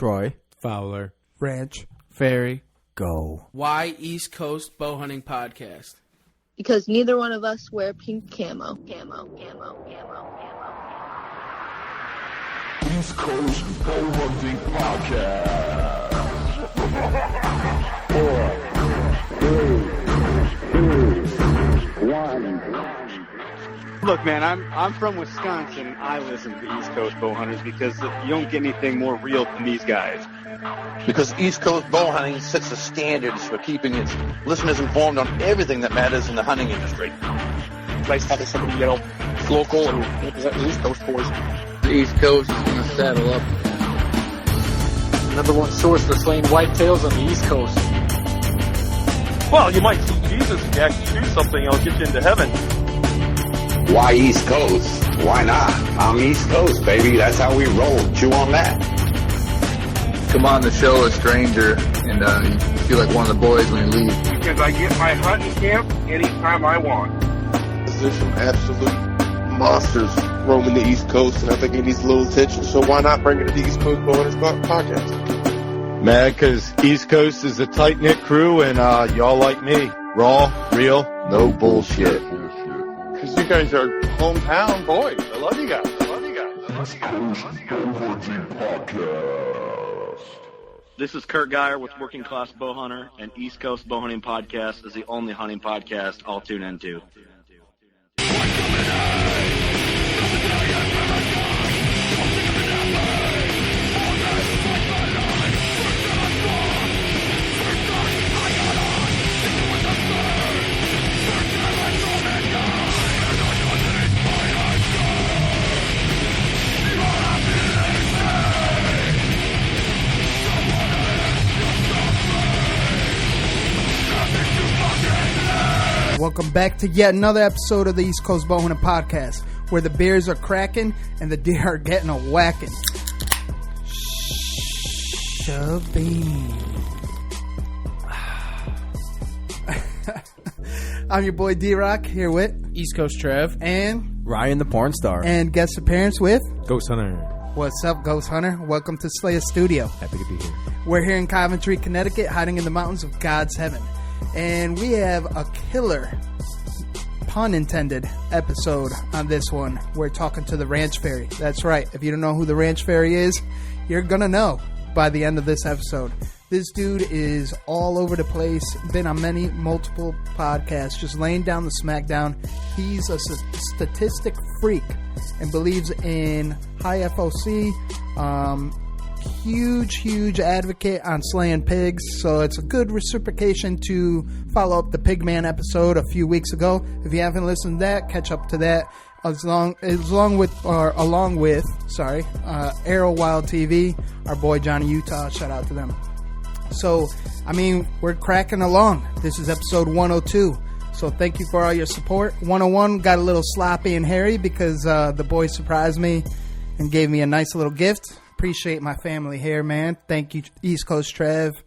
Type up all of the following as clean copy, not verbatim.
Troy, Fowler, Ranch, Ferry, go. Why East Coast Bowhunting Podcast? Because neither one of us wear pink camo. East Coast Bowhunting Podcast. 4, 3, 2, 1. Look, man, I'm from Wisconsin, and I listen to the East Coast Bowhunters because you don't get anything more real than these guys. Because East Coast Bowhunting sets the standards for keeping its listeners informed on everything that matters in the hunting industry. Nice having somebody, local and represent the East Coast boys. The East Coast is going to saddle up. Number one source for slain whitetails on the East Coast. Well, you might see Jesus if you actually do something, it'll get you into heaven. Why East Coast? Why not? I'm East Coast, baby. That's how we roll. Chew on that. Come on the show, a stranger, and you feel like one of the boys when you leave. Because I get my hunting camp anytime I want. There's some absolute monsters roaming the East Coast, and I think it needs a little attention. So why not bring it to the East Coast Bowhunters Podcast? Mad because East Coast is a tight-knit crew, and y'all like me. Raw, real, no bullshit. Because you guys are hometown boys. I love you guys. This is Kurt Geyer with Working Class Bowhunter, and East Coast Bowhunting Podcast is the only hunting podcast I'll tune into. Welcome back to yet another episode of the East Coast Bowhunting Podcast, where the beers are cracking and the deer are getting a whacking. Shoving. I'm your boy D-Rock, here with East Coast Trev and Ryan the Porn Star. And guest appearance with Ghost Hunter. What's up, Ghost Hunter? Welcome to Slayer Studio. Happy to be here. We're here in Coventry, Connecticut, hiding in the mountains of God's heaven. And we have a killer, pun intended, episode on this one. We're talking to the Ranch Fairy. That's right. If you don't know who the Ranch Fairy is, you're going to know by the end of this episode. This dude is all over the place, been on multiple podcasts, just laying down the smackdown. He's a statistic freak and believes in high FOC, huge advocate on slaying pigs, so it's a good reciprocation to follow up the Pigman episode a few weeks ago. If you haven't listened to that, catch up to that. Along with Arrow Wild TV, our boy Johnny Utah, shout out to them. So, I mean, we're cracking along. This is episode 102. So thank you for all your support. 101 got a little sloppy and hairy because the boys surprised me and gave me a nice little gift. Appreciate my family here, man. Thank you, East Coast Trev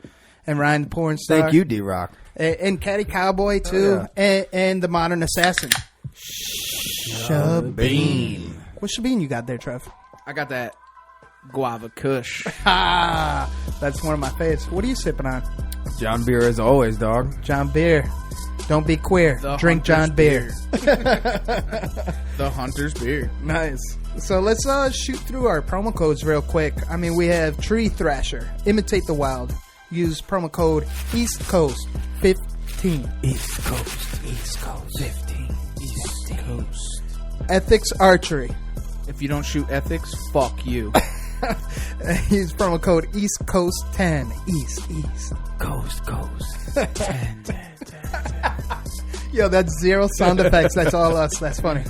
and Ryan the Porn Star. Thank you, D-Rock. And Caddy Cowboy, too. Oh, yeah. And the Modern Assassin. Shabeen. What Shabeen you got there, Trev? I got that Guava Kush. That's one of my favorites. What are you sipping on? John Beer as always, dog. John Beer. Don't be queer. Drink John Beer. The Hunter's Beer. Nice. So let's shoot through our promo codes real quick. I mean, we have Tree Thrasher, Imitate the Wild. Use promo code East Coast 15. East Coast 15. East Coast. Ethics Archery. If you don't shoot ethics, fuck you. Use promo code East Coast 10. East Coast 10. Yo, that's zero sound effects. That's all us. That's funny.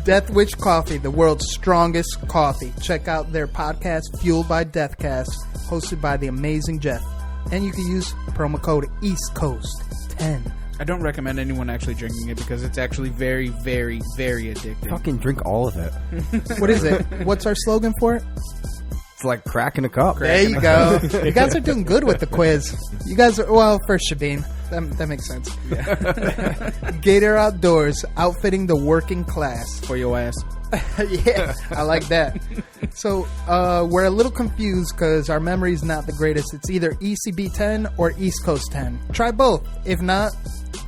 Death Witch Coffee, the world's strongest coffee. Check out their podcast, Fueled by Deathcast, hosted by the amazing Jeff. And you can use promo code East Coast 10. I don't recommend anyone actually drinking it because it's actually very, very, very addictive. Fucking drink all of it. What is it? What's our slogan for it? It's like cracking a cup. There you go. You guys are doing good with the quiz. You guys are, well, for Shabeen. That makes sense. Yeah. Gator Outdoors, outfitting the working class. For your ass. Yeah, I like that. So we're a little confused because our memory's not the greatest. It's either ECB 10 or East Coast 10. Try both. If not,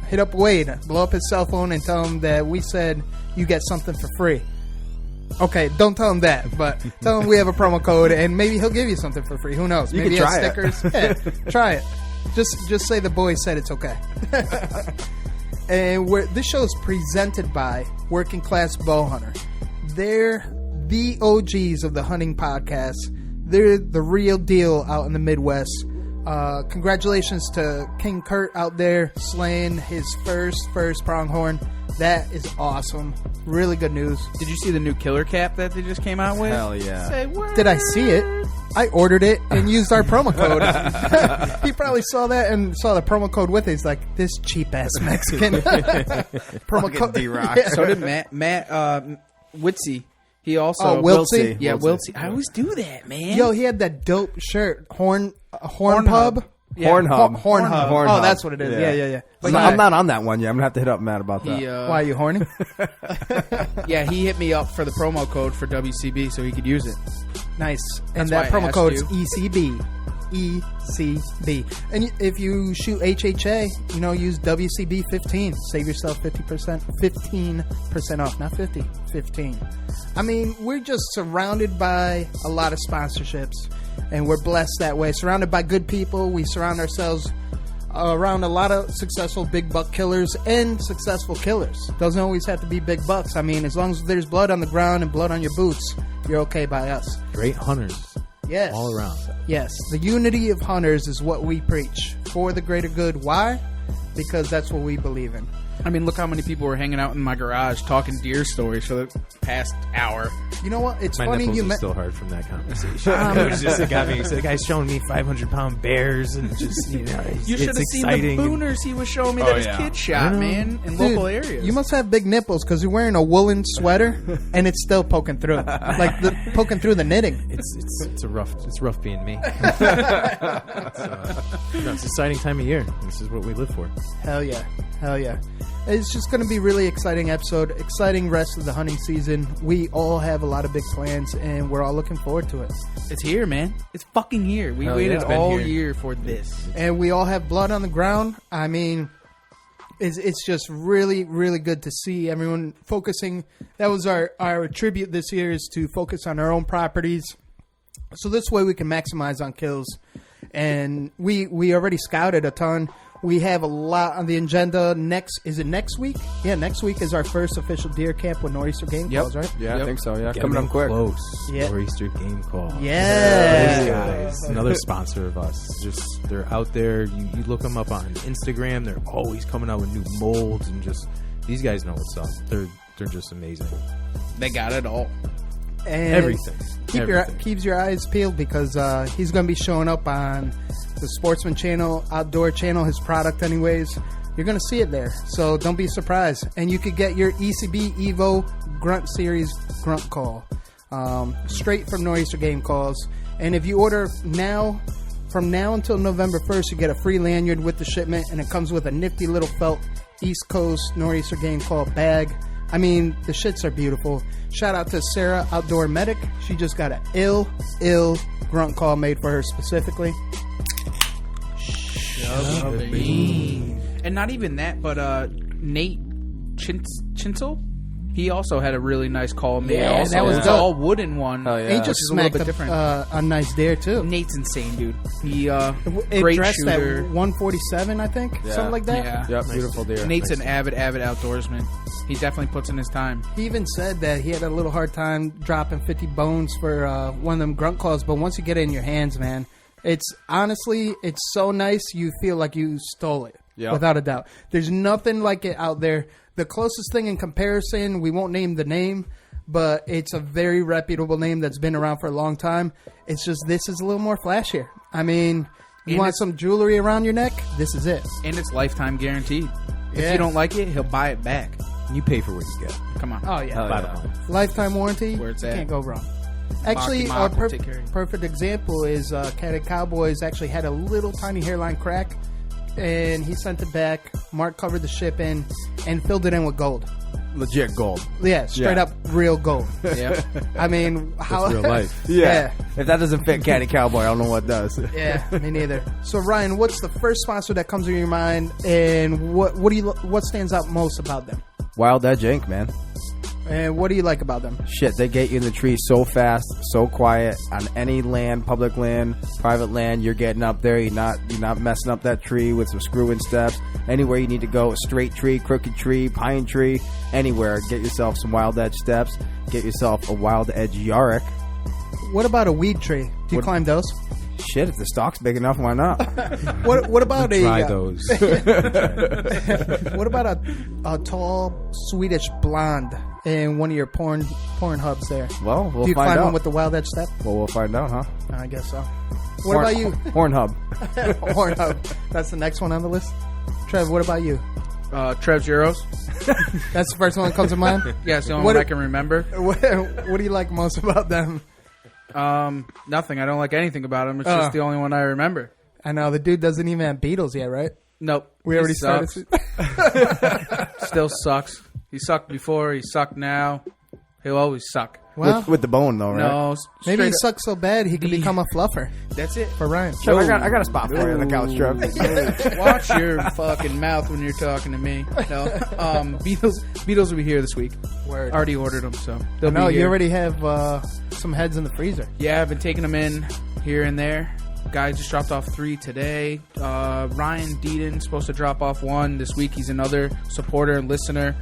hit up Wade, blow up his cell phone, and tell him that we said you get something for free. Okay, don't tell him that, but tell him we have a promo code, and maybe he'll give you something for free. Who knows? You Maybe can he has try stickers. Yeah, try it. Just say the boys said it's okay. And this show is presented by Working Class Bowhunter. They're the OGs of the hunting podcast. They're the real deal out in the Midwest. Congratulations to King Kurt out there slaying his first pronghorn. That is awesome. Really good news. Did you see the new killer cap that they just came out with? Hell yeah. Say what? Did I see it? I ordered it and used our promo code. He probably saw that and saw the promo code with it. He's like, this cheap-ass Mexican. Promo code. D-Rock. Yeah. So did Matt Witsy. He also... Oh, Wiltsey? Yeah, Wiltsey. I always do that, man. Yo, he had that dope shirt. Horn Pub? Yeah. Horn Hub. Horn Hub. Horn Oh, Hub. that's what it is. Yeah. I'm not on that one yet. I'm going to have to hit up Matt about that. Why are you horny? Yeah, he hit me up for the promo code for WCB so he could use it. Nice. And That's that why I promo asked code's you. ECB. ECB. And if you shoot HHA, use WCB 15. Save yourself 15% off. Not 50, 15. I mean, we're just surrounded by a lot of sponsorships, and we're blessed that way. Surrounded by good people. We surround ourselves around a lot of successful big buck killers and successful killers. Doesn't always have to be big bucks. I mean, as long as there's blood on the ground and blood on your boots, you're okay by us. Great hunters. Yes. All around. Yes. The unity of hunters is what we preach. For the greater good. Why? Because that's what we believe in. I mean, look how many people were hanging out in my garage talking deer stories for the past hour. You know what? It's My funny nipples you are still hard from that conversation. It was just the guy's showing me 500-pound bears and just, You should have it's seen exciting. the booners he was showing me that his kid shot, man, in local areas. You must have big nipples because you're wearing a woolen sweater and it's still poking through. Poking through the knitting. It's rough being me. It's an exciting time of year. This is what we live for. Hell yeah. It's just going to be a really exciting episode, exciting rest of the hunting season. We all have a lot of big plans, and we're all looking forward to it. It's here, man. It's fucking here. We waited all year for this. And we all have blood on the ground. I mean, it's just really, really good to see everyone focusing. That was our tribute this year, is to focus on our own properties. So this way we can maximize on kills. And we already scouted a ton. We have a lot on the agenda. Is it next week? Yeah, next week is our first official deer camp with Nor'easter Game Calls, right? Yeah, I think so. Yeah, Getting coming up quick. Close. Yeah. Nor'easter Game Call. Yeah. Those guys, another sponsor of us. Just they're out there. You look them up on Instagram. They're always coming out with new molds and just these guys know what's up. They're just amazing. They got it all. And everything. Keeps your eyes peeled because he's going to be showing up on the Sportsman channel, Outdoor channel, his product anyways. You're going to see it there, so don't be surprised. And you could get your ECB Evo Grunt Series Grunt Call straight from Nor'easter Game Calls. And if you order from now until November 1st, you get a free lanyard with the shipment, and it comes with a nifty little felt East Coast Nor'easter Game Call bag. I mean, the shits are beautiful. Shout out to Sarah, Outdoor Medic. She just got an ill grunt call made for her specifically. And not even that, but Nate Chinsel, he also had a really nice call made. Yeah, also. that was It was dope. all wooden one. Oh, yeah. He just a little smacked bit different. a nice deer too. Nate's insane, dude. He It great dressed shooter. at 147, I think, Yeah. something like that. Yeah. Yep, beautiful deer. Nate's an avid outdoorsman. He definitely puts in his time. He even said that he had a little hard time dropping 50 bones for one of them grunt calls, but once you get it in your hands, man, it's so nice you feel like you stole it, without a doubt. There's nothing like it out there. The closest thing in comparison, we won't name the name, but it's a very reputable name that's been around for a long time. It's just this is a little more flashier. I mean, you want some jewelry around your neck? This is it. And it's lifetime guaranteed. If Yeah. you don't like it, he'll buy it back. You pay for what you get. Come on. Oh, yeah. Bottom line. Lifetime warranty. Where it's you at. can't go wrong. Actually, a Mock will take care of you. perfect example is Catted Cowboys actually had a little tiny hairline crack, and he sent it back. Mark covered the ship in and filled it in with gold. legit gold. Yeah, straight up real gold. Yeah. I mean, how That's real life. Yeah. If that doesn't fit Caddy Cowboy, I don't know what does. Yeah, me neither. So Ryan, what's the first sponsor that comes to your mind, and what stands out most about them? Wild Edge Inc., man. And what do you like about them? Shit, they get you in the tree so fast, so quiet on any land, public land, private land. You're getting up there. You're not messing up that tree with some screw-in steps. Anywhere you need to go, a straight tree, crooked tree, pine tree, anywhere. Get yourself some Wild Edge steps. Get yourself a Wild Edge Yarick. What about a weed tree? Do you climb those? Shit, if the stalk's big enough, why not? What about Try those. What about a tall Swedish blonde in one of your porn hubs there? Well, we'll Do you find climb out. one with the Wild Edge step? Well, we'll find out, huh? I guess so. What about you? Pornhub. Pornhub. That's the next one on the list. Trev, what about you? Trev's Euros. That's the first one that comes to mind? Yeah, it's the only one I can remember. What do you like most about them? Nothing. I don't like anything about him. It's just the only one I remember. I know. The dude doesn't even have Beatles yet, right? Nope. We already started. Still sucks. He sucked before. He sucked now. He'll always suck. Well, with the bone, though, right? No. Maybe he sucks so bad he could become a fluffer. That's it. For Ryan. Trev, I got a spot for you on the couch, Trev. Watch your fucking mouth when you're talking to me. No. Beatles will be here this week. Word. Already ordered them, so I they'll know be here. you already have some heads in the freezer. Yeah, I've been taking them in here and there. Guy just dropped off 3 today. Ryan Deaton's supposed to drop off 1 this week. He's another supporter and listener.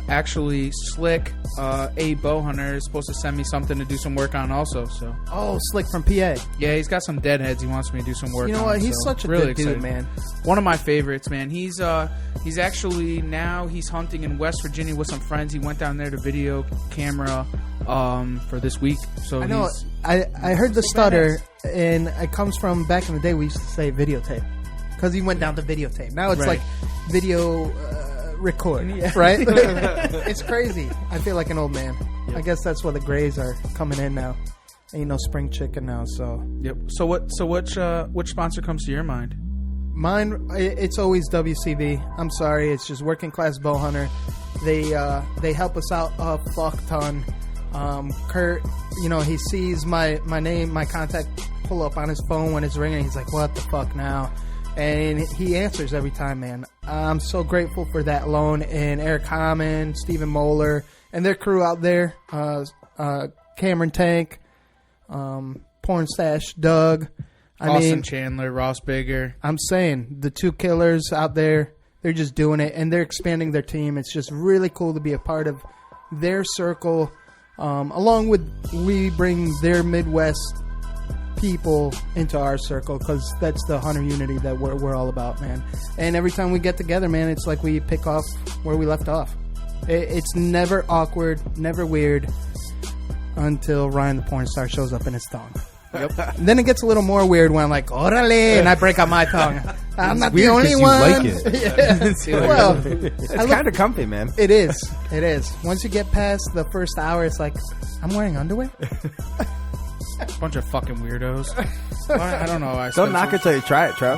Actually, Slick, a bow hunter, is supposed to send me something to do some work on also. So. Oh, Slick from PA. Yeah, he's got some deadheads he wants me to do some work on. You know what? He's such a good dude, man. One of my favorites, man. He's actually now he's hunting in West Virginia with some friends. He went down there to video camera for this week. So I know. I heard the stutter, and it comes from back in the day we used to say videotape because he went down to videotape. Now it's like video record, right? It's crazy. I feel like an old man. Yep. I guess that's why the grays are coming in now. Ain't no spring chicken now. So yep. So which sponsor comes to your mind? Mine, it's always WCB. I'm sorry, it's just Working Class Bow Hunter. They help us out a fuck ton. Kurt, he sees my name, my contact pull up on his phone when it's ringing. He's like, "What the fuck now?" And he answers every time, man. I'm so grateful for that alone. And Eric Hammond, Stephen Moeller, and their crew out there. Cameron Tank, Porn Stash, Doug. Austin Chandler, Ross Bigger. I'm saying the 2 killers out there, they're just doing it, and they're expanding their team. It's just really cool to be a part of their circle. Along with we bring their Midwest people into our circle because that's the hunter unity that we're all about, man. And every time we get together, man, it's like we pick off where we left off. It's never awkward, never weird until Ryan the porn star shows up in his thong. Yep. Then it gets a little more weird when I'm like, "Orale," and I break out my tongue. I'm not the only one. Like it. Yeah. Well, it's kind of comfy, man. It is. It is. Once you get past the first hour, it's like, I'm wearing underwear? Bunch of fucking weirdos. I don't know. Don't knock it till you try it, Trev.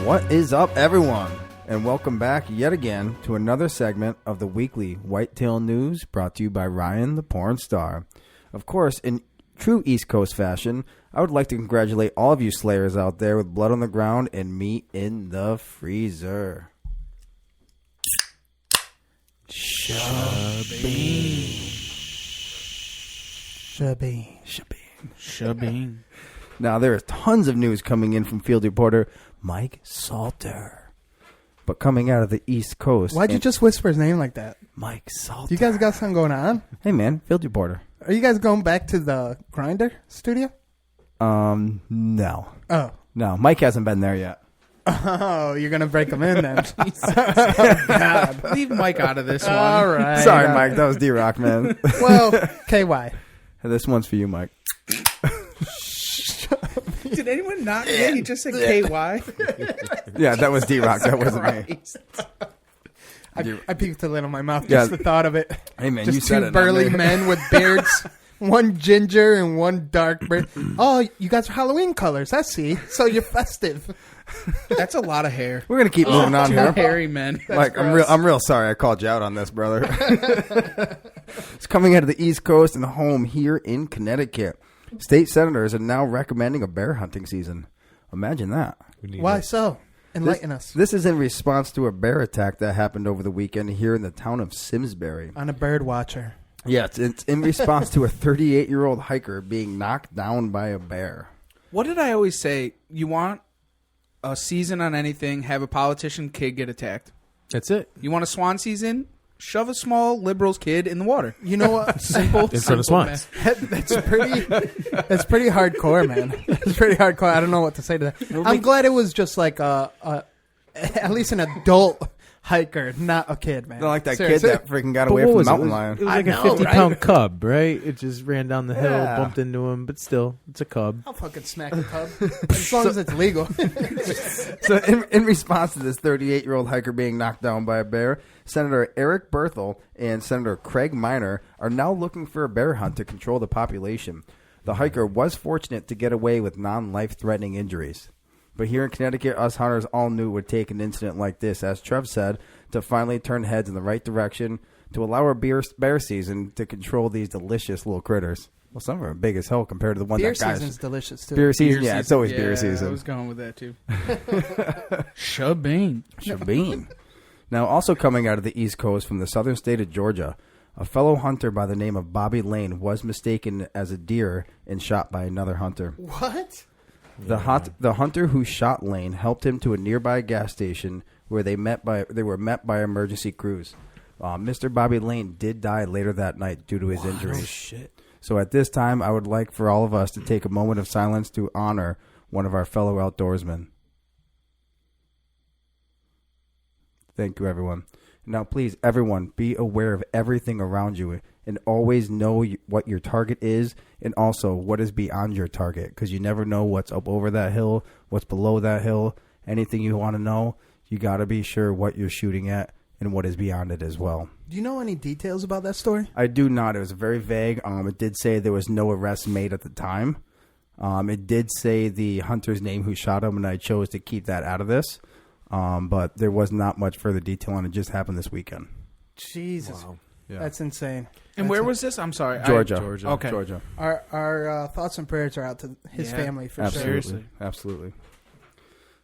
What is up, everyone? And welcome back yet again to another segment of the weekly Whitetail News brought to you by Ryan the Porn Star. Of course, in true East Coast fashion, I would like to congratulate all of you slayers out there with blood on the ground and meat in the freezer. Shabeen. Now, there is tons of news coming in from field reporter Mike Salter. But coming out of the East Coast... Why'd you just whisper his name like that? Mike Salter. You guys got something going on? Hey, man, field reporter. Are you guys going back to the Grinder studio? No. Oh. No, Mike hasn't been there yet. Oh, you're going to break him in then. God. Leave Mike out of this one. All right. Sorry, Mike. That was D-Rock, man. Well, KY. This one's for you, Mike. Did anyone not get? He just said KY. Yeah, that was D-Rock. That wasn't me. I peeked a little in my mouth just the thought of it. Hey, man, just you said it. Two burly men with beards One ginger and one dark brown. Oh, you guys are Halloween colors. I see. So you're festive. That's a lot of hair. We're gonna keep moving on Two here. hairy men. Like I'm real sorry I called you out on this, brother. It's coming out of the East Coast and home here in Connecticut. State senators are now recommending a bear hunting season. Imagine that. Why so? Enlighten us. This is in response to a bear attack that happened over the weekend here in the town of Simsbury. On a bird watcher. Yeah, it's in response to a 38-year-old hiker being knocked down by a bear. What did I always say? You want a season on anything, have a politician kid get attacked. That's it. You want a swan season? Shove a small liberal's kid in the water. You know what? Simple. In front of swans. That's pretty hardcore, man. It's pretty hardcore. I don't know what to say to that. I'm glad it was just like at least an adult hiker, not a kid, man. Not like that Seriously. kid that freaking got away from the mountain lion. It was like a 50-pound cub, right? It just ran down the hill, Yeah. bumped into him, but still, it's a cub. I'll fucking smack a cub as long as it's legal. So in response to this 38-year-old hiker being knocked down by a bear, Senator Eric Berthel and Senator Craig Minor are now looking for a bear hunt to control the population. The hiker was fortunate to get away with non-life-threatening injuries. But here in Connecticut, us hunters all knew it would take an incident like this, as Trev said, to finally turn heads in the right direction to allow our bear season to control these delicious little critters. Well, some of them are big as hell compared to the one beer that guys... season's delicious, too. Beer season, yeah, it's always beer season. I was going with that, too. Shabine. Shabine. Now, also coming out of the East Coast from the southern state of Georgia, a fellow hunter by the name of Bobby Lane was mistaken as a deer and shot by another hunter. What? The hunter who shot Lane helped him to a nearby gas station where they were met by emergency crews. Mr. Bobby Lane did die later that night due to his injuries. Shit. So at this time, I would like for all of us to take a moment of silence to honor one of our fellow outdoorsmen. Thank you, everyone. Now, please, everyone, be aware of everything around you and always know what your target is and also what is beyond your target, because you never know what's up over that hill, what's below that hill. Anything you want to know, you got to be sure what you're shooting at and what is beyond it as well. Do you know any details about that story? I do not. It was very vague. It did say there was no arrest made at the time. It did say the hunter's name who shot him, and I chose to keep that out of this. But there was not much further detail on it. It just happened this weekend. Jesus. Wow. Yeah. That's insane. And where was this? I'm sorry. Georgia. Okay. Georgia. Our thoughts and prayers are out to his family for Absolutely. sure. Absolutely.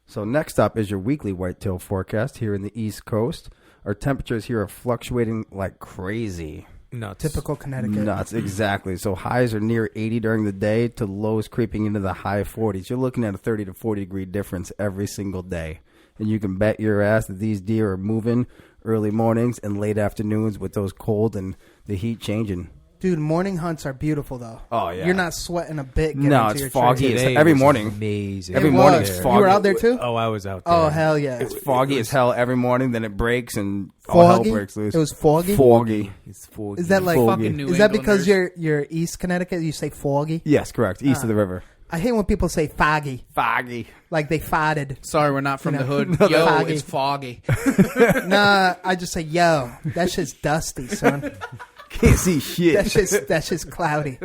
So next up is your weekly whitetail forecast here in the East Coast. Our temperatures here are fluctuating like crazy. Nuts. Typical Connecticut. Nuts, exactly. So highs are near 80 during the day to lows creeping into the high 40s. You're looking at a 30 to 40 degree difference every single day. And you can bet your ass that these deer are moving early mornings and late afternoons with those cold and the heat changing. Dude, morning hunts are beautiful, though. Oh, yeah. You're not sweating a bit. Getting No, to it's your foggy. tree. It's every morning. Amazing. Every It morning was. it's foggy. You were out there, too? Oh, I was out there. Oh, hell yeah. It's foggy as hell every morning. Then it breaks and all hell Foggy? breaks loose. It was foggy? Foggy. It's foggy. Is that like Foggy. Fucking New Is that because Englanders. you're East Connecticut? You say foggy? Yes, correct. East of the river. I hate when people say foggy. Foggy. Like they farted. Sorry, we're not from You the know, hood. Yo, foggy. it's foggy. Nah, I just say, yo, that shit's dusty, son. Can't see shit. That shit's cloudy.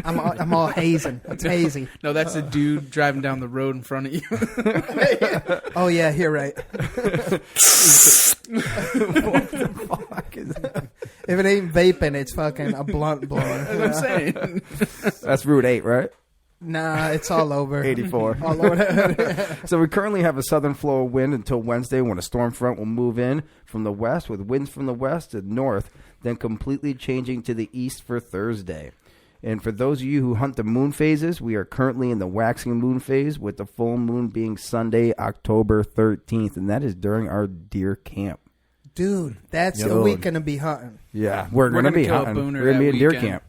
I'm all hazing. It's hazy. No, that's a dude driving down the road in front of you. Oh, yeah, you're right. What the fuck is that? If it ain't vaping, it's fucking a blunt blower. That's what I'm saying. That's Route 8, right? Nah, it's all over. 84. All over. So we currently have a southern flow of wind until Wednesday when a storm front will move in from the west with winds from the west to north, then completely changing to the east for Thursday. And for those of you who hunt the moon phases, we are currently in the waxing moon phase with the full moon being Sunday, October 13th, and that is during our deer camp. Dude, that's the Dude. week going to be hunting. Yeah, we're going to be kill a hunting. booner We're going to that be in deer weekend. camp.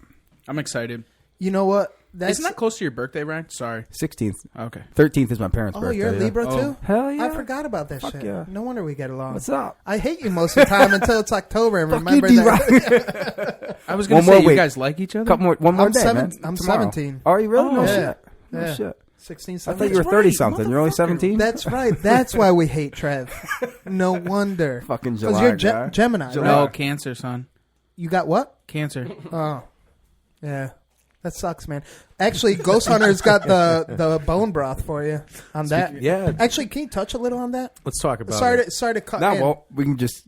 I'm excited. You know what? Isn't that close to your birthday, Ryan? Sorry. 16th. Okay. 13th is my parents' Oh, birthday. you're a Libra yeah. too? Hell yeah. I forgot about that Fuck shit. yeah. No wonder we get along. What's up? I hate you most of the time until it's October and Fuck remember you, that. I was going to say, you guys like each other? One more I'm day, seven- man. I'm Tomorrow. 17. Are you really? Oh, No yeah. shit. No Yeah. shit. 16, I 17. thought you were 30-something. You're only 17? That's right. That's why we hate Trev. No wonder. Fucking 'Cause July you're guy. Gemini, No, right? Cancer, son. You got what? Cancer. Oh. Yeah. That sucks, man. Actually, Ghost Hunter's got the bone broth for you on that. Yeah. Actually, can you touch a little on that? Let's talk about it. Sorry to cut No, in. well, we can just...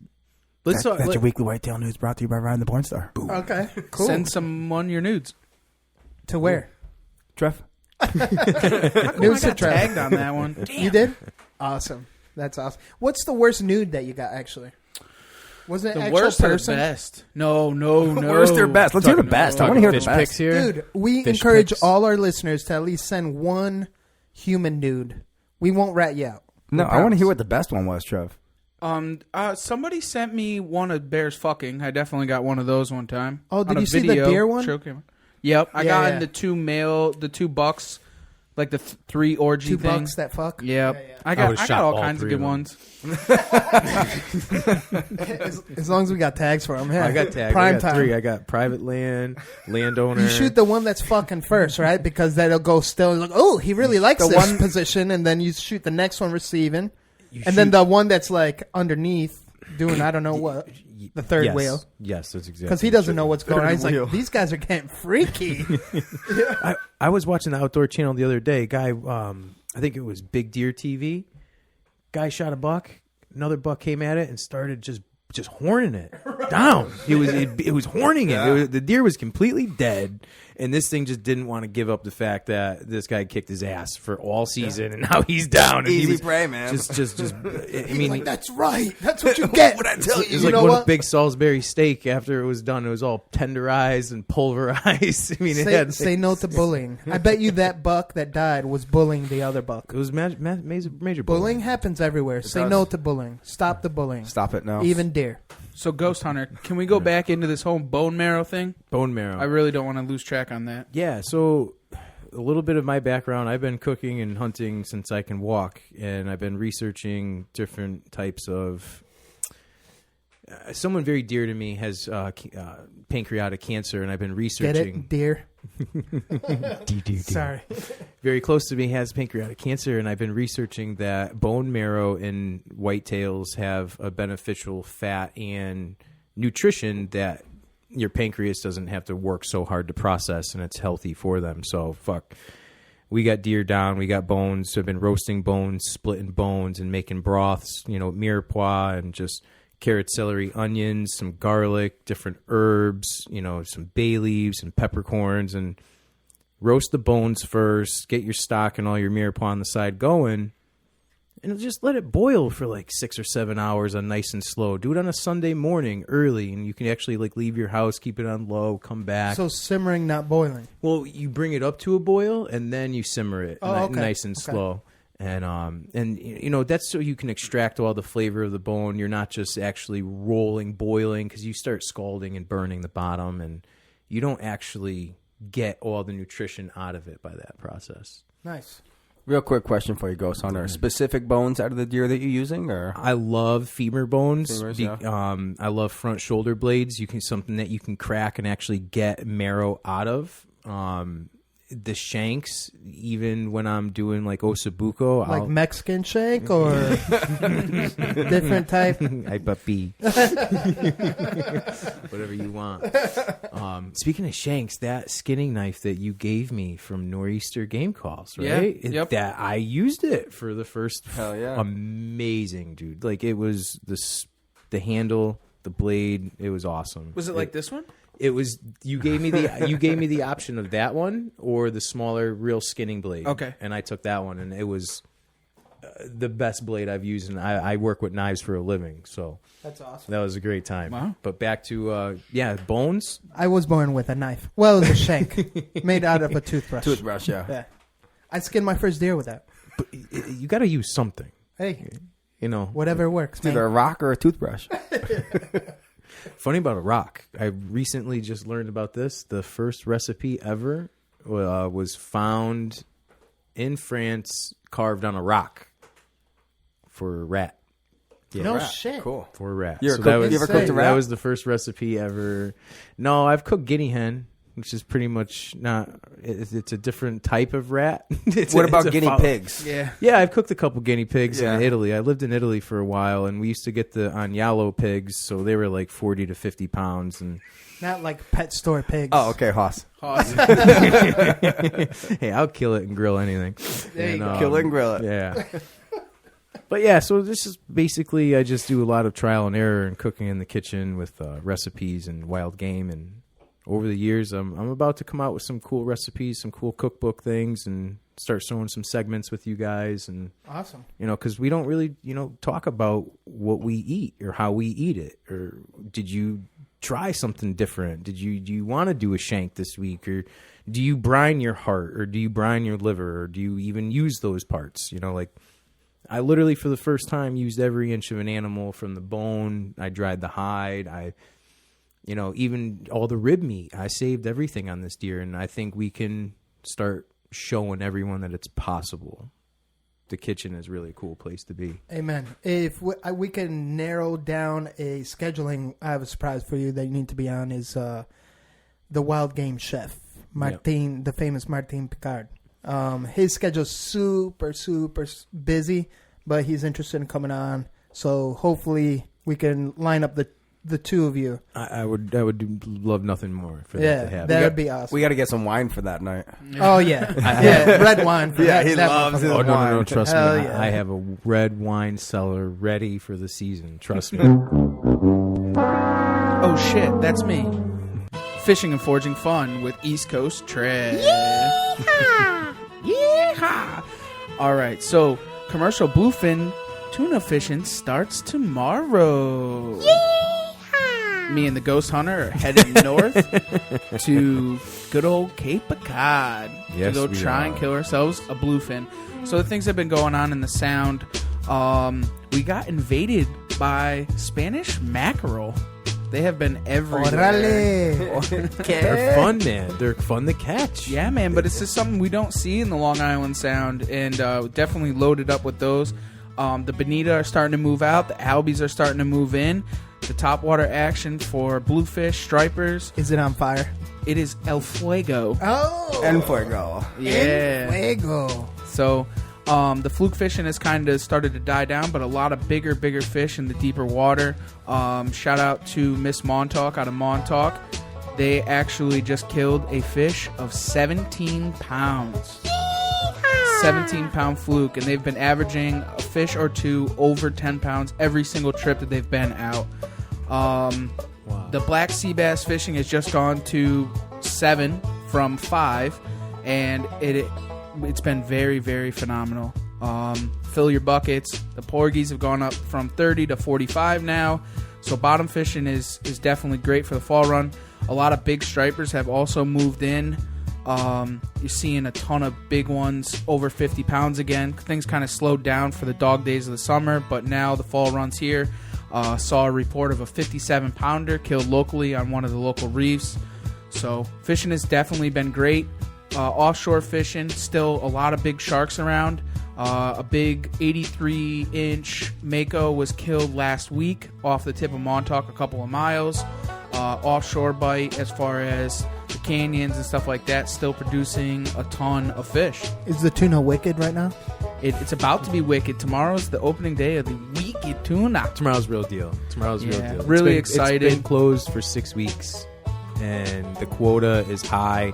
Let's talk. That's your weekly whitetail news brought to you by Ryan the Porn Star. Boom. Okay, cool. Send someone your nudes. To where? Trev. News I to got Trev. tagged on that one. You did? Awesome. That's awesome. What's the worst nude that you got, actually? Was it The actual worst or the person? best? No. Worst or best? Let's hear the best. I want to hear the Fish best. pics here. Dude, we Fish encourage pics. all our listeners to at least send one human nude. We won't rat you out. No, We I want to promise. hear what the best one was, Trev. Somebody sent me one of bears fucking. I definitely got one of those one time. Oh, did on a you see the video. deer one? Show camera. Yep, I Yeah, got yeah. in the two bucks, like the 3 orgy Two thing. bucks that fuck? Yep. Yeah, yeah. I got would've shot all all kinds of three good of them. ones. As long as we got tags for them. Yeah. I got tagged. Prime I got time. 3. I got private land, landowner. You shoot the one that's fucking first, right? Because that'll go still. Like, oh, he really likes The this one- position, and then you shoot the next one receiving, You and then shoot- the one that's like underneath doing I don't know what, the third yes. wheel. Yes, that's exactly. Because he doesn't know what's going on. He's wheel. like, these guys are getting freaky. I was watching the Outdoor Channel the other day. Guy, I think it was Big Deer TV. Guy shot a buck. Another buck came at it and started just horning it down. It was horning it. The deer was completely dead, and this thing just didn't want to give up the fact that this guy kicked his ass for all season, and now he's down. And Easy he was prey, man. Just. I mean, like, that's right. That's what you get. What I tell you? it's You like know one what? big Salisbury steak. After it was done, it was all tenderized and pulverized. I mean, it had Say no to bullying. I bet you that buck that died was bullying the other buck. It was major Bullying happens everywhere. Say does. no to bullying. Stop the bullying. Stop it now. Even deer. So, Ghost Hunter, can we go back into this whole bone marrow thing? Bone marrow. I really don't want to lose track on that. Yeah, so a little bit of my background. I've been cooking and hunting since I can walk, and I've been researching different types of... someone very dear to me has pancreatic cancer, and I've been Get researching... it, deer? Deer. Sorry. Very close to me has pancreatic cancer, and I've been researching that bone marrow in whitetails have a beneficial fat and nutrition that your pancreas doesn't have to work so hard to process, and it's healthy for them. So, we got deer down, we got bones. I've been roasting bones, splitting bones, and making broths, mirepoix, and just carrot, celery, onions, some garlic, different herbs, some bay leaves and peppercorns, and roast the bones first, get your stock and all your mirepoix on the side going, and just let it boil for like 6 or 7 hours on nice and slow. Do it on a Sunday morning early, and you can actually leave your house, keep it on low, come back. So simmering, not boiling. Well, you bring it up to a boil, and then you simmer it Okay. nice and slow. And that's so you can extract all the flavor of the bone. You're not just actually rolling, boiling, because you start scalding and burning the bottom, and you don't actually get all the nutrition out of it by that process. Nice. Real quick question for you, Ghost Hunter. Specific bones out of the deer that you're using, or I love femur bones. Femurs, yeah. I love front shoulder blades. Something that you can crack and actually get marrow out of. The shanks, even when I'm doing like ossobuco, Like Mexican shank or different type? I puppy. Whatever you want. Speaking of shanks, that skinning knife that you gave me from Nor'easter Game Calls, right? Yeah, yep. That I used it for the first. Hell yeah. Amazing, dude. Like, it was the handle, the blade. It was awesome. Was it like this one? It was. You gave me the option of that one or the smaller, real skinning blade. Okay. And I took that one, and it was the best blade I've used. And I work with knives for a living, so That's awesome. that was a great time. Wow. But back to bones. I was born with a knife. Well, it was a shank made out of a toothbrush. toothbrush? Yeah. Yeah. I skinned my first deer with that. But you got to use something. Hey, Whatever works, It's either a rock or a toothbrush. Funny about a rock. I recently just learned about this. The first recipe ever was found in France, carved on a rock for a rat. Yeah, No rat. shit. Cool. for a rat. You ever So cooked- that was, you ever cooked a rat? That was the first recipe ever. No, I've cooked guinea hen. which is pretty much not. It's a different type of rat. What about guinea pigs? Yeah, I've cooked a couple guinea pigs in Italy. I lived in Italy for a while, and we used to get the agnello pigs, so they were like 40 to 50 pounds, and not like pet store pigs. Oh, okay, Hoss. Hey, I'll kill it and grill anything. There you go. Kill it and grill it. Yeah. But yeah, so this is basically I just do a lot of trial and error and cooking in the kitchen with recipes and wild game. And over the years, I'm about to come out with some cool recipes, some cool cookbook things, and start showing some segments with you guys. And awesome, because we don't really talk about what we eat or how we eat it. Or did you try something different? Do you want to do a shank this week, or do you brine your heart, or do you brine your liver, or do you even use those parts? I literally, for the first time, used every inch of an animal from the bone. I dried the hide. Even all the rib meat. I saved everything on this deer, and I think we can start showing everyone that it's possible. The kitchen is really a cool place to be. Amen. If we can narrow down a scheduling, I have a surprise for you that you need to be on is the wild game chef, Martin, the famous Martin Picard. His schedule's super, super busy, but he's interested in coming on. So hopefully we can line up the two of you. I would love nothing more for that to happen. That would be awesome. We got to get some wine for that night. Oh, yeah. Red wine. For that, he loves his wine. No, trust me. Yeah. I have a red wine cellar ready for the season. Trust me. Oh, shit. That's me. Fishing and foraging fun with East Coast Trev. Yeehaw! Yeehaw! All right, so commercial bluefin tuna fishing starts tomorrow. Yeehaw! Me and the ghost hunter are heading north to good old Cape Cod to go try and kill ourselves a bluefin. So the things that have been going on in the Sound, we got invaded by Spanish mackerel. They have been everywhere. They're fun, man. They're fun to catch. Yeah, man, but it's just something we don't see in the Long Island Sound, and definitely loaded up with those. The bonita are starting to move out. The albies are starting to move in. The topwater action for bluefish, stripers. Is it on fire? It is El Fuego. Oh! El Fuego. Yeah. El Fuego. So... the fluke fishing has kind of started to die down, but a lot of bigger fish in the deeper water. Shout out to Miss Montauk out of Montauk. They actually just killed a fish of 17 pounds. 17-pound fluke, and they've been averaging a fish or two over 10 pounds every single trip that they've been out. The black sea bass fishing has just gone to 7 from 5, and it's been very, very phenomenal. Fill your buckets. The porgies have gone up from 30 to 45 now. So bottom fishing is definitely great for the fall run. A lot of big stripers have also moved in. You're seeing a ton of big ones over 50 pounds again. Things kind of slowed down for the dog days of the summer, but now the fall run's here. Saw a report of a 57-pounder killed locally on one of the local reefs. So fishing has definitely been great. Offshore fishing, still a lot of big sharks around. A big 83-inch mako was killed last week off the tip of Montauk, a couple of miles. Offshore bite, as far as the canyons and stuff like that, still producing a ton of fish. Is the tuna wicked right now? It's about to be wicked. Tomorrow's the opening day of the Wicked Tuna. Tomorrow's real deal. Real deal. Really excited. It's been closed for 6 weeks, and the quota is high.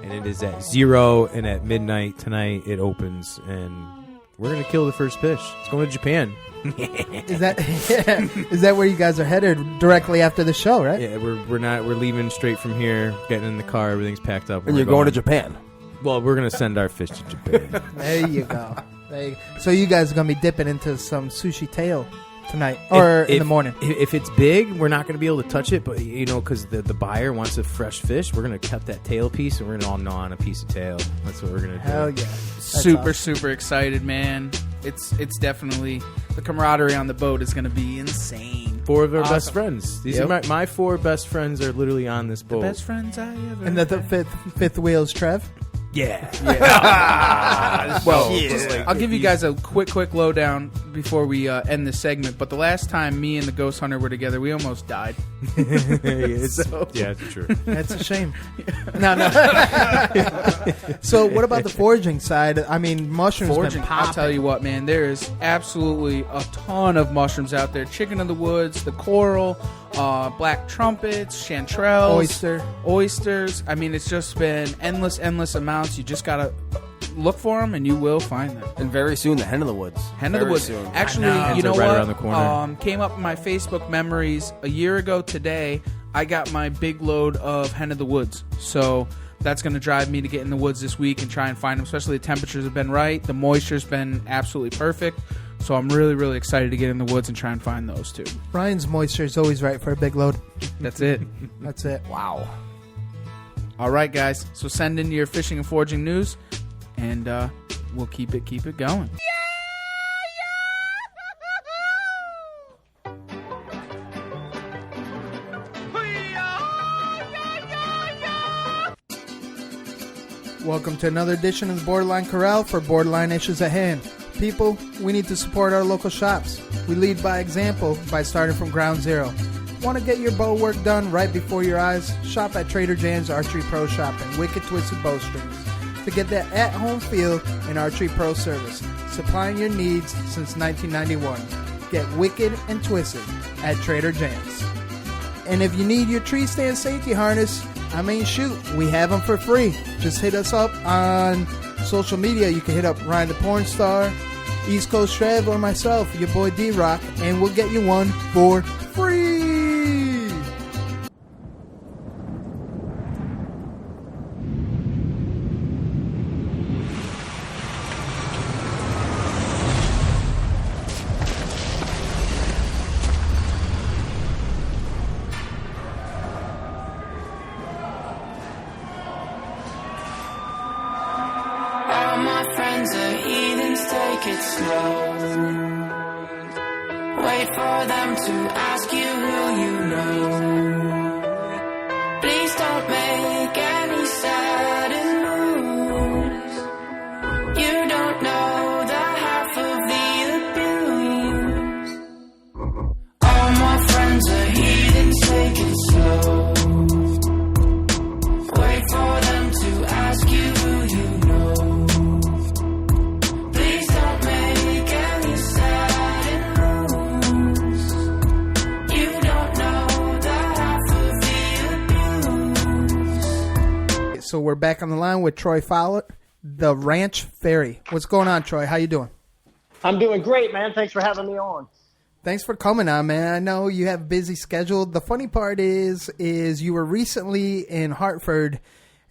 And it is at 0, and at midnight tonight it opens, and we're gonna kill the first fish. It's going to Japan. Is that where you guys are headed directly after the show, right? Yeah, we're leaving straight from here, getting in the car, everything's packed up, and you're going to Japan. Well, we're gonna send our fish to Japan. There you go. So you guys are gonna be dipping into some sushi tail tonight or in the morning. If it's big, we're not going to be able to touch it, but because the buyer wants a fresh fish, we're going to cut that tail piece and we're going to all gnaw on a piece of tail. That's what we're going to do. Hell yeah. Super excited, man. It's definitely, the camaraderie on the boat is going to be insane. 4 of our best friends. These are my 4 best friends are literally on this boat. The best friends I ever And the fifth wheel's Trev? Yeah. Well, I'll give you guys a quick lowdown before we end this segment. But the last time me and the ghost hunter were together, we almost died. It's true. That's a shame. No. So what about the foraging side? I mean, mushrooms Foraging, been I'll popping. tell you what, man, there is absolutely a ton of mushrooms out there. Chicken of the woods, the coral, black trumpets, chanterelles, oysters. I mean, it's just been endless amounts. You just gotta look for them, and you will find them. And very soon, the hen of the woods. Hen of the woods. Soon. Actually, you know right what? around the corner. Came up in my Facebook memories a year ago today. I got my big load of hen of the woods. So that's going to drive me to get in the woods this week and try and find them. Especially the temperatures have been right. The moisture's been absolutely perfect. So I'm really, really excited to get in the woods and try and find those too. Ryan's moisture is always right for a big load. That's it. That's it. Wow. All right, guys. So send in your fishing and foraging news, and we'll keep it going. Welcome to another edition of the Borderline Corral for Borderline Issues at Hand. People, we need to support our local shops. We lead by example by starting from ground zero. Want to get your bow work done right before your eyes? Shop at Trader Jan's Archery Pro Shop and Wicked Twisted Bowstrings to get that at-home feel and Archery Pro service, supplying your needs since 1991. Get wicked and twisted at Trader Jan's. And if you need your tree stand safety harness, we have them for free. Just hit us up on social media. You can hit up Ryan the Porn Star, East Coast Trev, or myself, your boy D-Rock, and we'll get you one for free. All my friends are heathens, take it slow. Wait for them to ask you who you know. Please don't make any sudden moves. You don't know the half of the abuse. All my friends are heathens, take it slow. Wait for them to ask you who you know. Please don't make any sudden moves. You don't know the half of the abuse. So we're back on the line with Troy Fowler, the Ranch Fairy. What's going on, Troy? How you doing? I'm doing great, man. Thanks for having me on. Thanks for coming on, man. I know you have a busy schedule. The funny part is you were recently in Hartford,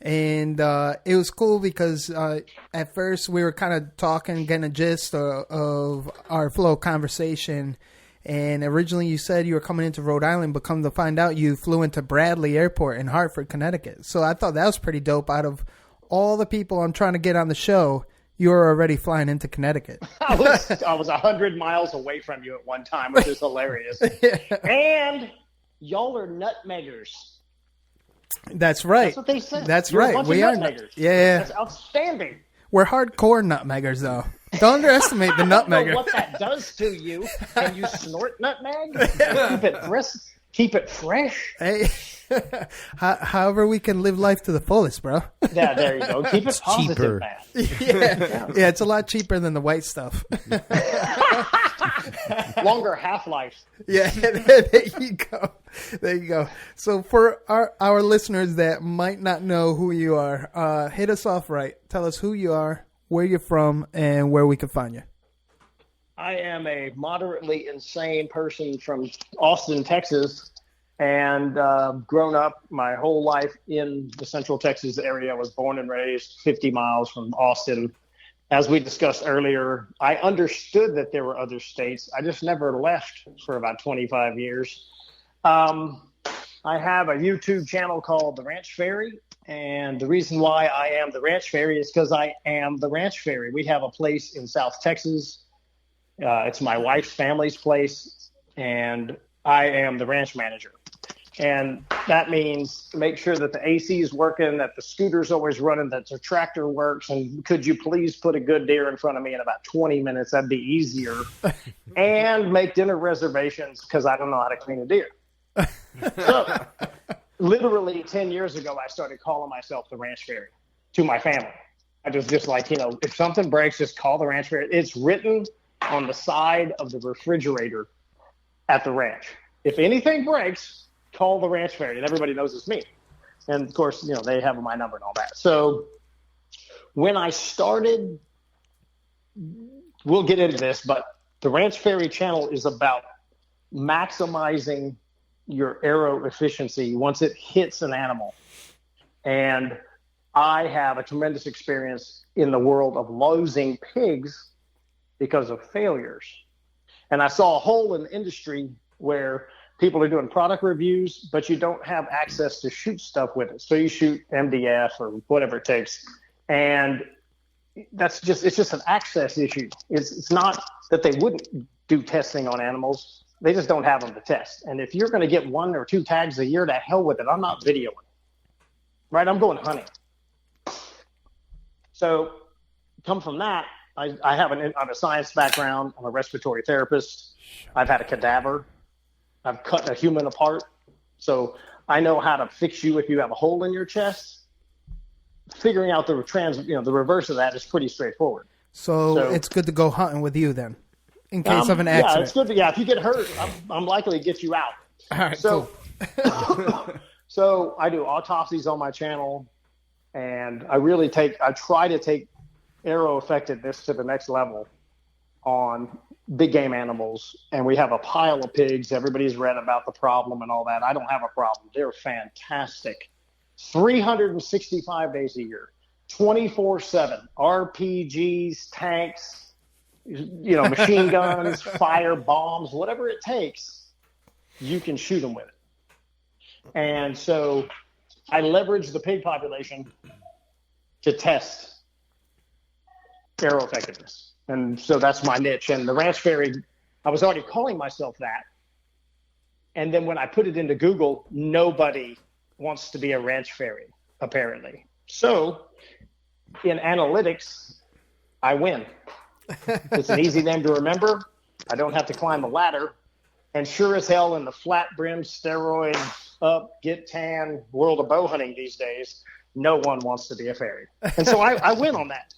and it was cool because at first we were kind of talking, getting a gist of our flow of conversation. And originally you said you were coming into Rhode Island, but come to find out you flew into Bradley Airport in Hartford, Connecticut. So I thought that was pretty dope. Out of all the people I'm trying to get on the show, you were already flying into Connecticut. I was 100 miles away from you at one time, which is hilarious. And y'all are nutmeggers. That's right. That's what they said. That's You're a right. bunch We of are. nutmeggers. Yeah. That's outstanding. We're hardcore nutmeggers, though. Don't underestimate the I don't know nutmegger. what that does to you. Can you snort nutmeg? Keep it fresh. Hey, however we can live life to the fullest, bro. Yeah, there you go. Keep it positive, cheaper. man. Yeah, it's a lot cheaper than the white stuff. Longer half-life. Yeah, there you go. There you go. So for our listeners that might not know who you are, hit us off right. Tell us who you are, where you're from, and where we can find you. I am a moderately insane person from Austin, Texas, and grown up my whole life in the Central Texas area. I was born and raised 50 miles from Austin. As we discussed earlier, I understood that there were other states. I just never left for about 25 years. I have a YouTube channel called The Ranch Fairy, and the reason why I am The Ranch Fairy is because I am The Ranch Fairy. We have a place in South Texas. It's my wife's family's place, and I am the ranch manager. And that means make sure that the AC is working, that the scooter's always running, that the tractor works, and could you please put a good deer in front of me in about 20 minutes? That'd be easier. And make dinner reservations because I don't know how to clean a deer. So, literally 10 years ago, I started calling myself the Ranch Fairy to my family. I was just like, if something breaks, just call the Ranch Fairy. It's written on the side of the refrigerator at the ranch. If anything breaks, call the Ranch Fairy, and everybody knows it's me. And of course, they have my number and all that. So when I started, we'll get into this, but the Ranch Fairy channel is about maximizing your arrow efficiency once it hits an animal. And I have a tremendous experience in the world of losing pigs because of failures. And I saw a hole in the industry where people are doing product reviews, but you don't have access to shoot stuff with it. So you shoot MDF or whatever it takes. And it's just an access issue. It's not that they wouldn't do testing on animals. They just don't have them to test. And if you're going to get 1 or 2 tags a year, to hell with it. I'm not videoing. Right? I'm going hunting. So come from that, I have a science background. I'm a respiratory therapist. I've had a cadaver. I've cut a human apart. So I know how to fix you if you have a hole in your chest. Figuring out the reverse of that is pretty straightforward. So it's good to go hunting with you then, in case of an accident. Yeah, it's good. If you get hurt, I'm likely to get you out. All right, cool. So I do autopsies on my channel, and I try to take arrow effectiveness to the next level on big game animals. And we have a pile of pigs. Everybody's read about the problem and all that. I don't have a problem. They're fantastic. 365 days a year, 24/7, RPGs, tanks, machine guns, fire bombs, whatever it takes, you can shoot them with it. And so I leverage the pig population to test arrow effectiveness. And so that's my niche. And the Ranch Fairy, I was already calling myself that. And then when I put it into Google, nobody wants to be a Ranch Fairy, apparently. So in analytics, I win. It's an easy name to remember. I don't have to climb a ladder. And sure as hell in the flat brim, steroid, up, get tan world of bow hunting these days, no one wants to be a fairy. And so I win on that.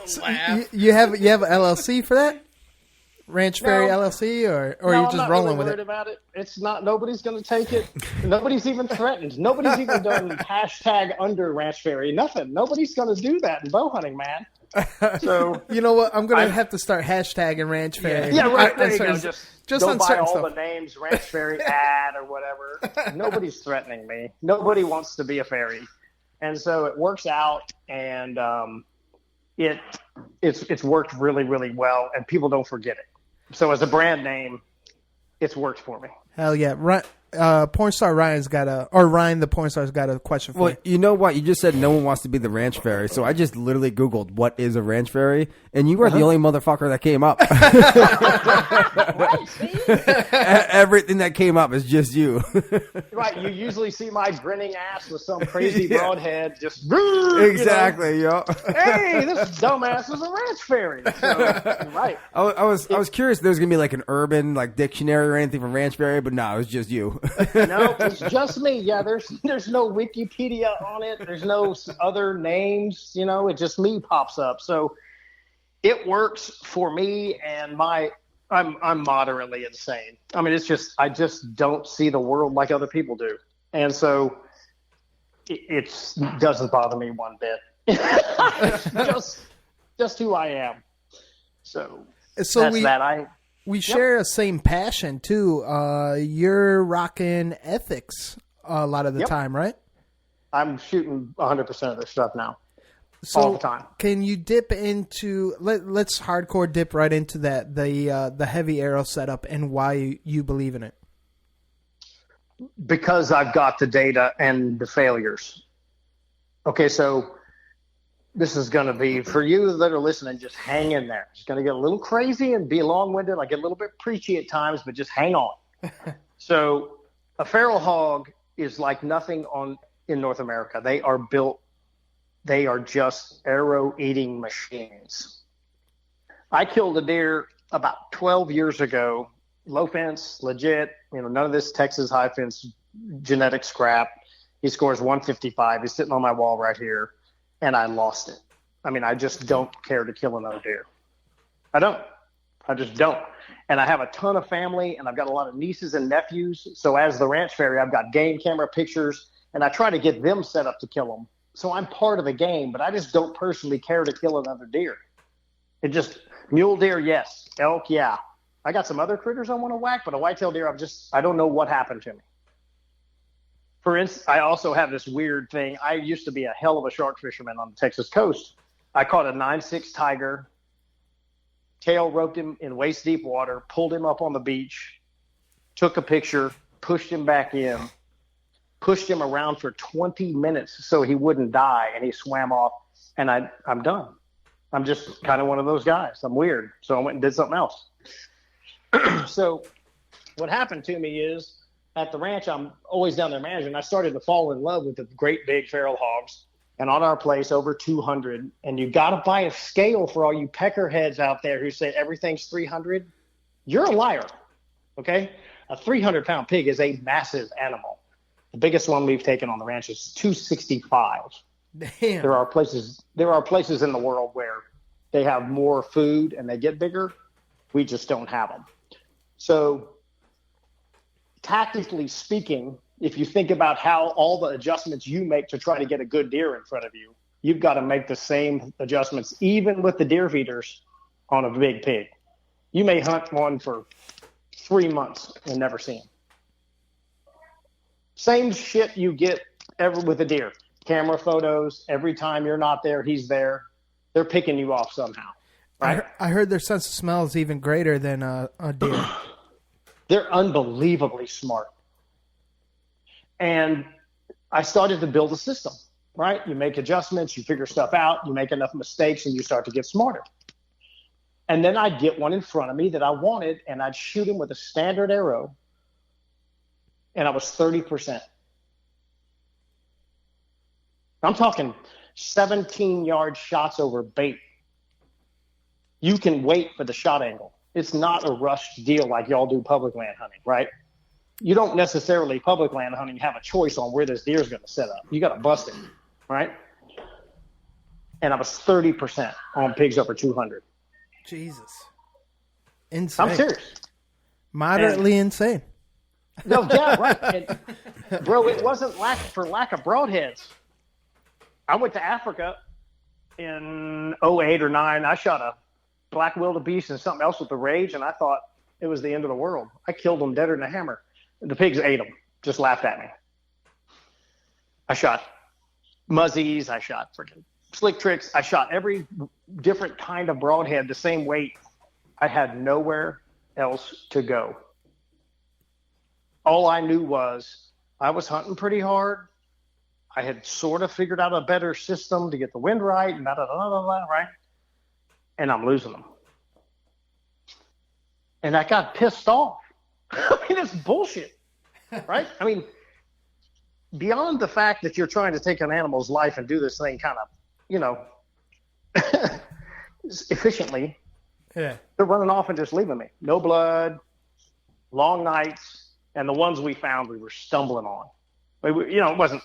So you have an LLC for that? Ranch Fairy LLC, or no, you're just rolling with it? I'm not really worried about it. It's not. Nobody's going to take it. Nobody's even threatened. Nobody's even done hashtag under Ranch Fairy. Nothing. Nobody's going to do that in bow hunting, man. So you know what? I'm going to have to start hashtagging Ranch Fairy. Yeah, right. There you go. Just on buy certain all stuff. the names, Ranch Fairy ad or whatever. Nobody's threatening me. Nobody wants to be a fairy, and so it works out, and it's worked really, really well, and people don't forget it. So as a brand name, it's worked for me. Hell yeah. Porn star Ryan the porn star's got a question for you. Well, you know what? You just said no one wants to be the Ranch Fairy, so I just literally Googled what is a Ranch Fairy, and you were the only motherfucker that came up. Everything that came up is just you. Right. You usually see my grinning ass with some crazy broadhead just... Exactly, yo. Hey, this dumbass is a Ranch Fairy. So, right. I was curious if there was going to be like an urban dictionary or anything for Ranch Fairy, but no, it was just you. No, it's just me. Yeah, there's no Wikipedia on it. There's no other names. It just me pops up. So it works for me, and I'm moderately insane. I mean, I just don't see the world like other people do, and so it doesn't bother me one bit. just who I am. So that's that. We share a same passion, too. You're rocking ethics a lot of the time, right? I'm shooting 100% of their stuff now, all the time. Can you dip into... Let's hardcore dip right into that, the heavy arrow setup and why you believe in it. Because I've got the data and the failures. Okay, so... This is going to be, for you that are listening, just hang in there. It's going to get a little crazy and be long-winded. I get a little bit preachy at times, but just hang on. So a feral hog is like nothing in North America. They are just arrow-eating machines. I killed a deer about 12 years ago low fence, legit. None of this Texas high fence genetic scrap. He scores 155. He's sitting on my wall right here, and I lost it. I just don't care to kill another deer. I just don't. And I have a ton of family, and I've got a lot of nieces and nephews. So as the ranch fairy, I've got game camera pictures, and I try to get them set up to kill them. So I'm part of the game, but I just don't personally care to kill another deer. Mule deer, yes. Elk, yeah. I got some other critters I want to whack, but a whitetail deer, I don't know what happened to me. For instance, I also have this weird thing. I used to be a hell of a shark fisherman on the Texas coast. I caught a 9.6 tiger, tail roped him in waist deep water, pulled him up on the beach, took a picture, pushed him back in, pushed him around for 20 minutes so he wouldn't die, and he swam off, and I'm done. I'm just kind of one of those guys. I'm weird. So I went and did something else. So what happened to me is, at the ranch, I'm always down there managing. I started to fall in love with the great big feral hogs. And on our place, over 200. And you got to buy a scale for all you peckerheads out there who say everything's 300. You're a liar, okay? A 300-pound pig is a massive animal. The biggest one we've taken on the ranch is 265. Damn. There are places in the world where they have more food and they get bigger. We just don't have them. So tactically speaking, if you think about how all the adjustments you make to try to get a good deer in front of you, you've got to make the same adjustments, even with the deer feeders on a big pig. You may hunt one for 3 months and never see him. Same shit you get ever with a deer. Camera photos, every time you're not there, he's there. They're picking you off somehow. Right? I heard their sense of smell is even greater than a deer. They're unbelievably smart. And I started to build a system, right? You make adjustments, you figure stuff out, you make enough mistakes, and you start to get smarter. And then I'd get one in front of me that I wanted, and I'd shoot him with a standard arrow, and I was 30%. I'm talking 17-yard shots over bait. You can wait for the shot angle. It's not a rushed deal like y'all do public land hunting, right? You don't necessarily public land hunting have a choice on where this deer is going to set up. You got to bust it, right? And I was 30% on pigs over 200. Jesus. Insane. I'm serious. Moderately insane. No, yeah, right. And, bro, it wasn't for lack of broadheads. I went to Africa in 08 or 09. I shot a black wildebeest and something else with the rage, and I thought it was the end of the world. I killed them deader than a hammer. The pigs ate them, just laughed at me. I shot muzzies. I shot freaking slick tricks. I shot every different kind of broadhead the same weight. I had nowhere else to go. All I knew was I was hunting pretty hard. I had sort of figured out a better system to get the wind right and right? And I'm losing them. And I got pissed off. I mean, it's bullshit, right? I mean, beyond the fact that you're trying to take an animal's life and do this thing kind of, efficiently, yeah, they're running off and just leaving me. No blood, long nights, and the ones we found we were stumbling on. It wasn't,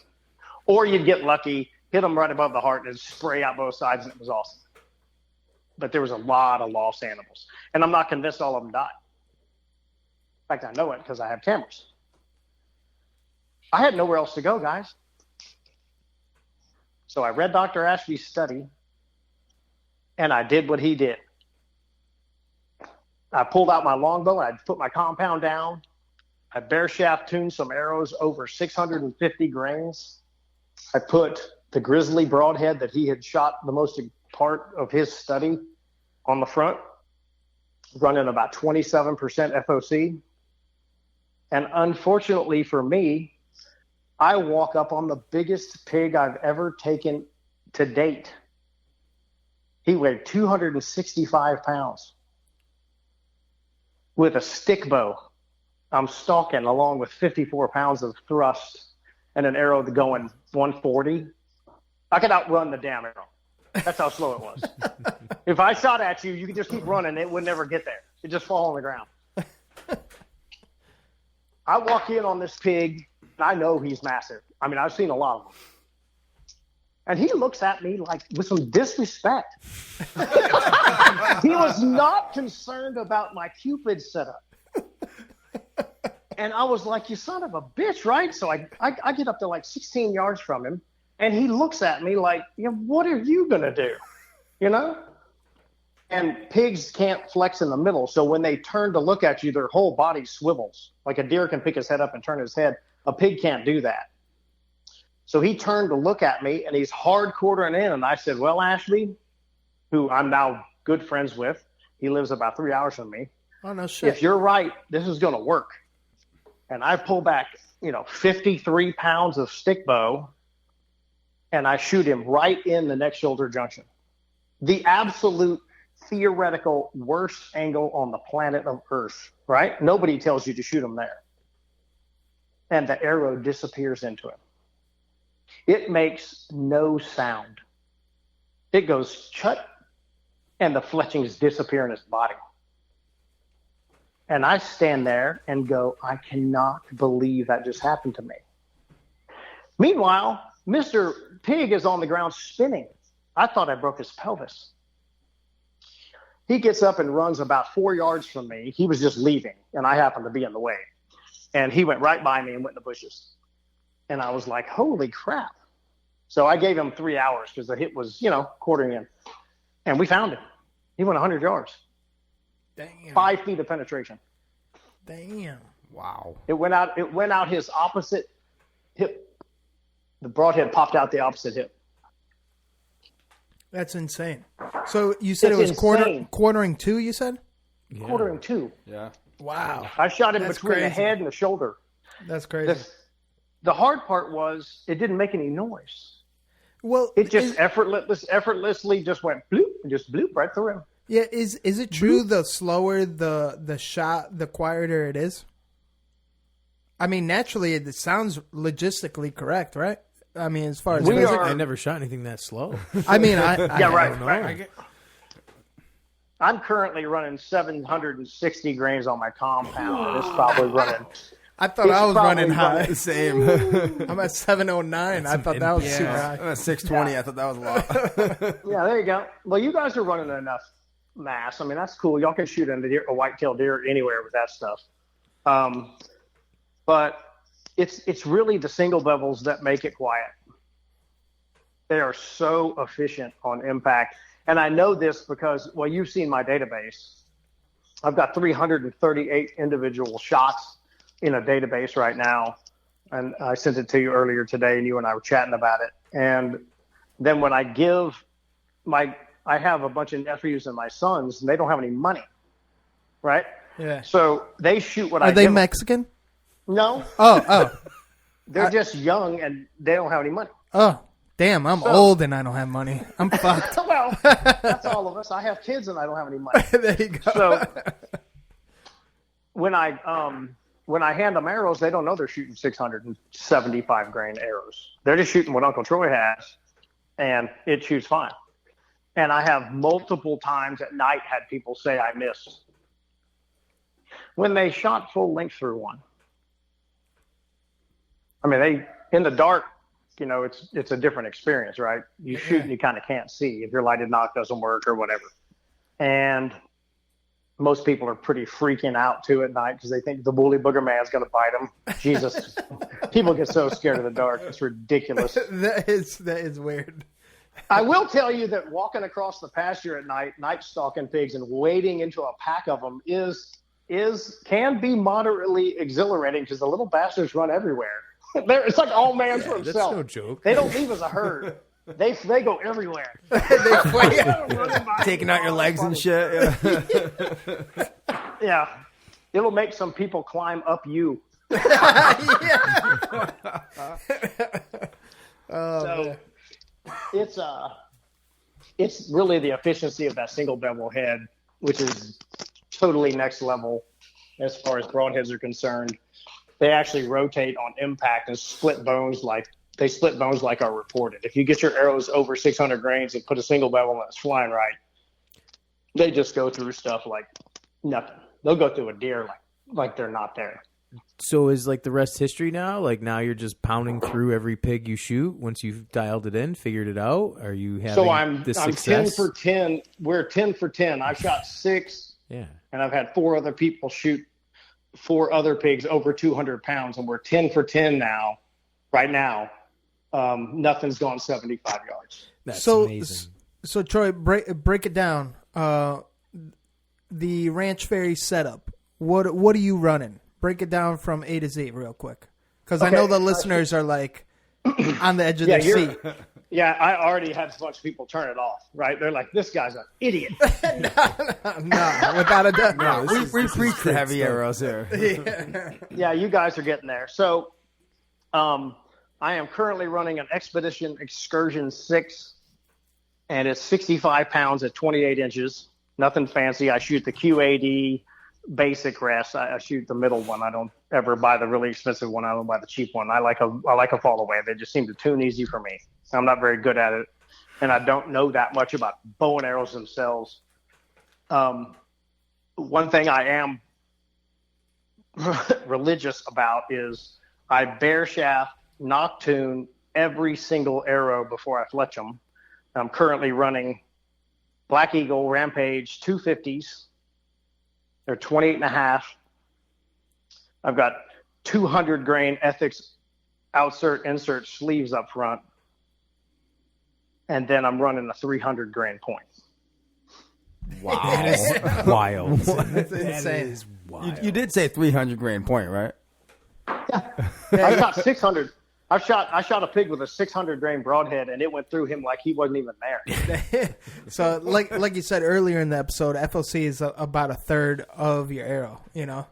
or you'd get lucky, hit them right above the heart, and it'd spray out both sides, and it was awesome. But there was a lot of lost animals, and I'm not convinced all of them died. In fact, I know it because I have cameras. I had nowhere else to go, guys. So I read Dr. Ashby's study, and I did what he did. I pulled out my longbow, and I put my compound down. I bare shaft tuned some arrows over 650 grains. I put the grizzly broadhead that he had shot the most part of his study on the front, running about 27% FOC. And unfortunately for me, I walk up on the biggest pig I've ever taken to date. He weighed 265 pounds. With a stick bow, I'm stalking along with 54 pounds of thrust and an arrow going 140. I could outrun the damn arrow. That's how slow it was. If I shot at you, you could just keep running. It would never get there. It'd just fall on the ground. I walk in on this pig, and I know he's massive. I mean, I've seen a lot of them. And he looks at me like with some disrespect. He was not concerned about my Cupid setup. And I was like, you son of a bitch, right? So I get up to like 16 yards from him, and he looks at me like, what are you going to do? You know? And pigs can't flex in the middle. So when they turn to look at you, their whole body swivels. Like a deer can pick his head up and turn his head. A pig can't do that. So he turned to look at me, and he's hard quartering in. And I said, well, Ashby, who I'm now good friends with, he lives about 3 hours from me. Oh, no shit. If you're right, this is going to work. And I pull back, 53 pounds of stick bow, and I shoot him right in the neck shoulder junction. The absolute theoretical worst angle on the planet of Earth, right? Nobody tells you to shoot him there. And the arrow disappears into him. It makes no sound. It goes chut, and the fletchings disappear in his body. And I stand there and go, I cannot believe that just happened to me. Meanwhile, Mr. Pig is on the ground spinning. I thought I broke his pelvis. He gets up and runs about 4 yards from me. He was just leaving, and I happened to be in the way. And he went right by me and went in the bushes. And I was like, holy crap. So I gave him 3 hours because the hit was, quartering in. And we found him. He went 100 yards. Damn. 5 feet of penetration. Damn. Wow. It went out his opposite hip. The broadhead popped out the opposite hip. That's insane. So you said It's it was insane. quartering 2, you said? Yeah. Quartering 2. Yeah. Wow. I shot him That's between the crazy. head and the shoulder. That's crazy. The hard part was it didn't make any noise. Well, it just effortlessly just went bloop and just bloop right through him. Yeah, is it true the slower the shot, the quieter it is? I mean, naturally, it sounds logistically correct, right? I mean, as far as I never shot anything that slow. I mean, yeah, right. don't know. Right. I'm currently running 760 grains on my compound. It's probably running. I thought I was running high. Same. I'm at 709. I thought that was super high. I'm at 620. Yeah. I thought that was a lot. Yeah, there you go. Well, you guys are running enough mass. I mean, that's cool. Y'all can shoot a white-tailed deer anywhere with that stuff. But it's really the single bevels that make it quiet. They are so efficient on impact. And I know this because, well, you've seen my database. I've got 338 individual shots in a database right now. And I sent it to you earlier today, and you and I were chatting about it. And then when I have a bunch of nephews and my sons, and they don't have any money, right? Yeah. So they shoot what I Are give they them. Mexican? No. Oh. They're just young, and they don't have any money. Oh, damn, I'm old and I don't have money. I'm fucked. Well, that's all of us. I have kids, and I don't have any money. There you go. So when I hand them arrows, they don't know they're shooting 675 grain arrows. They're just shooting what Uncle Troy has, and it shoots fine. And I have multiple times at night had people say I missed when they shot full length through one. I mean, in the dark, it's a different experience, right? You shoot and you kind of can't see if your lighted knock doesn't work or whatever. And most people are pretty freaking out too at night because they think the woolly booger man's going to bite them. Jesus, people get so scared of the dark. It's ridiculous. That is weird. I will tell you that walking across the pasture at night stalking pigs and wading into a pack of them can be moderately exhilarating because the little bastards run everywhere. It's like all man for himself. That's no joke. They don't leave as a herd. They go everywhere. Taking out your legs and shit. Yeah. Yeah. It'll make some people climb up you. So it's really the efficiency of that single bevel head, which is totally next level as far as broadheads are concerned. They actually rotate on impact and split bones like are reported. If you get your arrows over 600 grains and put a single bevel and it's flying right, they just go through stuff like nothing. They'll go through a deer like they're not there. So is like the rest history now? Like now you're just pounding through every pig you shoot once you've dialed it in, figured it out? Are you having So I'm this 10 success? for 10. We're 10 for 10. I shot 6. Yeah. And I've had 4 other people shoot 4 other pigs over 200 pounds, and we're 10 for 10 now. Right now, nothing's gone 75 yards. That's so, amazing. So Troy, break it down. The Ranch Fairy setup. What are you running? Break it down from A to Z real quick, because I know the listeners are like on the edge of their seat. Yeah, I already had a bunch of people turn it off. Right? They're like, "This guy's an idiot." No, without a doubt. No, we preach the heavy arrows here. Yeah, you guys are getting there. So, I am currently running an Expedition Excursion 6, and it's 65 pounds at 28 inches. Nothing fancy. I shoot the QAD basic rest. I shoot the middle one. I don't ever buy the really expensive one. I don't buy the cheap one. I like a fall away. They just seem to tune easy for me. I'm not very good at it, and I don't know that much about bow and arrows themselves. One thing I am religious about is I bare shaft, knock tune every single arrow before I fletch them. I'm currently running Black Eagle Rampage 250s. They're 28.5. I've got 200 grain Ethics insert sleeves up front. And then I'm running a 300 grain point. Wow. That is wild. That's insane. That is wild. You did say 300 grain point, right? I shot 600. I shot a pig with a 600 grain broadhead, and it went through him like he wasn't even there. So, like you said earlier in the episode, FOC is about a third of your arrow. You know.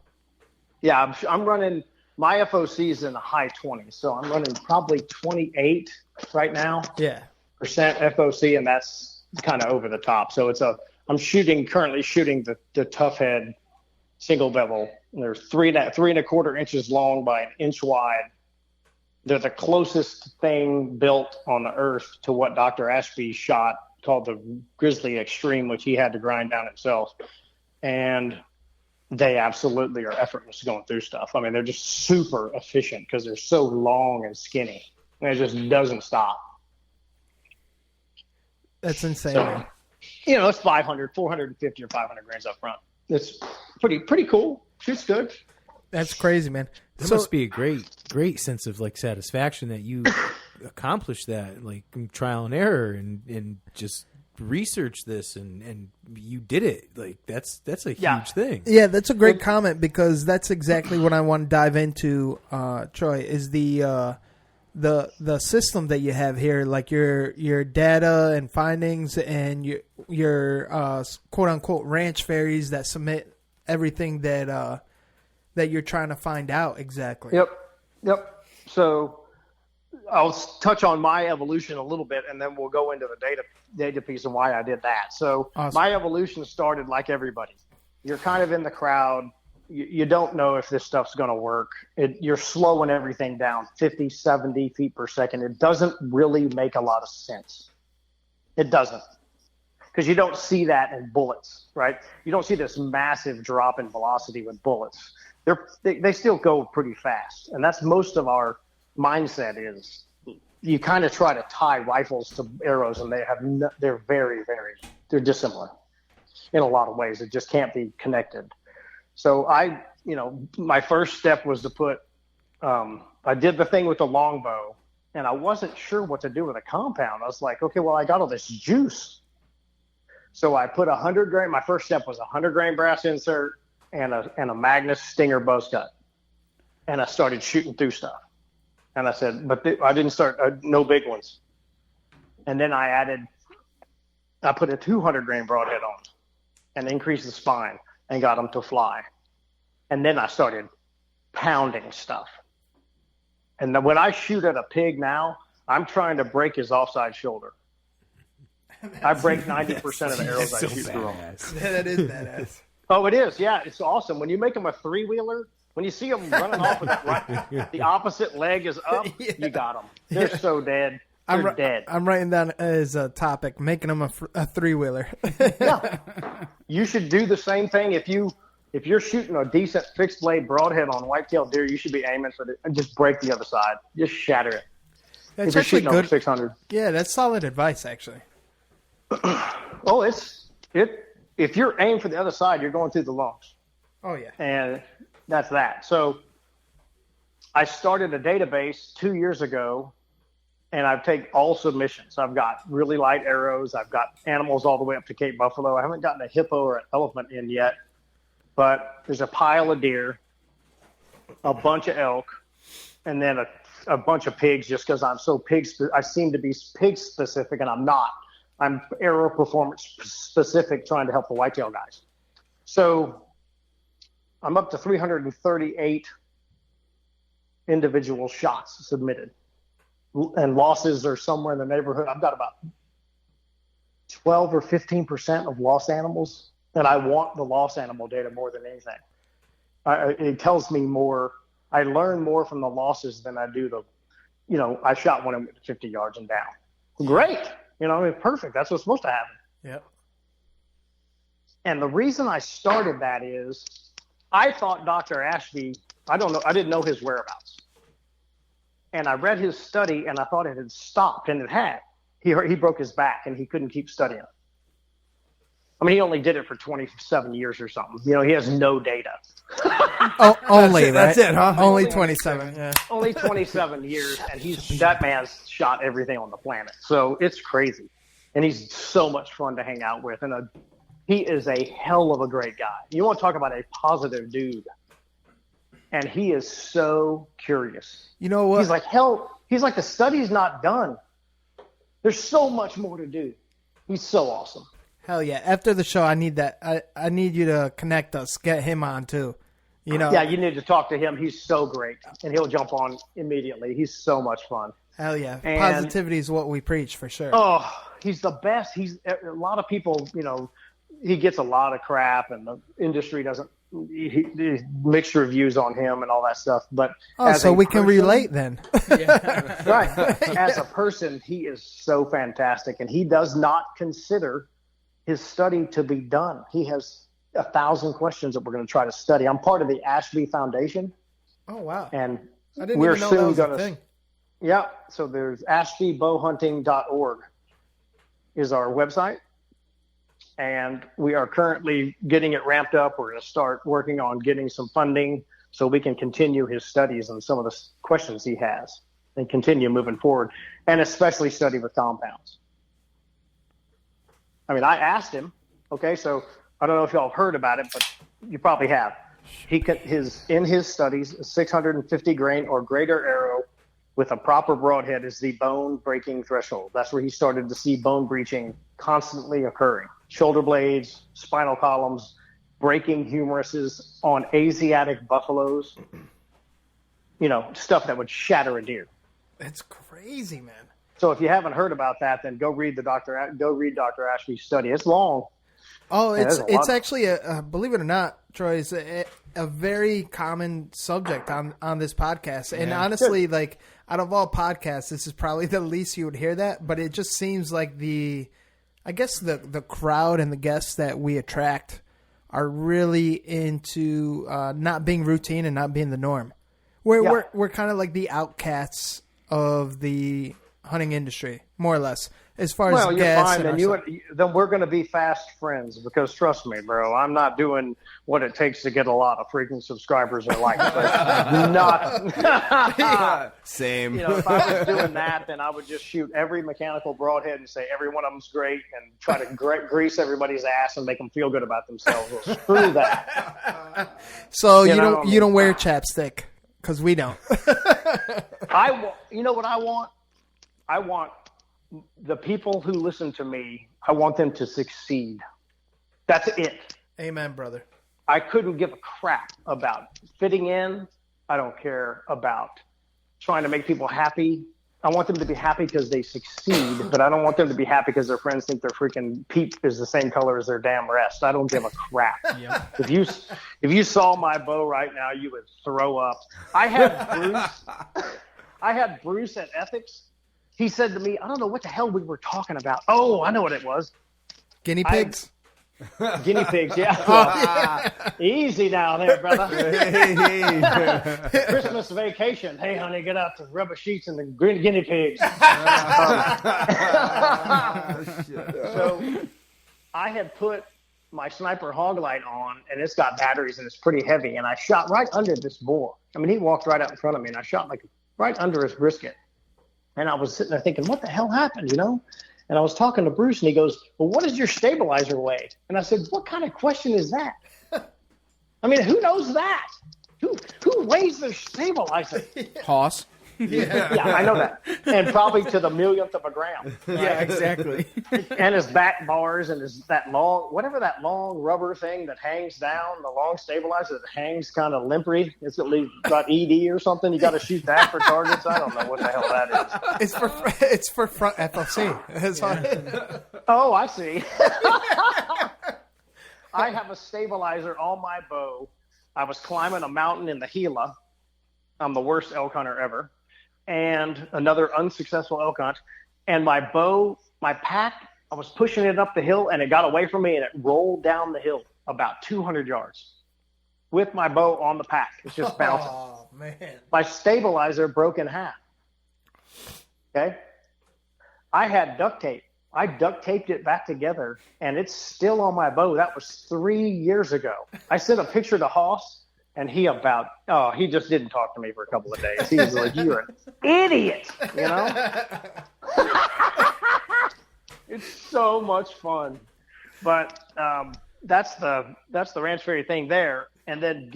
Yeah, I'm running. My FOC is in the high 20s, so I'm running probably 28 right now. Yeah. Percent FOC, and that's kind of over the top. So I'm currently shooting the tough head single bevel. And they're 3.25 inches long by an inch wide. They're the closest thing built on the earth to what Dr. Ashby shot, called the Grizzly Extreme, which he had to grind down himself. And they absolutely are effortless going through stuff. I mean, they're just super efficient because they're so long and skinny. And it just doesn't stop. That's insane. So, it's 450 or 500 grains up front. It's pretty cool. Shoots good. That's crazy, man. That must be a great sense of like satisfaction that you accomplished that, like trial and error, and just research this and you did it. Like that's a huge thing. Yeah, that's a great comment, because that's exactly what I want to dive into, Troy, is the system that you have here, like your data and findings, and your quote unquote ranch fairies that submit everything that you're trying to find out exactly. Yep. So I'll touch on my evolution a little bit, and then we'll go into the data piece and why I did that. So awesome. My evolution started like everybody. You're kind of in the crowd. You don't know if this stuff's going to work. You're slowing everything down 50, 70 feet per second. It doesn't really make a lot of sense. It doesn't. Because you don't see that in bullets, right? You don't see this massive drop in velocity with bullets. They still go pretty fast. And that's most of our mindset is you kind of try to tie rifles to arrows, and they're very, very, they're dissimilar in a lot of ways. It just can't be connected. So my first step was to put, I did the thing with the longbow, and I wasn't sure what to do with a compound. I was like, okay, well, I got all this juice. So I put 100 grain. My first step was 100 grain brass insert and a Magnus Stinger buzz cut. And I started shooting through stuff. And I said, I didn't start, no big ones. And then I put a 200 grain broadhead on and increased the spine and got them to fly. And then I started pounding stuff. And then when I shoot at a pig now, I'm trying to break his offside shoulder. I break 90% of the arrows I shoot through him. That is badass. Oh, it is. Yeah, it's awesome. When you make them a three-wheeler, when you see them running off with the opposite leg is up, you got them. They're so dead. They're dead. I'm writing down as a topic, making them a three-wheeler. Yeah. You should do the same thing if you if you're shooting a decent fixed blade broadhead on whitetail deer, you should be aiming for and just break the other side. Just shatter it. That's if you're actually shooting good. over 600. Yeah, that's solid advice, actually. Oh, if you're aiming for the other side, you're going through the lungs. Oh, yeah. And that's that. So I started a database 2 years ago, and I've taken all submissions. I've got really light arrows. I've got animals all the way up to Cape Buffalo. I haven't gotten a hippo or an elephant in yet, but there's a pile of deer, a bunch of elk, and then a bunch of pigs just because I'm so I seem to be pig specific, and I'm not. I'm arrow performance specific trying to help the whitetail guys. So I'm up to 338 individual shots submitted, and losses are somewhere in the neighborhood. I've got about 12 or 15% of lost animals, and I want the lost animal data more than anything. It tells me more. I learn more from the losses than I do I shot one of them at 50 yards and down. Great. Perfect. That's what's supposed to happen. Yep. And the reason I started that is I thought Dr. Ashby, I didn't know his whereabouts. And I read his study, and I thought it had stopped, and it had. He broke his back, and he couldn't keep studying. I mean, he only did it for 27 years or something. He has no data. Oh, only, that's it, huh? Only 27, yeah. Only 27 years, and that man's shot everything on the planet. So it's crazy. And he's so much fun to hang out with. And he is a hell of a great guy. You want to talk about a positive dude. And he is so curious. You know what? He's like, the study's not done. There's so much more to do. He's so awesome. Hell yeah. After the show, I need that. I need you to connect us. Get him on, too. Yeah, you need to talk to him. He's so great. And he'll jump on immediately. He's so much fun. Hell yeah. And positivity is what we preach, for sure. Oh, he's the best. A lot of people, he gets a lot of crap, and the industry doesn't. Mixed reviews on him and all that stuff. But so we can relate then. Yeah. Right. As a person, he is so fantastic, and he does not consider his study to be done. He has 1,000 questions that we're going to try to study. I'm part of the Ashby Foundation. Oh, wow. And I didn't we're even know soon that was going a to. thing. Yeah. So there's ashbybowhunting.org is our website. And we are currently getting it ramped up. We're going to start working on getting some funding so we can continue his studies and some of the questions he has and continue moving forward, and especially study with compounds. I mean, I asked him, okay, so I don't know if y'all have heard about it, but you probably have. In his studies, a 650 grain or greater arrow with a proper broadhead is the bone breaking threshold. That's where he started to see bone breaching constantly occurring. Shoulder blades, spinal columns, breaking humeruses on Asiatic buffaloes, stuff that would shatter a deer. That's crazy, man. So if you haven't heard about that, then go read Dr. Ashby's study. It's long. Oh, it's actually believe it or not, Troy, it's a very common subject on this podcast. And honestly, like out of all podcasts, this is probably the least you would hear that. But it just seems like the crowd and the guests that we attract are really into not being routine and not being the norm. We're kind of like the outcasts of the hunting industry, more or less, as far as guests. Fine, then we're going to be fast friends because trust me, bro, I'm not doing what it takes to get a lot of freaking subscribers or likes. Same. If I was doing that, then I would just shoot every mechanical broadhead and say every one of them's great and try to grease everybody's ass and make them feel good about themselves. Well, screw that. So you don't wear chapstick because we don't. You know what I want? I want the people who listen to me, I want them to succeed. That's it. Amen, brother. I couldn't give a crap about fitting in. I don't care about trying to make people happy. I want them to be happy because they succeed, but I don't want them to be happy because their friends think their freaking peep is the same color as their damn rest. I don't give a crap. Yep. If you saw my bow right now, you would throw up. I had Bruce at Ethics. He said to me, I don't know what the hell we were talking about. Oh, I know what it was. Guinea pigs? Guinea pigs, yeah. Easy now there, brother. Christmas vacation. Hey, honey, get out the rubber sheets and the guinea pigs. So I had put my sniper hog light on, and it's got batteries, and it's pretty heavy, and I shot right under this boar. I mean, he walked right out in front of me, and I shot like right under his brisket. And I was sitting there thinking, what the hell happened, you know? And I was talking to Bruce, and he goes, well, what does your stabilizer weigh? And I said, what kind of question is that? I mean, who knows that? Who weighs their stabilizer? Hoss. Yeah, I know that. And probably to the millionth of a gram. Right? Yeah, exactly. And his back bars and that long rubber thing that hangs down, the long stabilizer that hangs kind of limply. It's got ED or something. You got to shoot that for targets. I don't know what the hell that is. It's for front FLC. Oh, I see. I have a stabilizer on my bow. I was climbing a mountain in the Gila. I'm the worst elk hunter ever. And another unsuccessful elk hunt. And my bow, my pack, I was pushing it up the hill, and it got away from me, and it rolled down the hill about 200 yards with my bow on the pack. It's just bouncing. Oh, man. My stabilizer broke in half. Okay? I had duct tape. I duct taped it back together, and it's still on my bow. That was 3 years ago. I sent a picture to Hoss, and he just didn't talk to me for a couple of days. He was like, you're an idiot, you know? It's so much fun. But that's the Ranch Fairy thing there. And then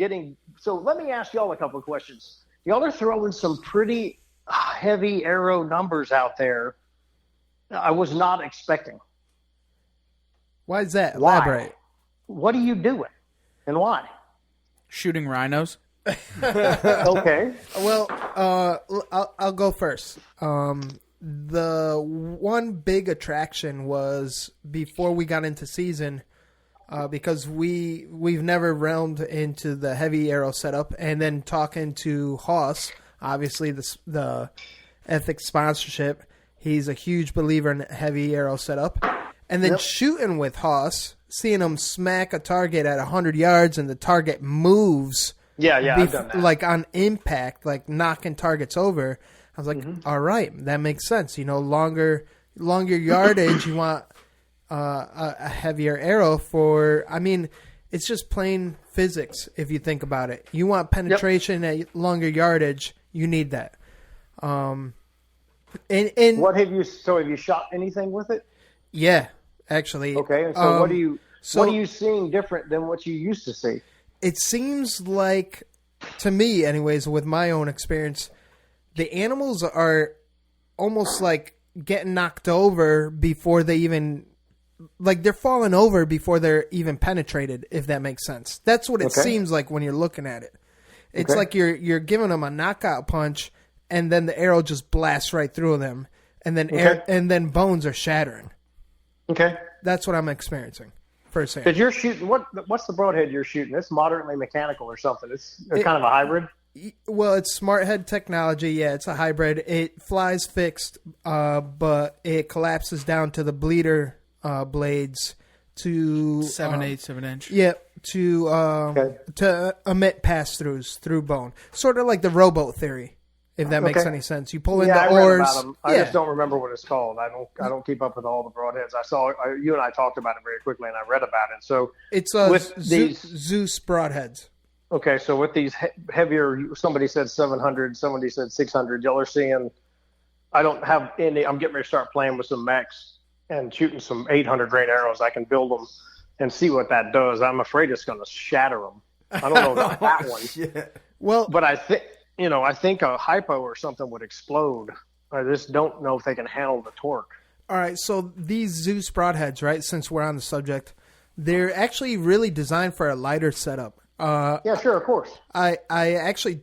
so let me ask y'all a couple of questions. Y'all are throwing some pretty heavy arrow numbers out there I was not expecting. Why is that? Why? Elaborate. What are you doing and why? Shooting rhinos. Okay. Well, I'll go first. The one big attraction was before we got into season, because we've never realmed into the heavy arrow setup, and then talking to Hoss, obviously the Ethics sponsorship, he's a huge believer in heavy arrow setup, and then shooting with Hoss, seeing him smack a target at 100 yards and the target moves. Yeah, I've done that. Like on impact, like knocking targets over. I was like, all right, that makes sense. You know, longer yardage, you want a heavier arrow for, I mean, it's just plain physics if you think about it. You want penetration at longer yardage, you need that. And have you shot anything with it? Yeah, actually. Okay, so what are you seeing different than what you used to see? It seems like, to me anyways, with my own experience, the animals are almost like getting knocked over before they even, like they're falling over before they're even penetrated, if that makes sense. That's what it seems like when you're looking at it. It's like you're giving them a knockout punch, and then the arrow just blasts right through them, and then and then bones are shattering. Okay. That's what I'm experiencing firsthand. Because you're shooting, what's the broadhead you're shooting? It's moderately mechanical or something. It's kind of a hybrid? Well, it's smart head technology. Yeah, it's a hybrid. It flies fixed, but it collapses down to the bleeder blades to 7/8 inch. Yeah, to emit pass-throughs through bone. Sort of like the rowboat theory. If that makes any sense, you pull in the oars. Read about them. I just don't remember what it's called. I don't keep up with all the broadheads. I saw you and I talked about it very quickly, and I read about it. So it's Zeus broadheads. Okay, so with these heavier, somebody said 700, somebody said 600. Y'all are seeing. I don't have any. I'm getting ready to start playing with some mechs and shooting some 800 grain arrows. I can build them and see what that does. I'm afraid it's going to shatter them. I don't know about that one. Well, but I think a hypo or something would explode. I just don't know if they can handle the torque. All right, so these Zeus broadheads, right, since we're on the subject, they're actually really designed for a lighter setup. Yeah, sure, of course. I actually,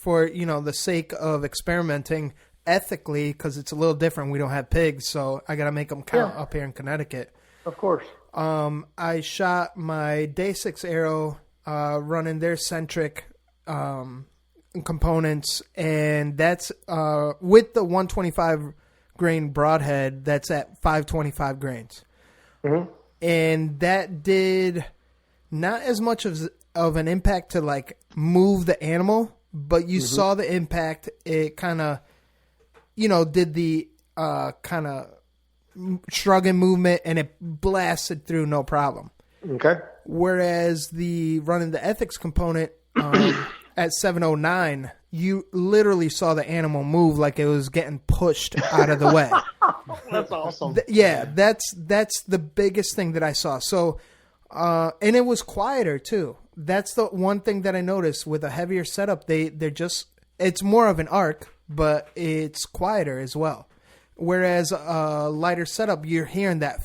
for the sake of experimenting ethically, because it's a little different, we don't have pigs, so I got to make them count up here in Connecticut. Of course. I shot my Day 6 arrow running their centric components, and that's with the 125 grain broadhead, that's at 525 grains. and that did not as much of an impact to like move the animal, but you saw the impact. It kind of, did the kind of shrugging movement, and it blasted through no problem. Okay. Whereas the running the ethics component at 709, you literally saw the animal move like it was getting pushed out of the way. That's awesome. That's the biggest thing that I saw. So, and it was quieter too. That's the one thing that I noticed with a heavier setup. It's more of an arc, but it's quieter as well. Whereas a lighter setup, you're hearing that.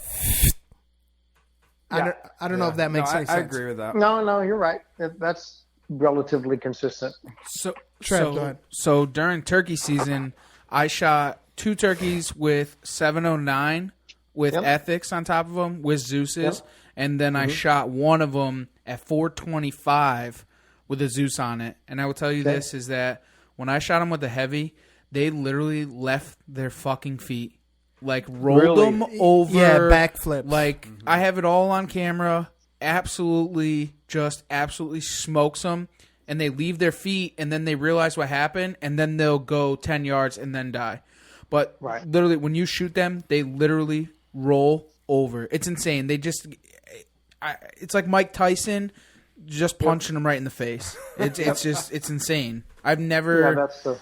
I don't know if that makes any sense. I agree with that. No, you're right. That's relatively consistent. So during turkey season, I shot 2 turkeys with 709 with ethics on top of them with Zeus's, and then I shot one of them at 425 with a Zeus on it. And I will tell you this is that when I shot them with the heavy, they literally left their fucking feet. Like, rolled them over. Yeah, backflips. Like, I have it all on camera. Absolutely smokes them. And they leave their feet, and then they realize what happened, and then they'll go 10 yards and then die. But literally, when you shoot them, they literally roll over. It's insane. They just... it's like Mike Tyson just punching them right in the face. It's insane. I've never... Yeah, that's the...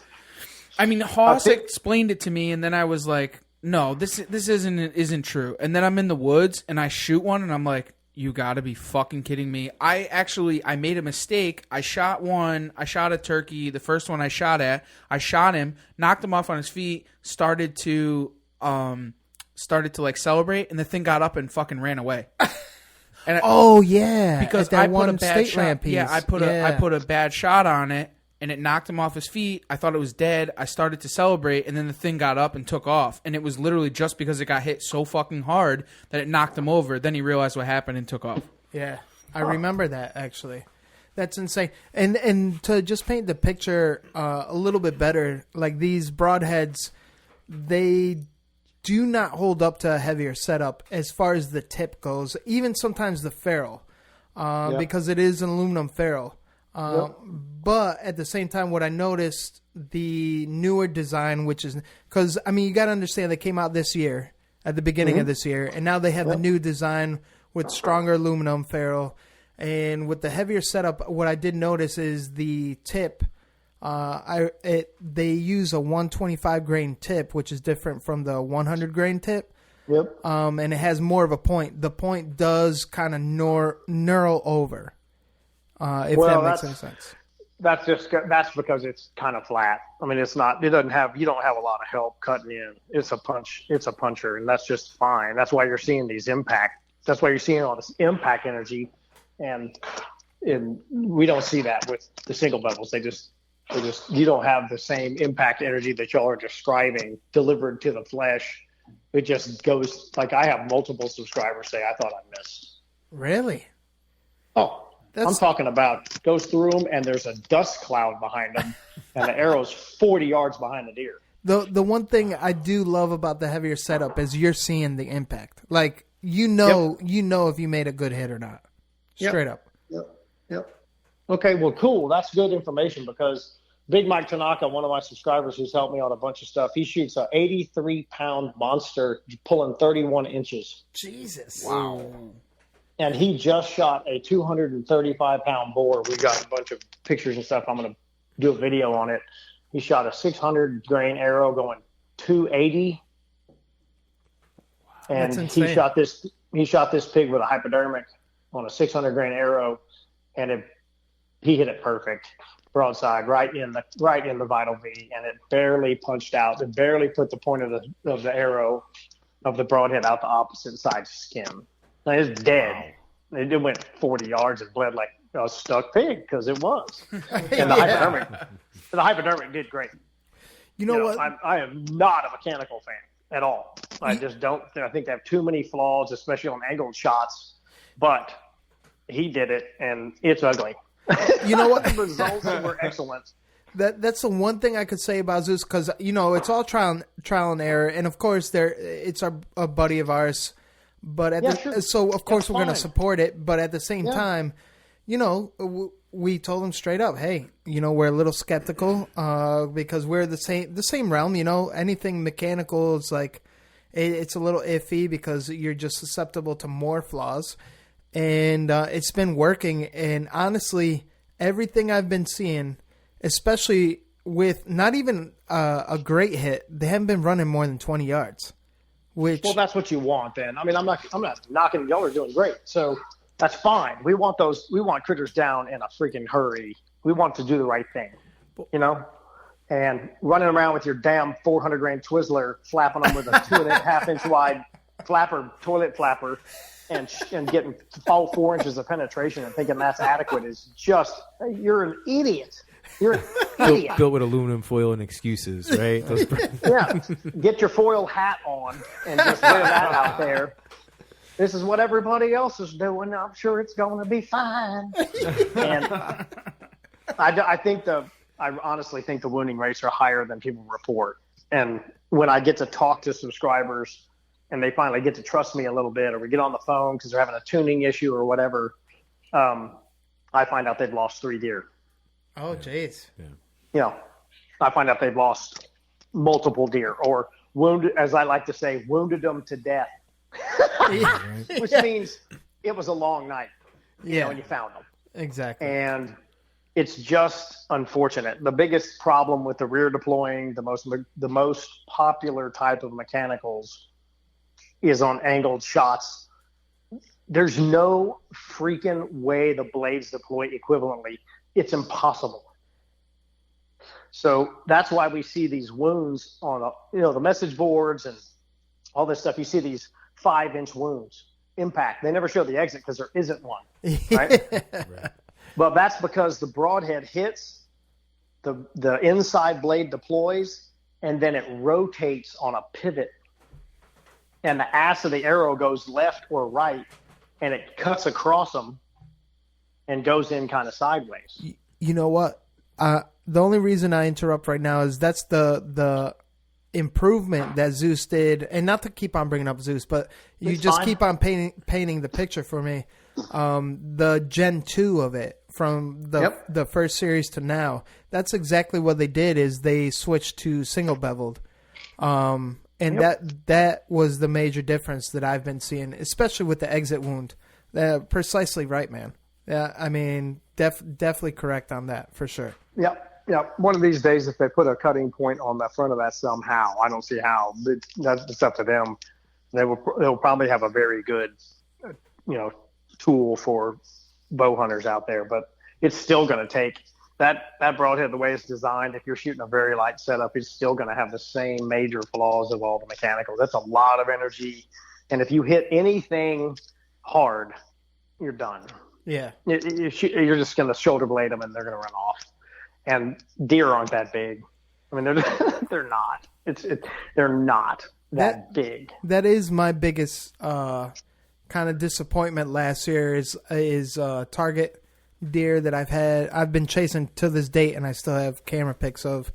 I mean, Hoss explained it to me, and then I was like, no, this isn't true. And then I'm in the woods, and I shoot one, and I'm like, you got to be fucking kidding me. I made a mistake. I shot a turkey, the first one I shot him, knocked him off on his feet, started to like celebrate, and the thing got up and fucking ran away. And because I put a bad shot. Yeah, I put a bad shot on it, and it knocked him off his feet. I thought it was dead. I started to celebrate, and then the thing got up and took off. And it was literally just because it got hit so fucking hard that it knocked him over. Then he realized what happened and took off. Yeah, I remember that, actually. That's insane. And to just paint the picture a little bit better, like these broadheads, they do not hold up to a heavier setup as far as the tip goes. Even sometimes the ferrule, because it is an aluminum ferrule. But at the same time, what I noticed, the newer design, which is because you got to understand they came out this year at the beginning of this year, and now they have the new design with stronger aluminum ferrule, and with the heavier setup. What I did notice is the tip. They use a 125 grain tip, which is different from the 100 grain tip. Yep. And it has more of a point. The point does kind of knurl over. If that makes any sense. That's because it's kind of flat. I mean, you don't have a lot of help cutting in. It's a puncher, and that's just fine. That's why you're seeing these impact. That's why you're seeing all this impact energy, and we don't see that with the single levels. You don't have the same impact energy that y'all are describing delivered to the flesh. It just goes, like, I have multiple subscribers say, I thought I missed. Really? Oh, I'm talking about goes through them, and there's a dust cloud behind them, and the arrow's 40 yards behind the deer. The one thing I do love about the heavier setup is you're seeing the impact. Like, you know if you made a good hit or not. Straight up. Yep. Okay, well, cool. That's good information, because Big Mike Tanaka, one of my subscribers who's helped me on a bunch of stuff, he shoots a 83-pound monster pulling 31 inches. Jesus. Wow. And he just shot a 235-pound boar. We got a bunch of pictures and stuff. I'm going to do a video on it. He shot a 600 grain arrow going 280. And That's insane. he shot this pig with a hypodermic on a 600 grain arrow, and he hit it perfect, broadside, right in the vital V, and it barely punched out. It barely put the point of the arrow of the broadhead out the opposite side's skin. Now, it's dead. It went 40 yards and bled like a stuck pig, because it was. And the hypodermic did great. You know what? I am not a mechanical fan at all. I just don't. I think they have too many flaws, especially on angled shots. But he did it, and it's ugly. You know what? The results were excellent. That's the one thing I could say about Zeus, because it's all trial and error, and of course it's a buddy of ours, But so of course we're going to support it. But at the same time, we told them straight up, hey, we're a little skeptical because we're the same realm. Anything mechanical is like it's a little iffy because you're just susceptible to more flaws. And it's been working. And honestly, everything I've been seeing, especially with not even a great hit, they haven't been running more than 20 yards. Well, that's what you want then. I mean, I'm not knocking, y'all are doing great. So that's fine. We want critters down in a freaking hurry. We want to do the right thing, and running around with your damn 400 grain Twizzler, flapping them with a 2.5 inch wide toilet flapper and getting 4 inches of penetration and thinking that's adequate is just, you're an idiot. You're an idiot. Built with aluminum foil and excuses, right? Yeah. Get your foil hat on and just wear that out there. This is what everybody else is doing. I'm sure it's going to be fine. And I honestly think the wounding rates are higher than people report. And when I get to talk to subscribers and they finally get to trust me a little bit, or we get on the phone because they're having a tuning issue or whatever, I find out they've lost 3 deer. Oh, jeez. Yeah. I find out they've lost multiple deer, or wounded, as I like to say, wounded them to death, which means it was a long night, when you found them. Exactly. And it's just unfortunate. The biggest problem with the rear deploying, the most popular type of mechanicals is on angled shots. There's no freaking way the blades deploy equivalently. It's impossible. So that's why we see these wounds on the message boards and all this stuff. You see these 5-inch wounds impact. They never show the exit because there isn't one, right? Right. But that's because the broadhead hits, the inside blade deploys, and then it rotates on a pivot, and the ass of the arrow goes left or right, and it cuts across them and goes in kind of sideways. You know what? The only reason I interrupt right now is that's the improvement that Zeus did, and not to keep on bringing up Zeus, but you just keep on painting the picture for me. The Gen 2 of it from the first series to now, that's exactly what they did. Is they switched to single beveled, and that was the major difference that I've been seeing, especially with the exit wound. Precisely right, man. Yeah, I mean, definitely correct on that for sure. Yeah. One of these days, if they put a cutting point on the front of that somehow, I don't see how. It's up to them. They'll probably have a very good, tool for bow hunters out there, but it's still going to take that broadhead the way it's designed. If you're shooting a very light setup, it's still going to have the same major flaws of all the mechanicals. That's a lot of energy, and if you hit anything hard, you're done. Yeah, you're just going to shoulder blade them, and they're going to run off. And deer aren't that big. I mean, they're not. They're not that big. That is my biggest kind of disappointment last year is target deer that I've been chasing to this date, and I still have camera pics of,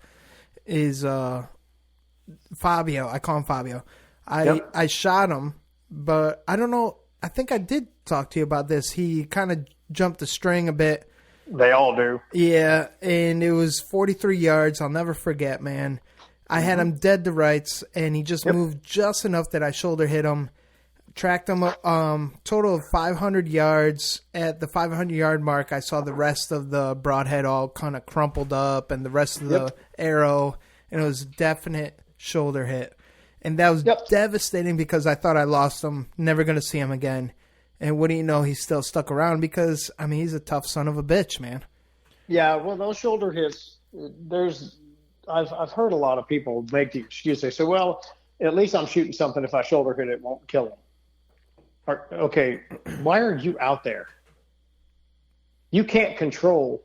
is Fabio. I call him Fabio. I shot him, but I don't know. I think I did talk to you about this. He kind of jumped the string a bit. They all do. Yeah, and it was 43 yards. I'll never forget, man. I had him dead to rights, and he just moved just enough that I shoulder hit him. Tracked him total of 500 yards. At the 500-yard mark, I saw the rest of the broadhead all kind of crumpled up and the rest of the arrow, and it was a definite shoulder hit. And that was devastating because I thought I lost him, never going to see him again. And what do you know, he's still stuck around because, I mean, he's a tough son of a bitch, man. Yeah, well, those shoulder hits, I've heard a lot of people make the excuse. They say, well, at least I'm shooting something. If I shoulder hit it, won't kill him. Okay, why are you out there? You can't control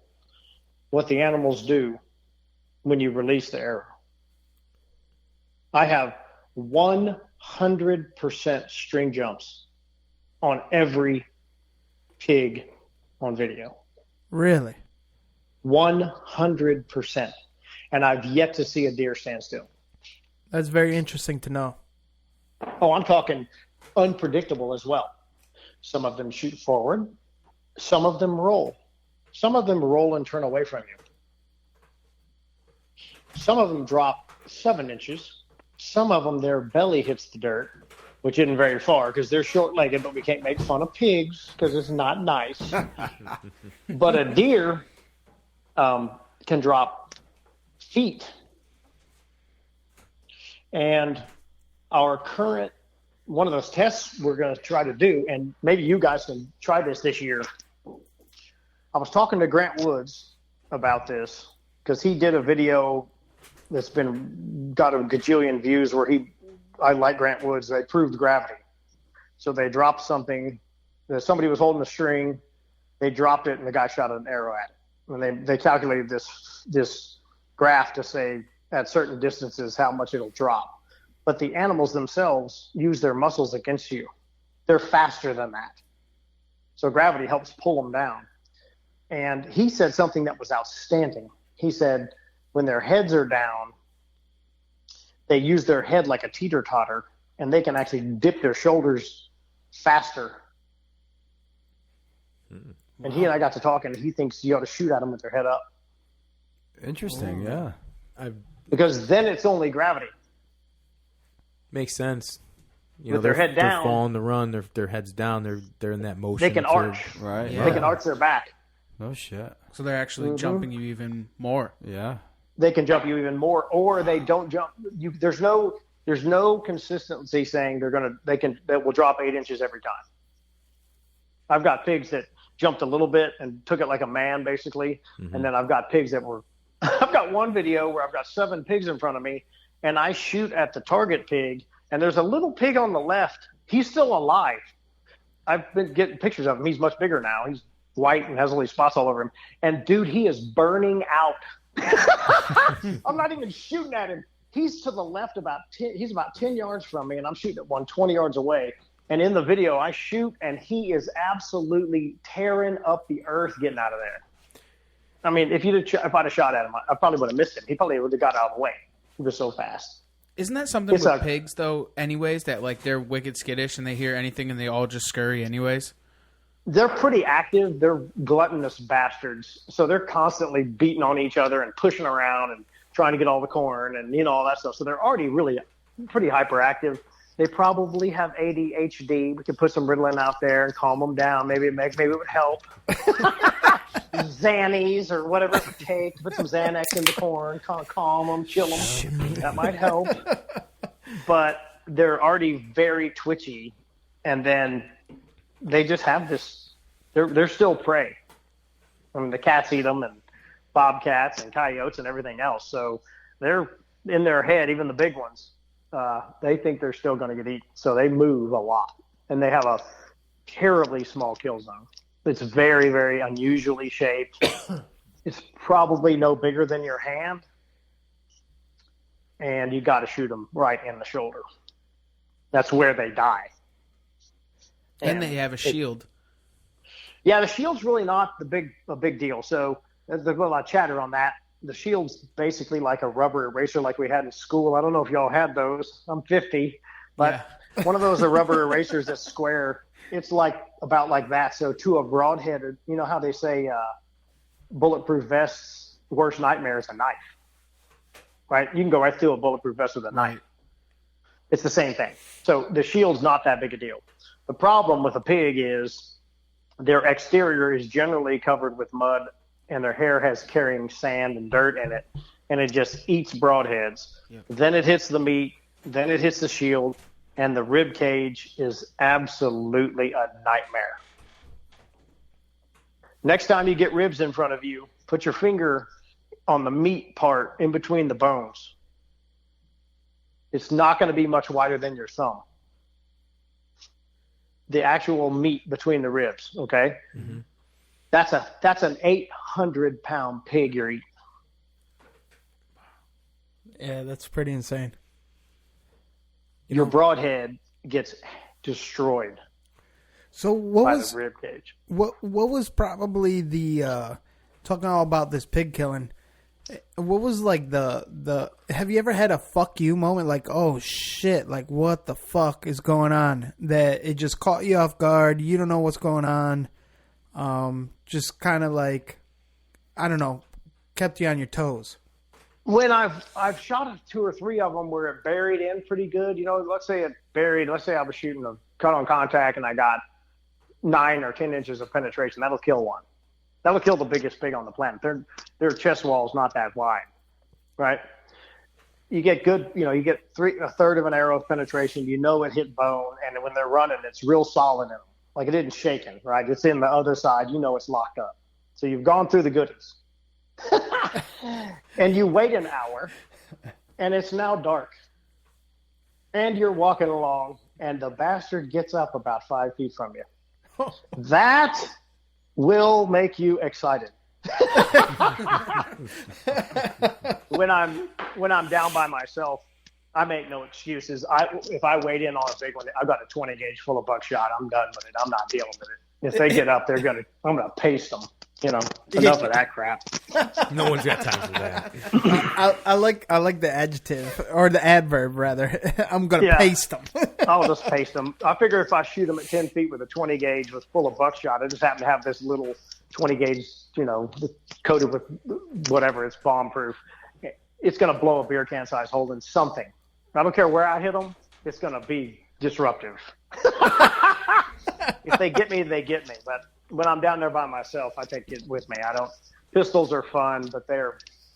what the animals do when you release the arrow. I have 100% string jumps on every pig on video. Really? 100%. And I've yet to see a deer stand still. That's very interesting to know. Oh, I'm talking unpredictable as well. Some of them shoot forward. Some of them roll. Some of them roll and turn away from you. Some of them drop 7 inches. Some of them, their belly hits the dirt, which isn't very far because they're short-legged, but we can't make fun of pigs because it's not nice. But a deer can drop feet. And our current, one of those tests we're going to try to do, and maybe you guys can try this year. I was talking to Grant Woods about this because he did a video that's got a gajillion views where I like Grant Woods. They proved gravity. So they dropped something. Somebody was holding a string. They dropped it, and the guy shot an arrow at it. And they calculated this graph to say at certain distances how much it'll drop. But the animals themselves use their muscles against you. They're faster than that. So gravity helps pull them down. And he said something that was outstanding. He said when their heads are down, they use their head like a teeter-totter, and they can actually dip their shoulders faster. And he and I got to talking, and he thinks you ought to shoot at them with their head up. Interesting, yeah. Because then it's only gravity. Makes sense. With their head down, they're following the run. Their heads down. They're in that motion. They can arch. Right. Yeah. They can arch their back. No shit. So they're actually jumping you even more. Yeah. They can jump you even more, or they don't jump. There's no consistency saying that will drop 8 inches every time. I've got pigs that jumped a little bit and took it like a man, basically, and then I've got pigs that were. I've got one video where I've got 7 pigs in front of me, and I shoot at the target pig, and there's a little pig on the left. He's still alive. I've been getting pictures of him. He's much bigger now. He's white and has all these spots all over him. And, dude, he is burning out. I'm not even shooting at him. He's to the left he's about 10 yards from me, and I'm shooting at one 20 yards away. And in the video, I shoot, and he is absolutely tearing up the earth getting out of there. I mean, if I'd have shot at him, I probably would have missed him. He probably would have got out of the way. He was so fast. Isn't that something with pigs, though, anyways, that, like, they're wicked skittish and they hear anything and they all just scurry anyways? They're pretty active. They're gluttonous bastards. So they're constantly beating on each other and pushing around and trying to get all the corn and, all that stuff. So they're already really pretty hyperactive. They probably have ADHD. We could put some Ritalin out there and calm them down. Maybe it would help. Xannies or whatever it would take. Put some Xanax in the corn, calm them, chill them. That might help. But they're already very twitchy. And then they just have this. They're still prey. I mean, the cats eat them and bobcats and coyotes and everything else. So they're in their head, even the big ones. They think they're still going to get eaten. So they move a lot. And they have a terribly small kill zone. It's very, very unusually shaped. It's probably no bigger than your hand. And you got to shoot them right in the shoulder. That's where they die. And they have a shield. Yeah, the shield's really not a big deal. So there's a lot of chatter on that. The shield's basically like a rubber eraser like we had in school. I don't know if y'all had those. I'm 50. But one of those are rubber erasers that's square. It's about like that. So to a broadheaded, you know how they say bulletproof vest's worst nightmare is a knife. Right? You can go right through a bulletproof vest with a knife. It's the same thing. So the shield's not that big a deal. The problem with a pig is their exterior is generally covered with mud and their hair has carrying sand and dirt in it, and it just eats broadheads. Yep. Then it hits the meat, then it hits the shield, and the rib cage is absolutely a nightmare. Next time you get ribs in front of you, put your finger on the meat part in between the bones. It's not going to be much wider than your thumb. The actual meat between the ribs, okay? Mm-hmm. That's an 800-pound pig you're eating. Yeah, that's pretty insane. Your broadhead gets destroyed. So what by was the rib cage? What was probably the talking all about this pig killing? What was like the have you ever had a fuck you moment, like, oh shit, like what the fuck is going on, that it just caught you off guard, you don't know what's going on, just kind of like, I don't know, kept you on your toes? When I've shot 2 or 3 of them where it buried in pretty good, let's say I was shooting a cut on contact and I got 9 or 10 inches of penetration, that'll kill one. That'll kill the biggest pig on the planet. Their chest wall's not that wide, right? You get good, you get a third of an arrow of penetration. It hit bone, and when they're running, it's real solid in them. Like it didn't shaking, right? It's in the other side. It's locked up. So you've gone through the goodies. And you wait an hour, and it's now dark. And you're walking along, and the bastard gets up about 5 feet from you. That will make you excited. When I'm down by myself, I make no excuses. If I wade in on a big one, I've got a 20 gauge full of buckshot. I'm done with it. I'm not dealing with it. If they get up, I'm gonna paste them. Enough of that crap. No one's got time for that. I like the adjective, or the adverb rather. I'm gonna paste them. I'll just paste them. I figure if I shoot them at 10 feet with a 20 gauge with full of buckshot, I just happen to have this little 20 gauge, coated with whatever, it's bomb proof. It's gonna blow a beer can size hole in something. I don't care where I hit them. It's gonna be disruptive. If they get me, they get me. But when I'm down there by myself, I take it with me. Pistols are fun, but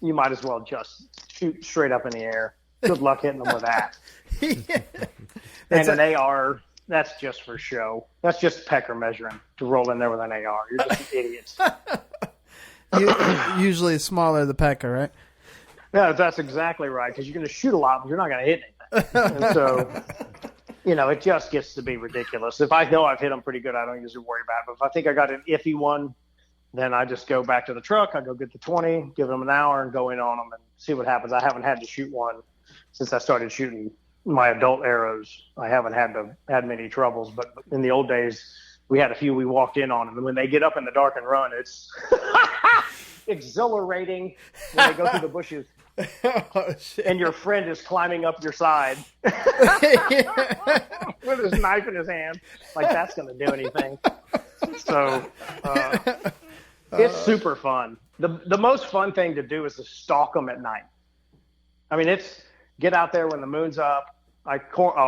you might as well just shoot straight up in the air. Good luck hitting them with that. And an AR, that's just for show. That's just pecker measuring to roll in there with an AR. You're just an idiot. Usually smaller the pecker, right? Yeah, that's exactly right, because you're going to shoot a lot, but you're not going to hit anything. And so, it just gets to be ridiculous. If I know I've hit them pretty good, I don't usually worry about it. But if I think I got an iffy one, then I just go back to the truck. I go get the 20, give them an hour, and go in on them and see what happens. I haven't had to shoot one since I started shooting my adult arrows. I haven't had many troubles. But in the old days, we had a few we walked in on them. And when they get up in the dark and run, it's exhilarating when they go through the bushes. Oh, and your friend is climbing up your side with his knife in his hand, like that's going to do anything. So it's super fun. The most fun thing to do is to stalk them at night. I mean, it's get out there when the moon's up. I'll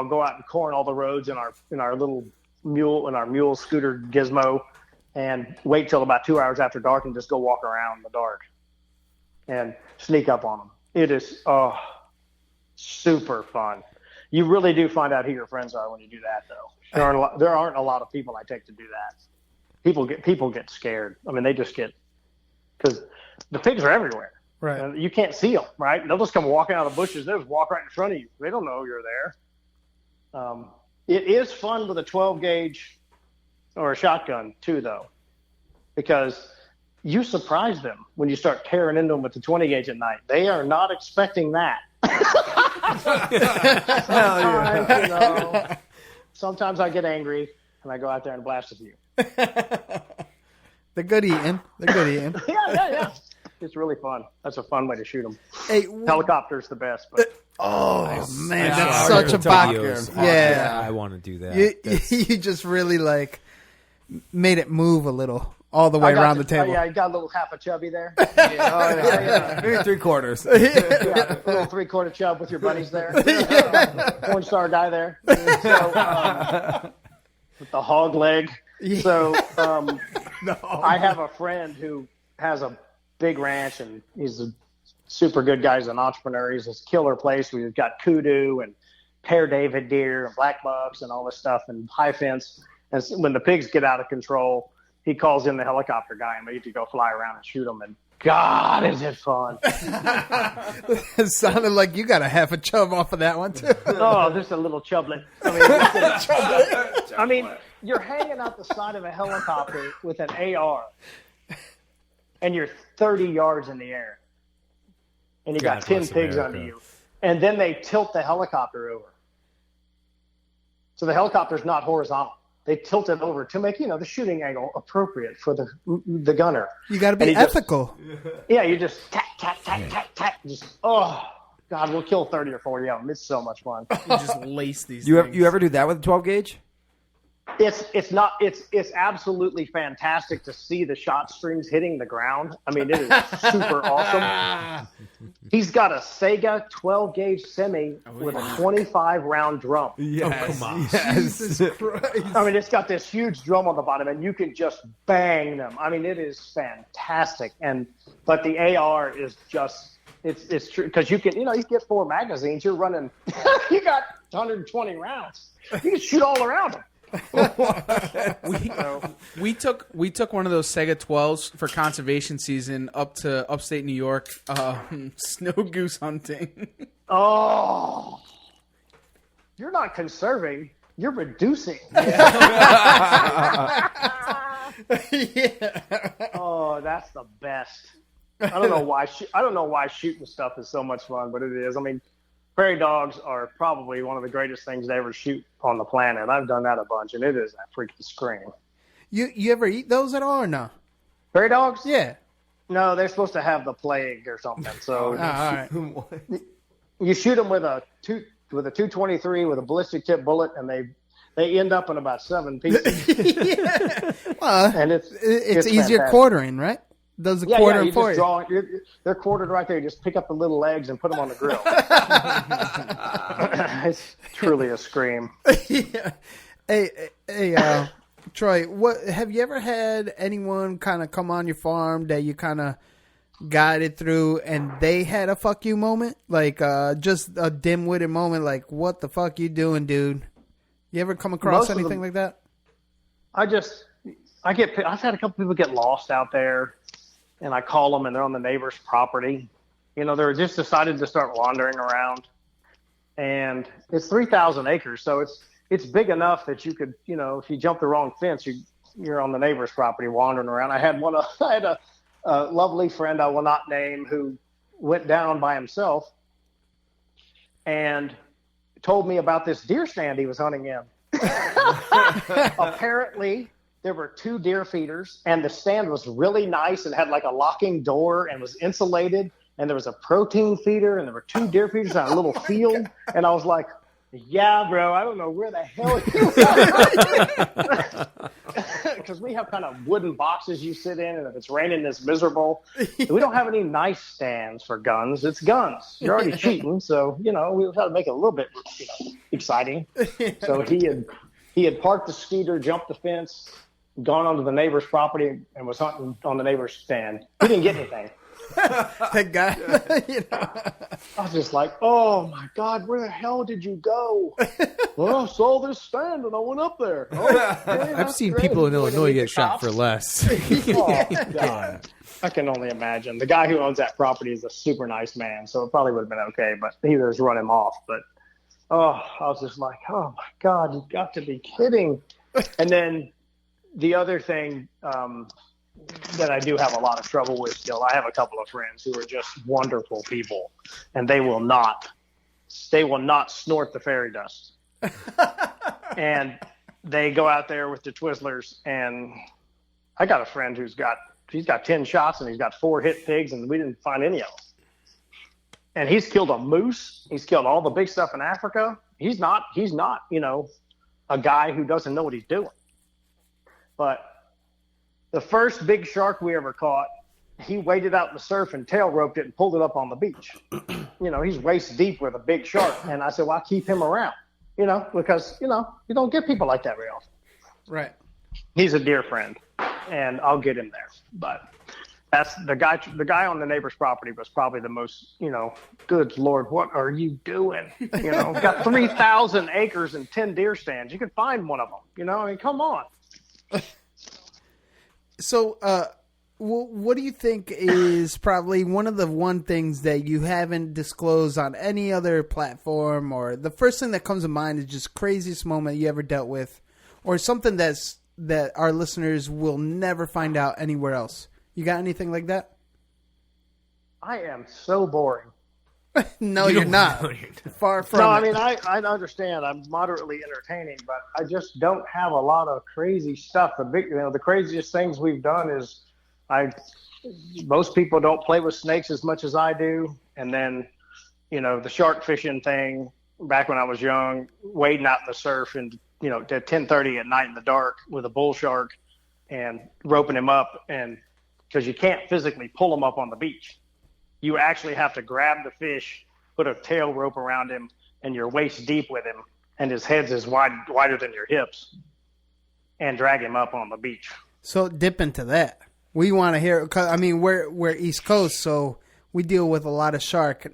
go out and corn all the roads in our little mule scooter gizmo, and wait till about 2 hours after dark and just go walk around in the dark and sneak up on them. It is super fun. You really do find out who your friends are when you do that, though. There aren't a lot of people I take to do that. People get scared. I mean, they just get, because the pigs are everywhere. Right. And you can't see them, right? They'll just come walking out of the bushes. They'll just walk right in front of you. They don't know you're there. It is fun with a 12 gauge or a shotgun too, though, because you surprise them when you start tearing into them with the 20 gauge at night. They are not expecting that. Sometimes I get angry and I go out there and blast a few. They're good eating. Yeah. It's really fun. That's a fun way to shoot them. Hey, helicopter's the best. But man, that's such a backer. Yeah, I want to do that. You just really made it move a little. All the way around the table. Yeah, you got a little half a chubby there. Maybe 3/4. Yeah, a little 3/4 chub with your buddies there. Porn star guy there. So, with the hog leg. So I have a friend who has a big ranch, and he's a super good guy. He's an entrepreneur. He's this killer place where you've got kudu and pear David deer and black bucks and all this stuff and high fence. And when the pigs get out of control, he calls in the helicopter guy, and we get to go fly around and shoot them. And God, is it fun! It sounded like you got a half a chub off of that one too. Oh, just a little chublet. I mean, you're hanging out the side of a helicopter with an AR, and you're 30 yards in the air, and you got 10 pigs under you, and then they tilt the helicopter over, so the helicopter's not horizontal. They tilt it over to make, the shooting angle appropriate for the gunner. You got to be ethical. You just tap, Just, oh, God, we'll kill 30 or 40 of them. It's so much fun. You just lace these You things. ever do that with a 12 gauge? It's absolutely fantastic to see the shot strings hitting the ground. I mean, it is super awesome. He's got a Sega 12 gauge semi with a 25 round drum. Yes. come on. Jesus Christ. I mean, it's got this huge drum on the bottom, and you can just bang them. I mean, it is fantastic. But the AR is just it's true because you can get 4 magazines. You're running. You got 120 rounds. You can shoot all around them. We took one of those Sega 12s for conservation season up to upstate New York, snow goose hunting. Oh, you're not conserving; you're reducing. Oh, that's the best. I don't know why. I don't know why shooting stuff is so much fun, but it is. I mean, prairie dogs are probably one of the greatest things to ever shoot on the planet. I've done that a bunch, and it is a freaking scream. You ever eat those at all or no? Prairie dogs? Yeah. No, they're supposed to have the plague or something. So all right. You shoot them with a 223 with a ballistic tip bullet, and they end up in about 7 pieces. Yeah. Well, and it's easier fantastic. quartering, right? Does the quartering for you? They're quartered right there. You just pick up the little legs and put them on the grill. It's truly a scream. Yeah. Hey, Troy, what have you ever had anyone kind of come on your farm that you kind of guided through and they had a fuck you moment? Like just a dim-witted moment like, what the fuck you doing, dude? You ever come across anything like that? I've had a couple people get lost out there. And I call them, and they're on the neighbor's property. They're just decided to start wandering around. And it's 3,000 acres, so it's big enough that you could, if you jump the wrong fence, you're on the neighbor's property wandering around. I had a lovely friend I will not name who went down by himself and told me about this deer stand he was hunting in. Apparently, there were 2 deer feeders, and the stand was really nice and had like a locking door and was insulated. And there was a protein feeder, and there were 2 deer feeders on a little field. And I was like, yeah, bro, I don't know where the hell you are. Because we have kind of wooden boxes you sit in, and if it's raining, it's miserable. We don't have any nice stands for guns. It's guns. You're already cheating, so, we got to make it a little bit exciting. So he had parked the scooter, jumped the fence, gone onto the neighbor's property, and was hunting on the neighbor's stand. He didn't get anything. That guy, I was just like, oh my God, where the hell did you go? Well, I saw this stand and I went up there. Okay, I've seen people in Illinois get shot for less. Oh, God. I can only imagine. The guy who owns that property is a super nice man, so it probably would have been okay, but he just run him off. But, I was just like, oh my God, you've got to be kidding. And then the other thing that I do have a lot of trouble with still, I have a couple of friends who are just wonderful people, and they will not snort the fairy dust. And they go out there with the Twizzlers, and I got a friend he's got 10 shots and he's got 4 hit pigs, and we didn't find any of them. And he's killed a moose. He's killed all the big stuff in Africa. He's not, a guy who doesn't know what he's doing. But the first big shark we ever caught, he waded out in the surf and tail roped it and pulled it up on the beach. He's waist deep with a big shark. And I said, well, I'll keep him around, because, you don't get people like that very often. Right. He's a dear friend, and I'll get him there. But that's the guy on the neighbor's property was probably the most, good Lord, what are you doing? Got 3,000 acres and 10 deer stands. You could find one of them, come on. So, what do you think is probably one of the things that you haven't disclosed on any other platform, or the first thing that comes to mind is just craziest moment you ever dealt with, or something that our listeners will never find out anywhere else? You got anything like that? I am so boring. No, you're not. Far from. No, I mean, I understand. I'm moderately entertaining, but I just don't have a lot of crazy stuff. The craziest things we've done is I most people don't play with snakes as much as I do. And then, the shark fishing thing, back when I was young, wading out in the surf and, at 10:30 at night in the dark with a bull shark and roping him up. And because you can't physically pull him up on the beach. You actually have to grab the fish, put a tail rope around him, and you're waist deep with him, and his head's as wider than your hips, and drag him up on the beach. So dip into that. We want to hear, cause, I mean, we're East Coast, so we deal with a lot of shark.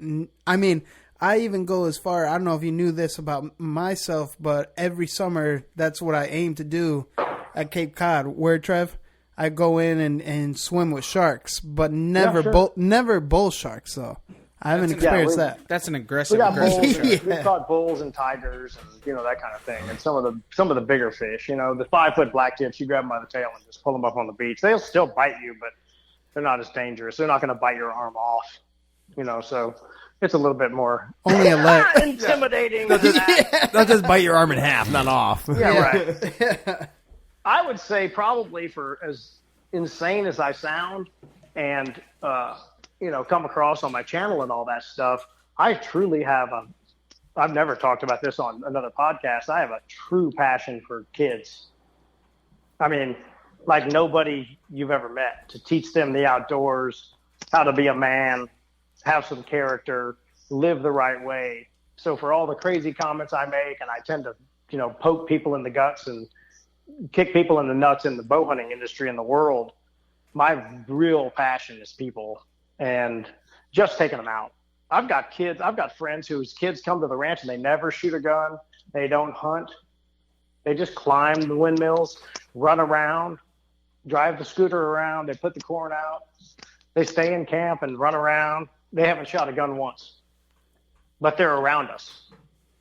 I mean, I even go as far, I don't know if you knew this about myself, but every summer, that's what I aim to do at Cape Cod. Where, Trev? I go in and swim with sharks, but never never bull sharks, though. I haven't experienced that. That's an aggressive. We got bulls. Yeah. We've caught bulls and tigers, and that kind of thing. And some of the bigger fish, the 5-foot black tips, you grab them by the tail and just pull them up on the beach. They'll still bite you, but they're not as dangerous. They're not going to bite your arm off. So it's a little bit more only a leg intimidating. They'll just bite your arm in half, not off. Yeah, right. I would say probably, for as insane as I sound and, come across on my channel and all that stuff, I truly have I've never talked about this on another podcast. I have a true passion for kids. I mean, like nobody you've ever met, to teach them the outdoors, how to be a man, have some character, live the right way. So for all the crazy comments I make, and I tend to, poke people in the guts and kick people in the nuts in the bow hunting industry in the world, my real passion is people and just taking them out. I've got friends whose kids come to the ranch and they never shoot a gun. They don't hunt. They just climb the windmills, run around, drive the scooter around. They put the corn out. They stay in camp and run around. They haven't shot a gun once, but they're around us,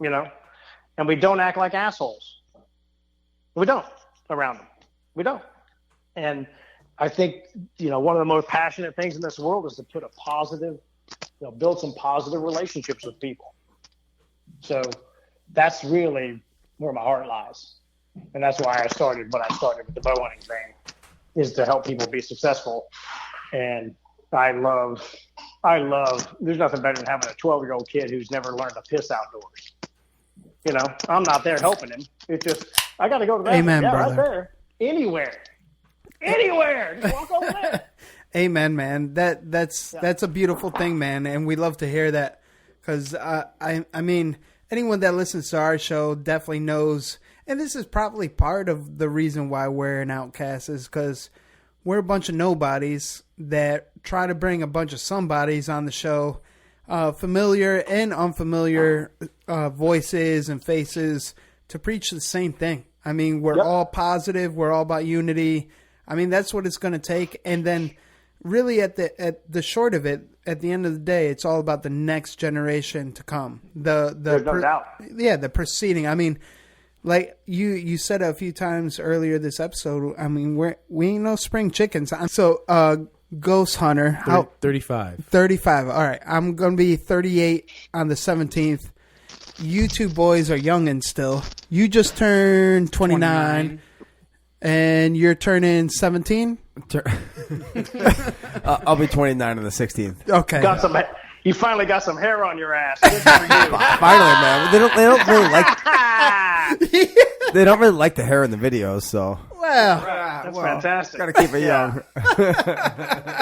and we don't act like assholes. We don't around them. We don't. And I think, one of the most passionate things in this world is to put a positive, build some positive relationships with people. So that's really where my heart lies. And that's why I started what I started with the bow hunting thing, is to help people be successful. And I love, there's nothing better than having a 12-year-old kid who's never learned to piss outdoors. I'm not there helping him. It's just, I got to go to that. Amen, brother. Right there. Anywhere. Just walk over there. Amen, man. That's a beautiful thing, man. And we love to hear that. Because, I mean, anyone that listens to our show definitely knows, and this is probably part of the reason why we're an outcast, is because we're a bunch of nobodies that try to bring a bunch of somebodies on the show, familiar and unfamiliar voices and faces, to preach the same thing. I mean, we're all positive. We're all about unity. I mean, that's what it's going to take. And then really at the short of it, at the end of the day, it's all about the next generation to come. There's no doubt. Yeah, the proceeding. I mean, like you said a few times earlier this episode, I mean, we ain't no spring chickens. So, Ghost Hunter. 35. 35. All right. I'm going to be 38 on the 17th. You two boys are youngins still. You just turned 29. And you're turning 17? I'll be 29 on the 16th. Okay. You finally got some hair on your ass. Good for you. Finally, man. They don't really like. They don't really like the hair in the videos, so. Well, that's fantastic. Got to keep it young.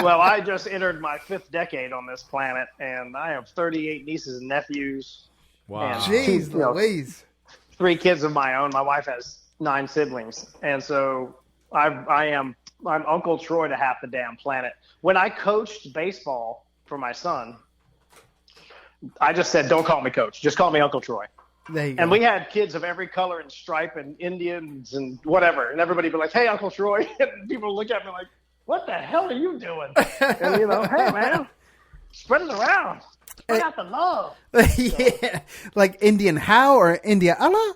Well, I just entered my 5th decade on this planet, and I have 38 nieces and nephews. Wow. Jeez Louise. 3 kids of my own. My wife has 9 siblings, and so I'm Uncle Troy to half the damn planet. When I coached baseball for my son, I just said, "Don't call me coach, just call me Uncle Troy." There you go. And we had kids of every color and stripe and Indians and whatever, and everybody would be like, "Hey, Uncle Troy," and people would look at me like, "What the hell are you doing?" And hey man, spread it around, spread out the love. Yeah, like Indian how or India Allah?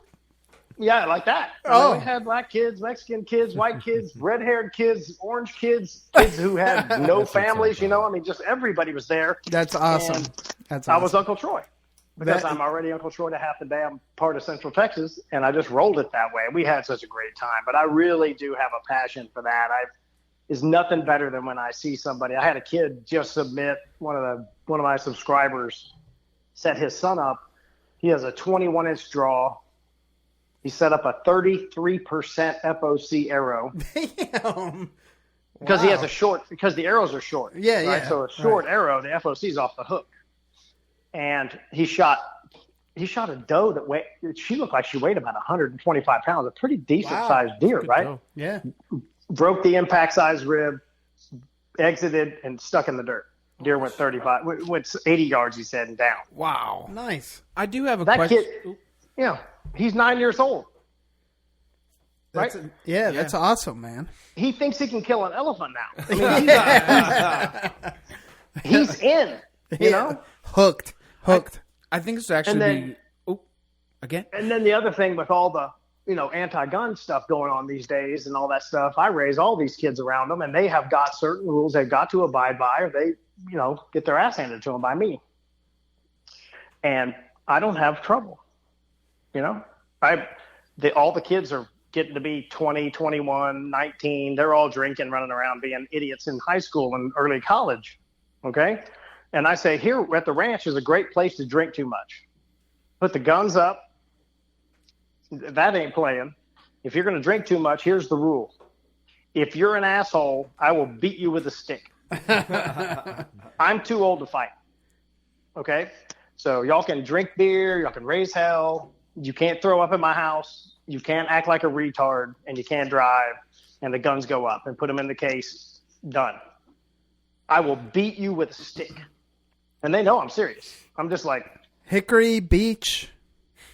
Yeah, like that. We had black kids, Mexican kids, white kids, red-haired kids, orange kids, kids who had no families, I mean, just everybody was there. That's awesome. That's awesome. I was Uncle Troy because I'm already Uncle Troy to half the damn part of Central Texas, and I just rolled it that way. We had such a great time, but I really do have a passion for that. is nothing better than when I see somebody. I had a kid just submit, one of my subscribers set his son up. He has a 21-inch draw. He set up a 33% FOC arrow. Damn. Because he has because the arrows are short. Yeah, right? yeah. So a short arrow, the FOC's off the hook. And he shot a doe she looked like she weighed about 125 pounds, a pretty decent sized deer, right? Doe. Yeah. Broke the impact size rib, exited, and stuck in the dirt. Deer went 80 yards, he said, and down. Wow. Nice. I do have a That question. kid, he's 9 years old. Right? That's awesome, man. He thinks he can kill an elephant now. I mean, he's in, you know? Hooked. I think this would actually again. And then the other thing with all the, anti-gun stuff going on these days and all that stuff, I raise all these kids around them, and they have got certain rules they've got to abide by, or they, get their ass handed to them by me. And I don't have trouble, all the kids are getting to be 20, 21, 19. They're all drinking, running around, being idiots in high school and early college. Okay. And I say, here at the ranch is a great place to drink too much. Put the guns up. That ain't playing. If you're going to drink too much, here's the rule. If you're an asshole, I will beat you with a stick. I'm too old to fight. Okay. So y'all can drink beer. Y'all can raise hell. You can't throw up in my house. You can't act like a retard, and you can't drive, and the guns go up and put them in the case. Done. I will beat you with a stick. And they know I'm serious. I'm just like, Hickory, beech,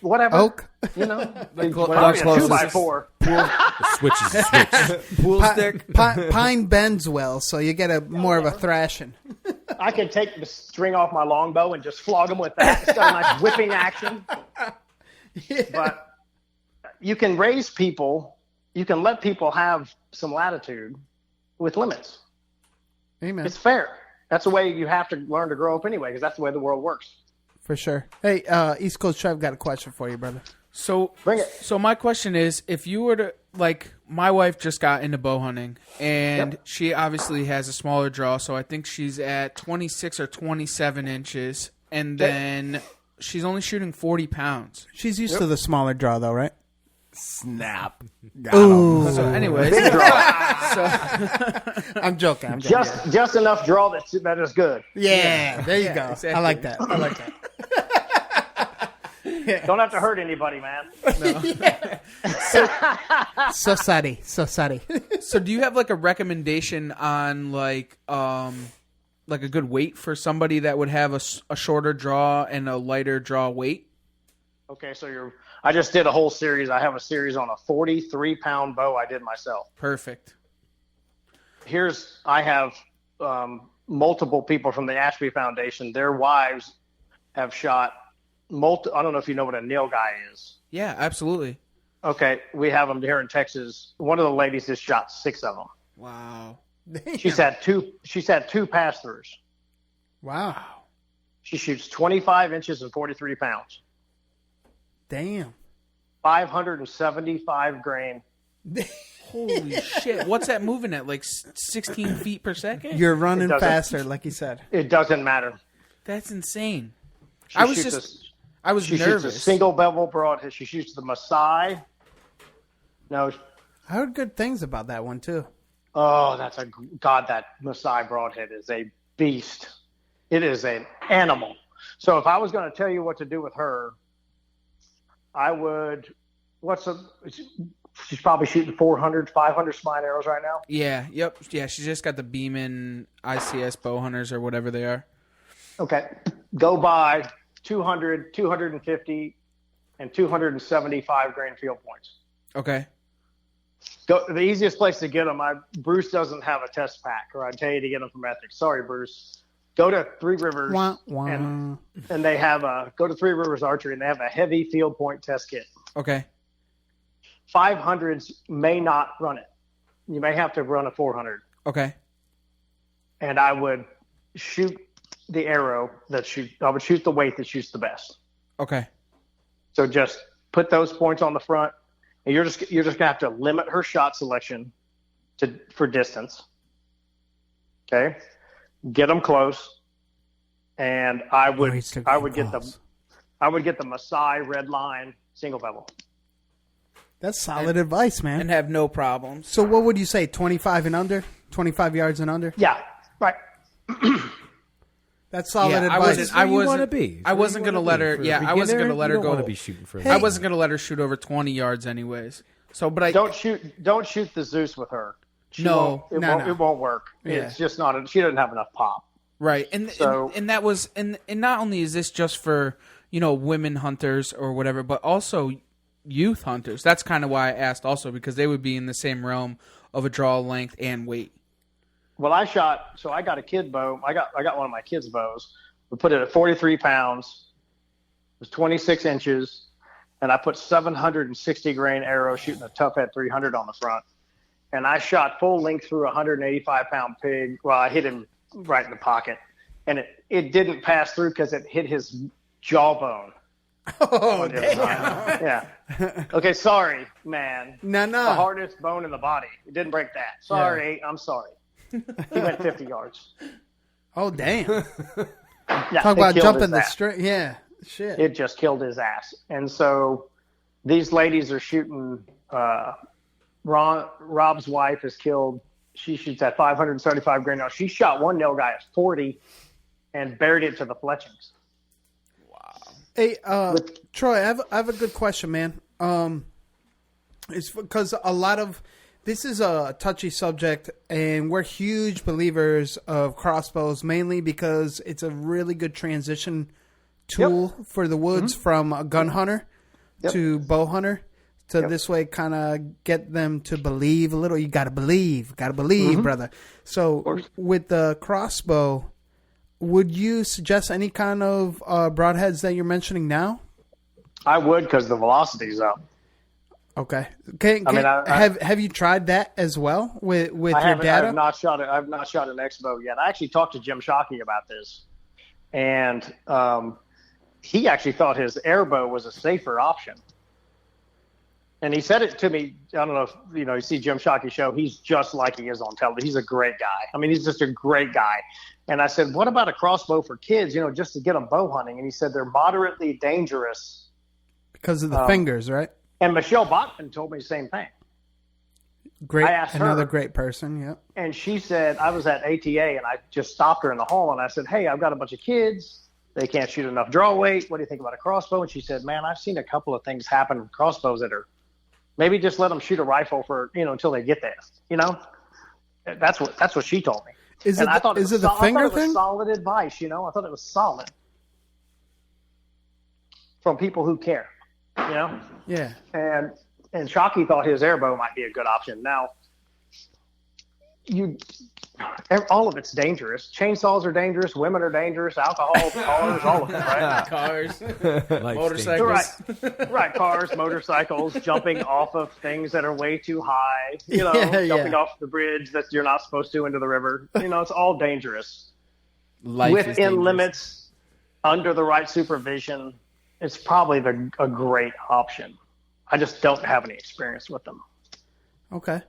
whatever. Oak. Probably a 2x4. The switch is a switch. Pool stick. Pine bends well, so you get more of a thrashing. I can take the string off my longbow and just flog them with that. It's got a nice whipping action. Yeah. But you can raise people. You can let people have some latitude with limits. Amen. It's fair. That's the way you have to learn to grow up anyway, because that's the way the world works. For sure. Hey, East Coast Trev, got a question for you, brother. So bring it. So my question is, if you were to, my wife just got into bow hunting, and she obviously has a smaller draw, so I think she's at 26 or 27 inches, and then she's only shooting 40 pounds. She's used to the smaller draw, though, right? Snap. Ooh. So anyways. Big draw. I'm joking. Just enough draw that is good. Yeah, there you go. Exactly. I like that. Don't have to hurt anybody, man. No. So sorry. So do you have a recommendation on a good weight for somebody that would have a shorter draw and a lighter draw weight? Okay, so I just did a whole series. I have a series on a 43-pound bow I did myself. Perfect. I have multiple people from the Ashby Foundation. Their wives have shot I don't know if you know what a nilgai is. Yeah, absolutely. Okay, we have them here in Texas. One of the ladies just shot 6 of them. Wow. She's had two pass-throughs. Wow. She shoots 25 inches and 43 pounds. Damn. 575 grain. Holy shit. What's that moving at? 16 feet per second? You're running faster, like you said. It doesn't matter. That's insane. She I was shoots nervous. a single bevel broadhead. She shoots the Maasai. No. I heard good things about that one, too. Oh, that Maasai broadhead is a beast. It is an animal. So if I was going to tell you what to do with her, I would. She's probably shooting 400, 500 spine arrows right now. Yeah. Yep. Yeah. She just got the Beeman ICS bow hunters or whatever they are. Okay. Go buy 200, 250, and 275 grain field points. Okay. The easiest place to get them. Bruce doesn't have a test pack, or I'd tell you to get them from Ethics. Sorry, Bruce. Go to Three Rivers and they have go to Three Rivers Archery, and they have a heavy field point test kit. Okay. 500s may not run it. You may have to run a 400. Okay. And I would shoot the arrow I would shoot the weight that shoots the best. Okay. So just put those points on the front, and you're just gonna have to limit her shot selection for distance. Okay, get them close, and I would get the Maasai red line single bevel. That's solid advice, man. And have no problems. So what would you say, 25 and under? 25 yards and under? Yeah, right. That's solid advice. I wasn't going to let her. Yeah, I wasn't going to let her go. To be shooting for. I wasn't going to let her shoot over 20 yards, anyways. So, but I don't shoot the Zeus with her. It won't work. Yeah. It's just not. She doesn't have enough pop. Right, and that was and not only is this just for women hunters or whatever, but also youth hunters. That's kind of why I asked also, because they would be in the same realm of a draw length and weight. Well, I got a kid bow. I got one of my kids' bows. We put it at 43 pounds. It was 26 inches, and I put 760 grain arrow shooting a tough head 300 on the front. And I shot full length through a 185-pound pig. Well, I hit him right in the pocket, and it didn't pass through because it hit his jawbone. Oh, damn. Yeah. Okay, sorry, man. No. The hardest bone in the body. It didn't break that. Sorry, I'm sorry. He went 50 yards. Oh, damn. Yeah, talk about jumping the string. Yeah, shit. It just killed his ass. And so these ladies are shooting. Rob's wife is killed. She shoots at 575 grain. Now, she shot one nail guy at 40 and buried it to the fletchings. Hey, Troy, I have a good question, man. It's because this is a touchy subject, and we're huge believers of crossbows, mainly because it's a really good transition tool for the woods from a gun hunter to bow hunter. To this way, kind of get them to believe a little. You got to believe, brother. So with the crossbow, would you suggest any kind of broadheads that you're mentioning now? I would, because the velocity's up. Okay. Have you tried that as well with your data? I have not shot it. I've not shot an X-bow yet. I actually talked to Jim Shockey about this, and he actually thought his airbow was a safer option. And he said it to me. I don't know if you see Jim Shockey's show. He's just like he is on television. He's a great guy. I mean, he's just a great guy. And I said, what about a crossbow for kids, just to get them bow hunting? And he said they're moderately dangerous. Because of the fingers, right? And Michelle Bachman told me the same thing. Great. I asked another her, great person, yeah. And she said, I was at ATA, and I just stopped her in the hall, and I said, hey, I've got a bunch of kids. They can't shoot enough draw weight. What do you think about a crossbow? And she said, man, I've seen a couple of things happen with crossbows that are maybe just let them shoot a rifle for, until they get there. That's what she told me. Is it the finger thing? Was solid advice, I thought it was solid from people who care, Yeah. And Shockey thought his airbow might be a good option. Now, all of it's dangerous. Chainsaws are dangerous. Women are dangerous. Alcohol, cars, all of it, right? Cars, motorcycles. Right. Cars, motorcycles, jumping off of things that are way too high. Jumping off the bridge that you're not supposed to into the river. It's all dangerous. Within limits, under the right supervision, it's probably a great option. I just don't have any experience with them. Okay.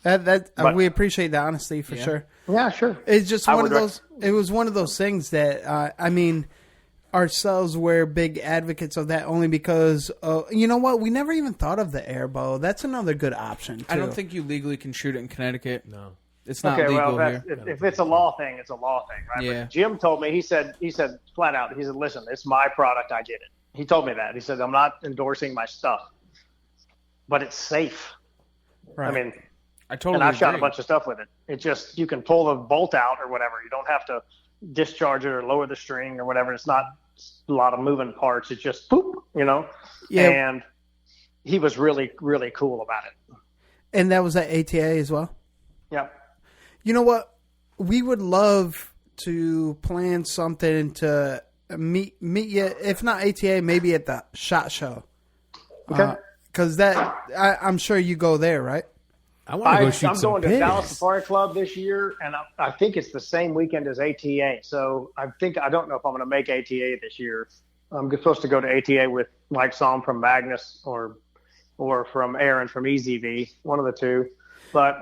We appreciate the honesty for sure. Yeah, sure. It's just one of those. It was one of those things that ourselves we're big advocates of that only because you know what? We never even thought of the airbow. That's another good option too. I don't think you legally can shoot it in Connecticut. No, it's not legal here. If it's a law thing, it's a law thing, right? Yeah. But Jim told me. He said flat out. He said, "Listen, it's my product. I did it." He told me that. He said, "I'm not endorsing my stuff, but it's safe." Right. I mean. I totally I've shot agree. a bunch of stuff with it. It just, you can pull the bolt out or whatever. You don't have to discharge it or lower the string or whatever. It's not a lot of moving parts. It's just boop, Yeah. And he was really, really cool about it. And that was at ATA as well? Yeah. You know what? We would love to plan something to meet you, if not ATA, maybe at the SHOT Show. Okay. Because I'm sure you go there, right? I want to go shoot I'm some going to pigs. Dallas Safari Club this year, and I think it's the same weekend as ATA. So I don't know if I'm going to make ATA this year. I'm supposed to go to ATA with Mike Somm from Magnus or from Aaron from EZV, one of the two. But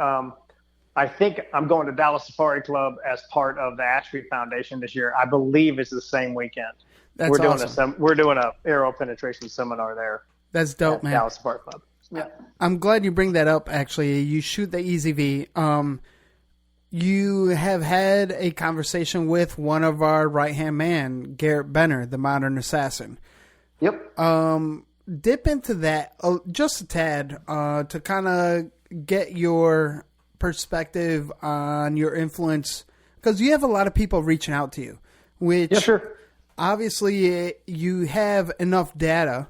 I think I'm going to Dallas Safari Club as part of the Ash Street Foundation this year. I believe it's the same weekend. That's awesome. We're doing a arrow penetration seminar there. That's dope, man. Dallas Safari Club. Yeah. I'm glad you bring that up, actually. You shoot the EZV. You have had a conversation with one of our right-hand man, Garrett Benner, the modern assassin. Yep. Dip into that just a tad to kind of get your perspective on your influence, because you have a lot of people reaching out to you, which obviously you have enough data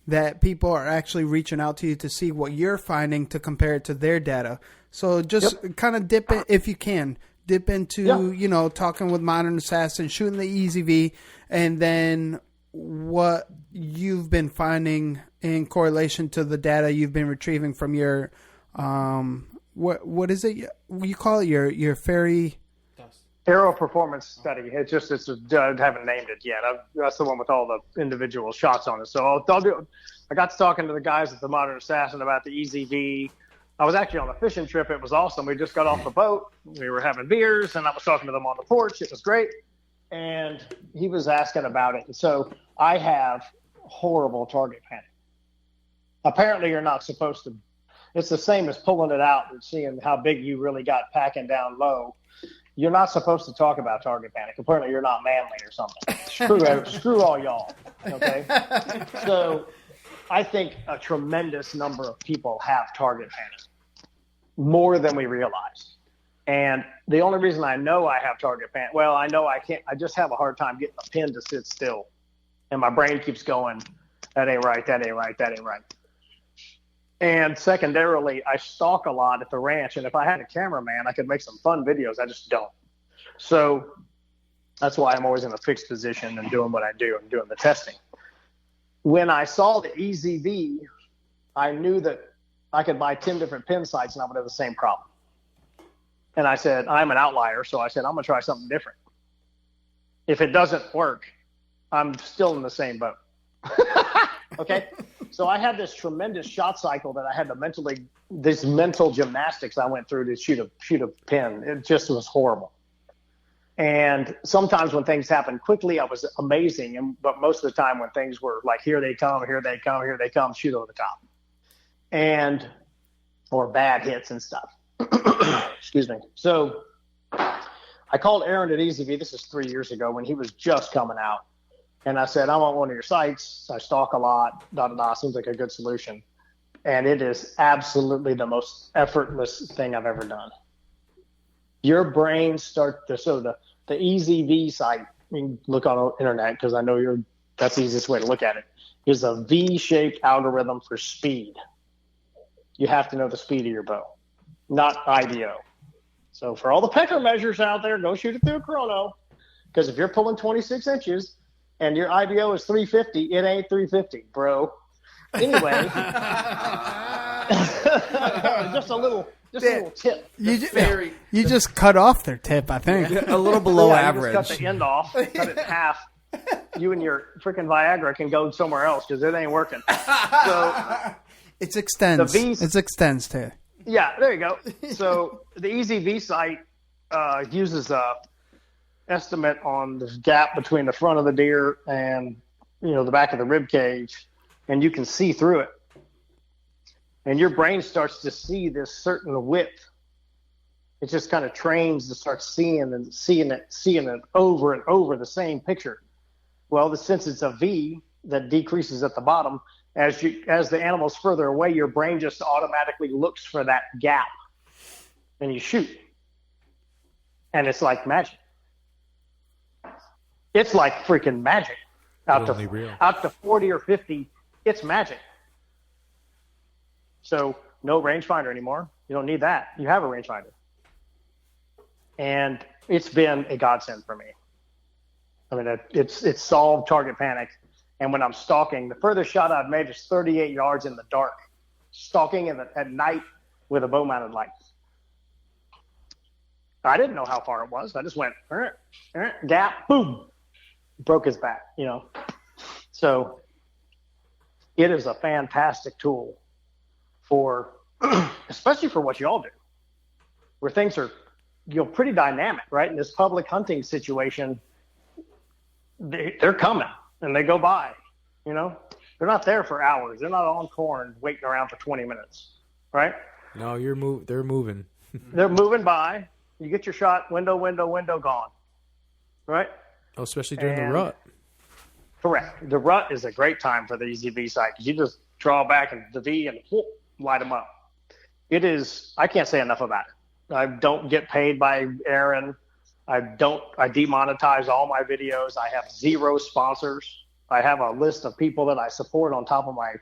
that people are actually reaching out to you to see what you're finding to compare it to their data. So just kind of dip in, if you can, dip into, you know, talking with Modern Assassin, shooting the EZV, and then what you've been finding in correlation to the data you've been retrieving from your, what is it? You call it your fairy... Arrow performance study. I haven't named it yet. That's the one with all the individual shots on it. So I got to talking to the guys at the Modern Assassin about the EZV. I was actually on a fishing trip. It was awesome. We just got off the boat. We were having beers, and I was talking to them on the porch. It was great. And he was asking about it. And so I have horrible target panic. Apparently, you're not supposed to. It's the same as pulling it out and seeing how big you really got packing down low. You're not supposed to talk about target panic. Apparently, you're not manly or something. Screw all y'all. Okay. So, I think a tremendous number of people have target panic, more than we realize. And the only reason I know I have target panic, well, I know I can't. I just have a hard time getting a pin to sit still, and my brain keeps going. That ain't right. That ain't right. That ain't right. And secondarily, I stalk a lot at the ranch, and if I had a cameraman, I could make some fun videos. I just don't. So that's why I'm always in a fixed position and doing what I do and doing the testing. When I saw the EZV, I knew that I could buy 10 different pin sites and I would have the same problem. And I said, I'm an outlier, so I said, I'm going to try something different. If it doesn't work, I'm still in the same boat. Okay? So I had this tremendous shot cycle that I had to this mental gymnastics I went through to shoot a pin. It just was horrible. And sometimes when things happened quickly, I was amazing. But most of the time when things were like, here they come, here they come, here they come, shoot over the top. Or bad hits and stuff. Excuse me. So I called Aaron at EZV. This is 3 years ago when he was just coming out. And I said, I want one of your sites. I stalk a lot. Seems like a good solution. And it is absolutely the most effortless thing I've ever done. Your brain the EZV site, you can look on the internet because I know that's the easiest way to look at it, is a V-shaped algorithm for speed. You have to know the speed of your bow, not IDO. So for all the pecker measures out there, go shoot it through a chrono, because if you're pulling 26 inches and your IDO is 350, it ain't 350, bro. Anyway, just a little tip. You just cut off their tip, I think. A little below average. You just cut the end off, cut it in half. You and your freaking Viagra can go somewhere else because it ain't working. So it extends. It extends too. Yeah, there you go. So the EZV site uses a estimate on this gap between the front of the deer and the back of the rib cage, and you can see through it. And your brain starts to see this certain width. It just kind of trains to start seeing it over and over the same picture. Well, since it's a V that decreases at the bottom, as the animal's further away, your brain just automatically looks for that gap, and you shoot. And it's like magic. It's like freaking magic. Out to 40 or 50, it's magic. So no rangefinder anymore. You don't need that. You have a rangefinder. And it's been a godsend for me. I mean, it's solved target panic. And when I'm stalking, the furthest shot I've made is 38 yards in the dark, stalking at night with a bow-mounted light. I didn't know how far it was. I just went, gap, boom, broke his back, So it is a fantastic tool especially for what y'all do. where things are, pretty dynamic, right? In this public hunting situation, they're coming and they go by, they're not there for hours. They're not on corn waiting around for 20 minutes, right? No, they're moving. They're moving by. You get your shot, window, gone, right? Oh, especially during the rut. Correct. The rut is a great time for the EZV site because you just draw back and the V and light them up. It is, I can't say enough about it. I don't get paid by Aaron. I demonetize all my videos. I have 0 sponsors. I have a list of people that I support on top of my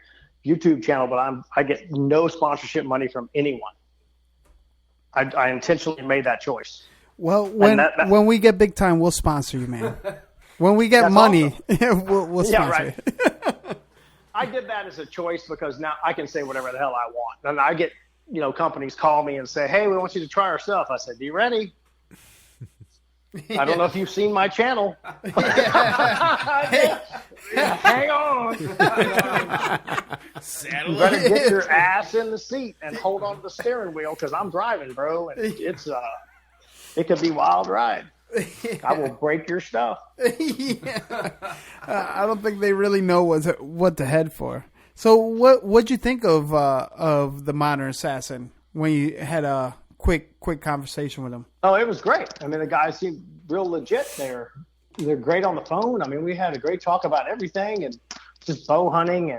YouTube channel, but I get no sponsorship money from anyone. I intentionally made that choice. Well, when we get big time, we'll sponsor you, man. When we get money, awesome. we'll sponsor you. I did that as a choice because now I can say whatever the hell I want. And I get, companies call me and say, hey, we want you to try our stuff. I said, be ready. I don't know if you've seen my channel. Hang on. You better get your ass in the seat and hold on to the steering wheel because I'm driving, bro. And it could be a wild ride. I will break your stuff. I don't think they really know what to head for. So what'd you think of the Modern Assassin when you had a quick conversation with him? Oh, it was great. I mean, the guys seemed real legit. They're great on the phone. I mean, we had a great talk about everything and just bow hunting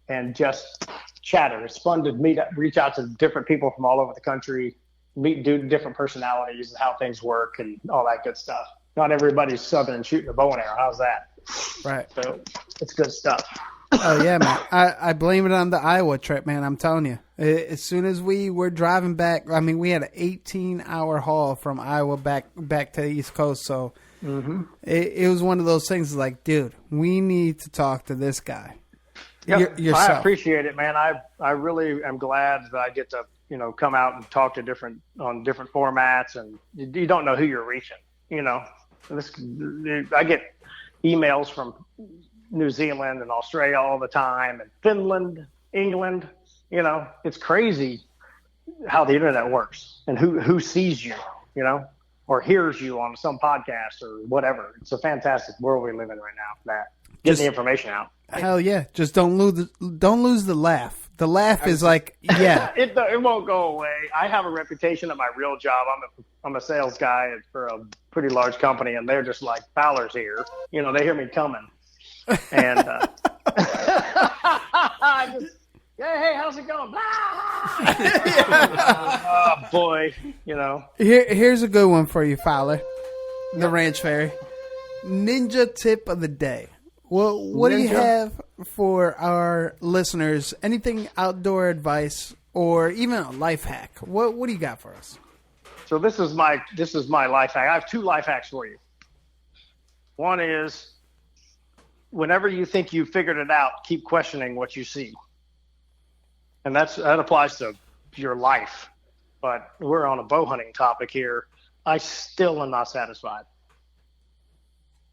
and just chatter. It's fun to reach out to different people from all over the country, meet different personalities and how things work and all that good stuff. Not everybody's southern shooting a bow and arrow. How's that? Right. So it's good stuff. Oh, yeah, man. I blame it on the Iowa trip, man. I'm telling you. As soon as we were driving back, I mean, we had an 18-hour haul from Iowa back to the East Coast. So it was one of those things like, dude, we need to talk to this guy. Yep. Yourself. I appreciate it, man. I really am glad that I get to, come out and talk to different formats, and you don't know who you're reaching, I get emails from New Zealand and Australia all the time, and Finland, England. It's crazy how the internet works and who sees you, or hears you on some podcast or whatever. It's a fantastic world we live in right now. That getting the information out. Hell yeah! Just don't lose the laugh. The laugh is like, yeah. It won't go away. I have a reputation at my real job. I'm a sales guy for a pretty large company, and they're just like, Fowler's here. They hear me coming. And I just, hey, how's it going? Oh, boy, Here's a good one for you, Fowler. The Ranch Fairy. Ninja tip of the day. Well, what do you have for our listeners? Anything outdoor advice or even a life hack? What do you got for us? So this is my life hack. I have 2 life hacks for you. One is, whenever you think you've figured it out, keep questioning what you see. And that applies to your life. But we're on a bow hunting topic here. I still am not satisfied.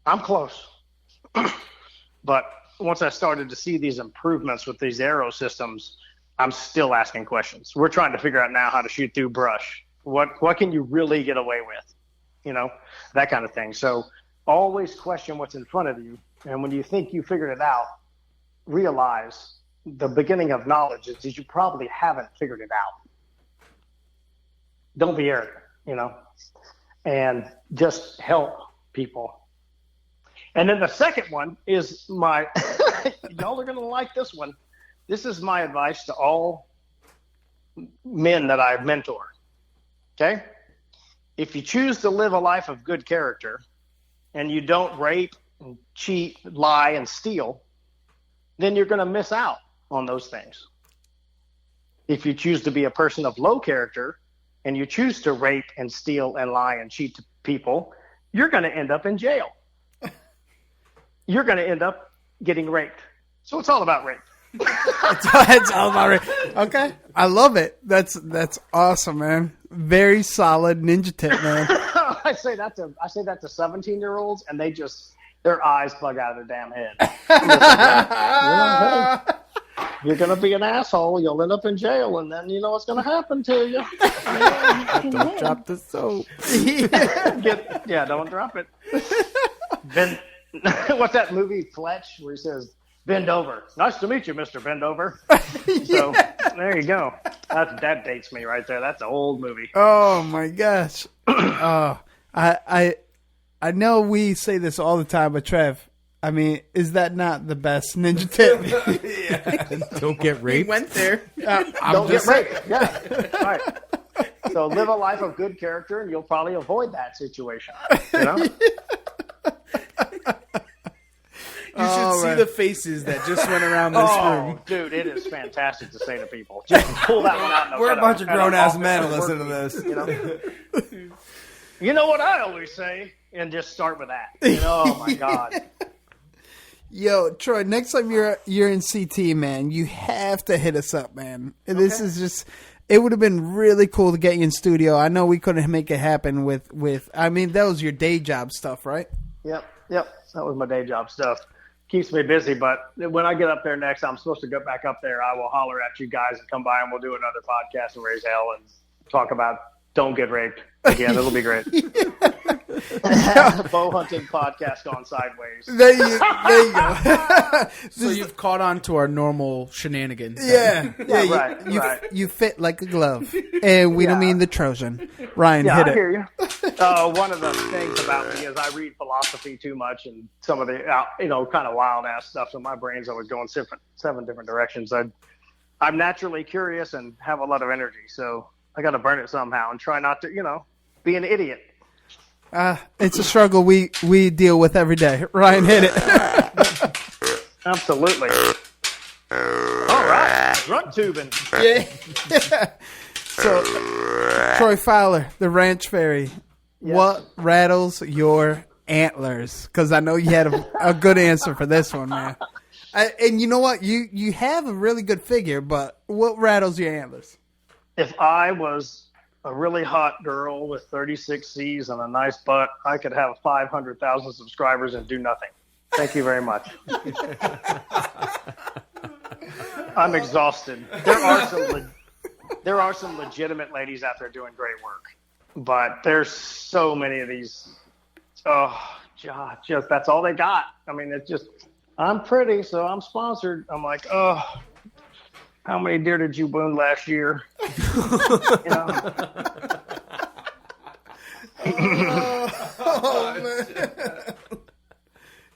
I'm close. But once I started to see these improvements with these arrow systems, I'm still asking questions. We're trying to figure out now how to shoot through brush. What can you really get away with? That kind of thing. So always question what's in front of you. And when you think you figured it out, realize the beginning of knowledge is you probably haven't figured it out. Don't be arrogant, and just help people. And then the second one is y'all are going to like this one. This is my advice to all men that I mentor. Okay? If you choose to live a life of good character and you don't rape, and cheat, lie, and steal, then you're going to miss out on those things. If you choose to be a person of low character and you choose to rape and steal and lie and cheat to people, you're going to end up in jail. You're going to end up getting raped. So it's all about rape. It's all about rape. Okay. I love it. That's awesome, man. Very solid ninja tip, man. I say that to 17-year-olds, and their eyes bug out of their damn head. you're going to be an asshole. You'll end up in jail, and then you know what's going to happen to you. Don't drop the soap. Don't drop it. What's that movie, Fletch, where he says, "Bend over. Nice to meet you, Mr. Bend Over." So there you go. That dates me right there. That's an old movie. Oh my gosh. I know we say this all the time, but Trev, I mean, is that not the best ninja tip? Don't get raped. He went there. Don't get raped. Yeah. Right. So live a life of good character, and you'll probably avoid that situation. You know? You should see the faces that just went around this room. Dude, it is fantastic to say to people. Just pull that one out. We're a bunch of grown-ass men listening to this. You know what I always say? And just start with that. Oh, my God. Yo, Troy, next time you're in CT, man, you have to hit us up, man. Okay. This is just... It would have been really cool to get you in studio. I know we couldn't make it happen with I mean, that was your day job stuff, right? Yep. That was my day job stuff. Keeps me busy, but when I get up there next, I'm supposed to go back up there. I will holler at you guys and come by, and we'll do another podcast and raise hell and talk about Don't Get Raped again. It'll be great. Bow hunting podcast gone sideways. There you go. So you've caught on to our normal shenanigans. Yeah. Right. You fit like a glove, and we don't mean the Trojan. Ryan, hit it. I hear you. One of the things about me is I read philosophy too much and some of the kind of wild ass stuff. So my brain's always going seven different directions. I'm naturally curious and have a lot of energy, so I got to burn it somehow and try not to, be an idiot. It's a struggle we deal with every day. Ryan, hit it. Absolutely. All right. Grunt tubing. Yeah. So, Troy Fowler, the Ranch Fairy. Yes. What rattles your antlers? Because I know you had a good answer for this one, man. And you know what? You have a really good figure, but what rattles your antlers? If I was a really hot girl with 36 C's and a nice butt, I could have 500,000 subscribers and do nothing. Thank you very much. I'm exhausted. There are some legitimate ladies out there doing great work, but there's so many of these. Oh, God, just that's all they got. I mean, it's just I'm pretty, so I'm sponsored. I'm like, oh. How many deer did you wound last year? Oh man!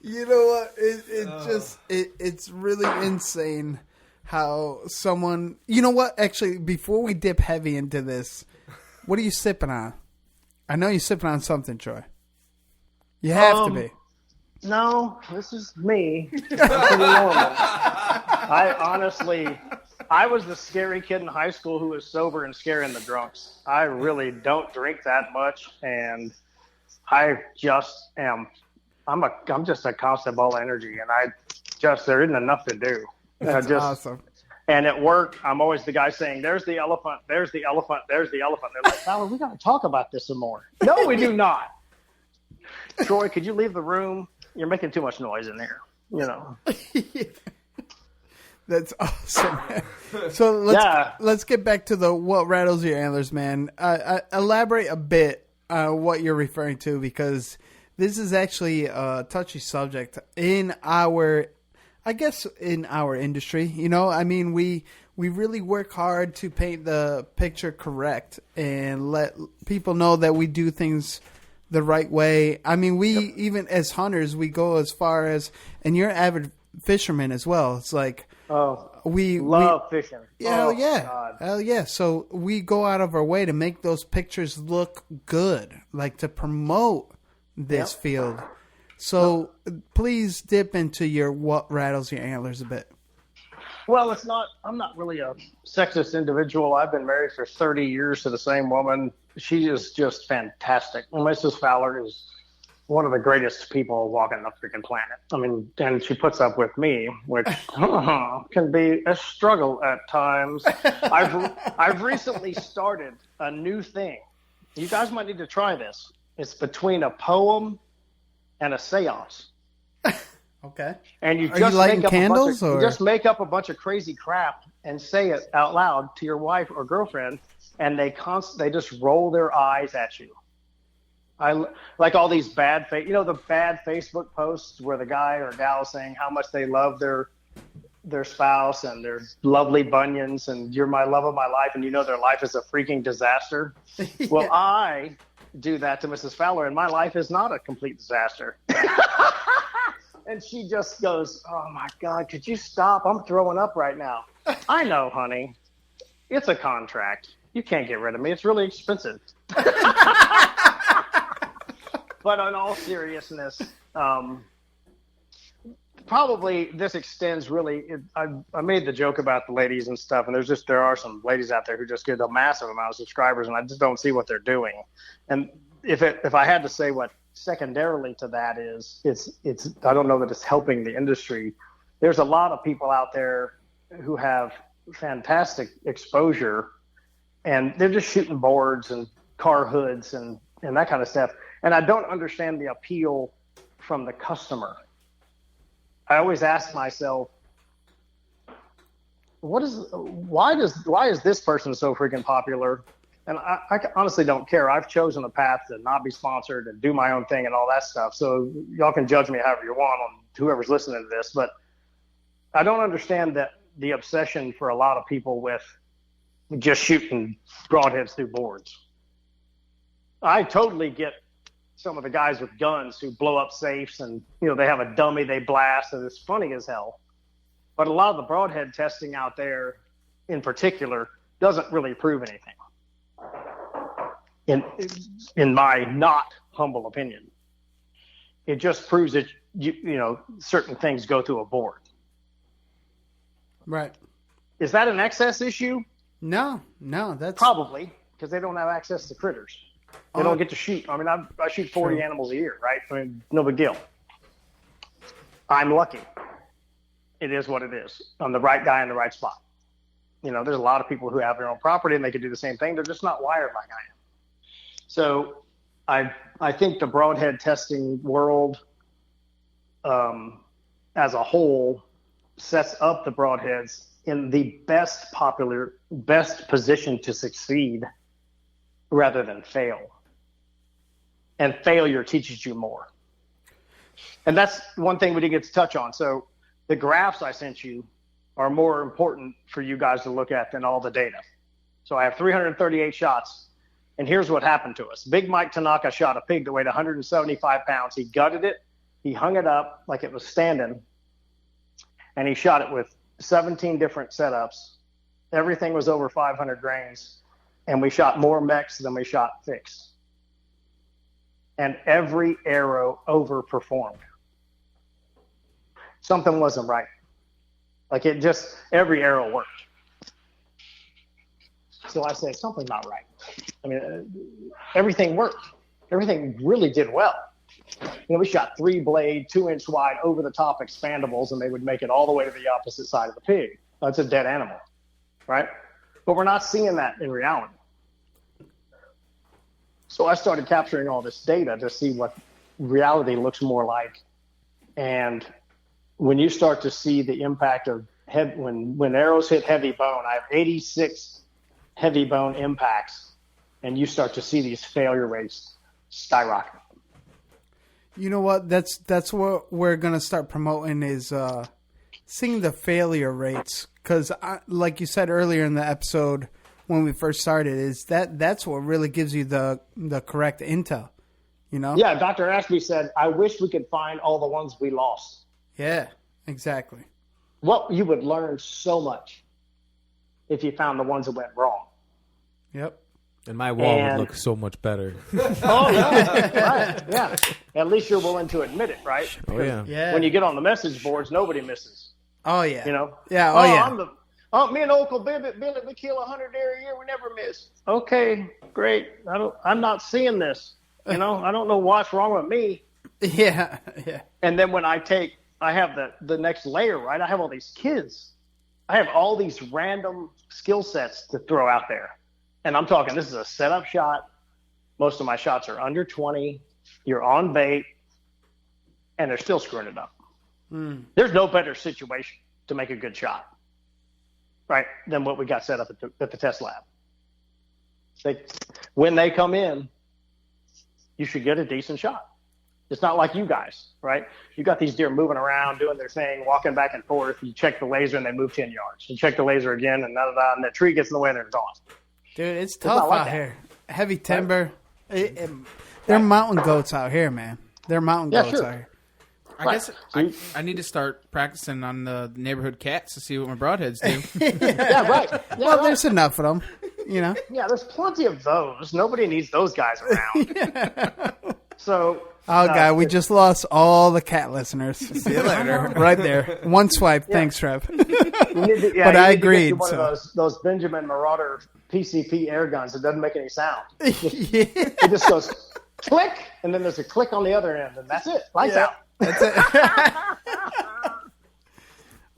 You know what? It's really insane how someone. You know what? Actually, before we dip heavy into this, what are you sipping on? I know you're sipping on something, Troy. You have to be. No, this is me. I'm pretty normal. I was the scary kid in high school who was sober and scaring the drunks. I really don't drink that much, and I just am. I'm just a constant ball of energy, and there isn't enough to do. That's awesome. And at work, I'm always the guy saying, "There's the elephant. There's the elephant. There's the elephant." They're like, "Fowler, we got to talk about this some more." No, we do not. Troy, could you leave the room? You're making too much noise in here. That's awesome, man. So let's get back to the what rattles your antlers, man. Elaborate a bit what you're referring to, because this is actually a touchy subject in our industry. I mean, we really work hard to paint the picture correct and let people know that we do things the right way. I mean, even as hunters, we go as far as, and you're an avid fisherman as well. It's like, we love fishing. Hell yeah. God. Hell yeah. So we go out of our way to make those pictures look good, like to promote this field. So please dip into your what rattles your antlers a bit. Well, I'm not really a sexist individual. I've been married for 30 years to the same woman. She is just fantastic. And Mrs. Fowler is one of the greatest people walking the freaking planet. I mean, and she puts up with me, which can be a struggle at times. I've recently started a new thing. You guys might need to try this. It's between a poem and a seance. Okay. And you Are just you lighting make up candles, you or just make up a bunch of crazy crap and say it out loud to your wife or girlfriend, and they just roll their eyes at you. I like all these bad the bad Facebook posts where the guy or gal is saying how much they love their spouse and their lovely bunions and you're my love of my life, and their life is a freaking disaster. Yeah. Well, I do that to Mrs. Fowler, and my life is not a complete disaster. And she just goes, "Oh my God, could you stop? I'm throwing up right now." I know, honey. It's a contract. You can't get rid of me. It's really expensive. But in all seriousness, probably this extends really. I made the joke about the ladies and stuff, and there are some ladies out there who just get a massive amount of subscribers, and I just don't see what they're doing. And if I had to say what secondarily to that is, it's I don't know that it's helping the industry. There's a lot of people out there who have fantastic exposure, and they're just shooting boards and car hoods and that kind of stuff. And I don't understand the appeal from the customer. I always ask myself, why is this person so freaking popular? And I honestly don't care. I've chosen a path to not be sponsored and do my own thing and all that stuff. So y'all can judge me however you want on whoever's listening to this. But I don't understand the obsession for a lot of people with just shooting broadheads through boards. I totally get some of the guys with guns who blow up safes and, they have a dummy they blast, and it's funny as hell. But a lot of the broadhead testing out there in particular doesn't really prove anything. In my not humble opinion, it just proves that certain things go through a board. Right. Is that an excess issue? No, that's probably because they don't have access to critters. They don't get to shoot. I mean, I shoot 40 animals a year, right? I mean, no big deal. I'm lucky. It is what it is. I'm the right guy in the right spot. There's a lot of people who have their own property and they can do the same thing. They're just not wired like I am. So I think the broadhead testing world as a whole sets up the broadheads in the best position to succeed rather than fail. And failure teaches you more. And that's one thing we didn't get to touch on. So the graphs I sent you are more important for you guys to look at than all the data. So I have 338 shots. And here's what happened to us. Big Mike Tanaka shot a pig that weighed 175 pounds. He gutted it. He hung it up like it was standing. And he shot it with 17 different setups. Everything was over 500 grains. And we shot more mechs than we shot fixed. And every arrow overperformed. Something wasn't right. Like every arrow worked. So I said, something's not right. I mean, everything worked. Everything really did well. We shot 3-blade, 2-inch wide, over-the-top expandables, and they would make it all the way to the opposite side of the pig. That's a dead animal, right? But we're not seeing that in reality. So I started capturing all this data to see what reality looks more like. And when you start to see the impact of when arrows hit heavy bone, I have 86 heavy bone impacts, and you start to see these failure rates skyrocket. You know what? That's what we're gonna start promoting is seeing the failure rates, because like you said earlier in the episode when we first started, is that's what really gives you the correct intel. Yeah, Dr. Ashby said, I wish we could find all the ones we lost. Yeah, exactly. You would learn so much if you found the ones that went wrong. Yep. And my wall would look so much better. Oh, yeah. Right. Yeah. At least you're willing to admit it, right? Oh, yeah. When you get on the message boards, nobody misses. Oh, yeah. Yeah. Oh, yeah. Me and Uncle Billy, we kill 100 deer a year. We never miss. Okay, great. I'm not seeing this. I don't know what's wrong with me. Yeah. And then when I have the next layer, right? I have all these kids. I have all these random skill sets to throw out there. And I'm talking, this is a setup shot. Most of my shots are under 20. You're on bait. And they're still screwing it up. There's no better situation to make a good shot, right, than what we got set up at the test lab. When they come in, you should get a decent shot. It's not like you guys, right? You got these deer moving around, doing their thing, walking back and forth. You check the laser and they move 10 yards. You check the laser again and and the tree gets in the way and they're gone. Dude, it's tough out here. Heavy timber. They're mountain goats out here, man. They're mountain goats out here. I guess I need to start practicing on the neighborhood cats to see what my broadheads do. Yeah, right. Yeah, well, there's enough of them, you know. Yeah, there's plenty of those. Nobody needs those guys around. So, God, we just lost all the cat listeners. See you later. Right there. One swipe. Yeah. Thanks, Trev. But I agreed. One of those Benjamin Marauder PCP air guns that doesn't make any sound. It just goes click, and then there's a click on the other end, and that's it. Lights out. That's it.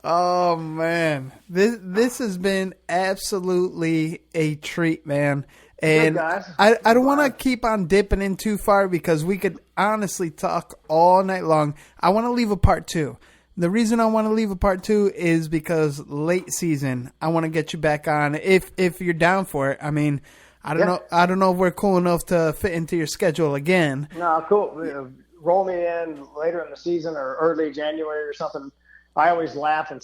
Oh man, this has been absolutely a treat, man. And I don't want to keep on dipping in too far because we could honestly talk all night long. I want to leave a part 2. The reason I want to leave a part 2 is because late season, I want to get you back on if you're down for it. I mean, I don't know if we're cool enough to fit into your schedule again. No, cool. Roll me in later in the season or early January or something. I always laugh and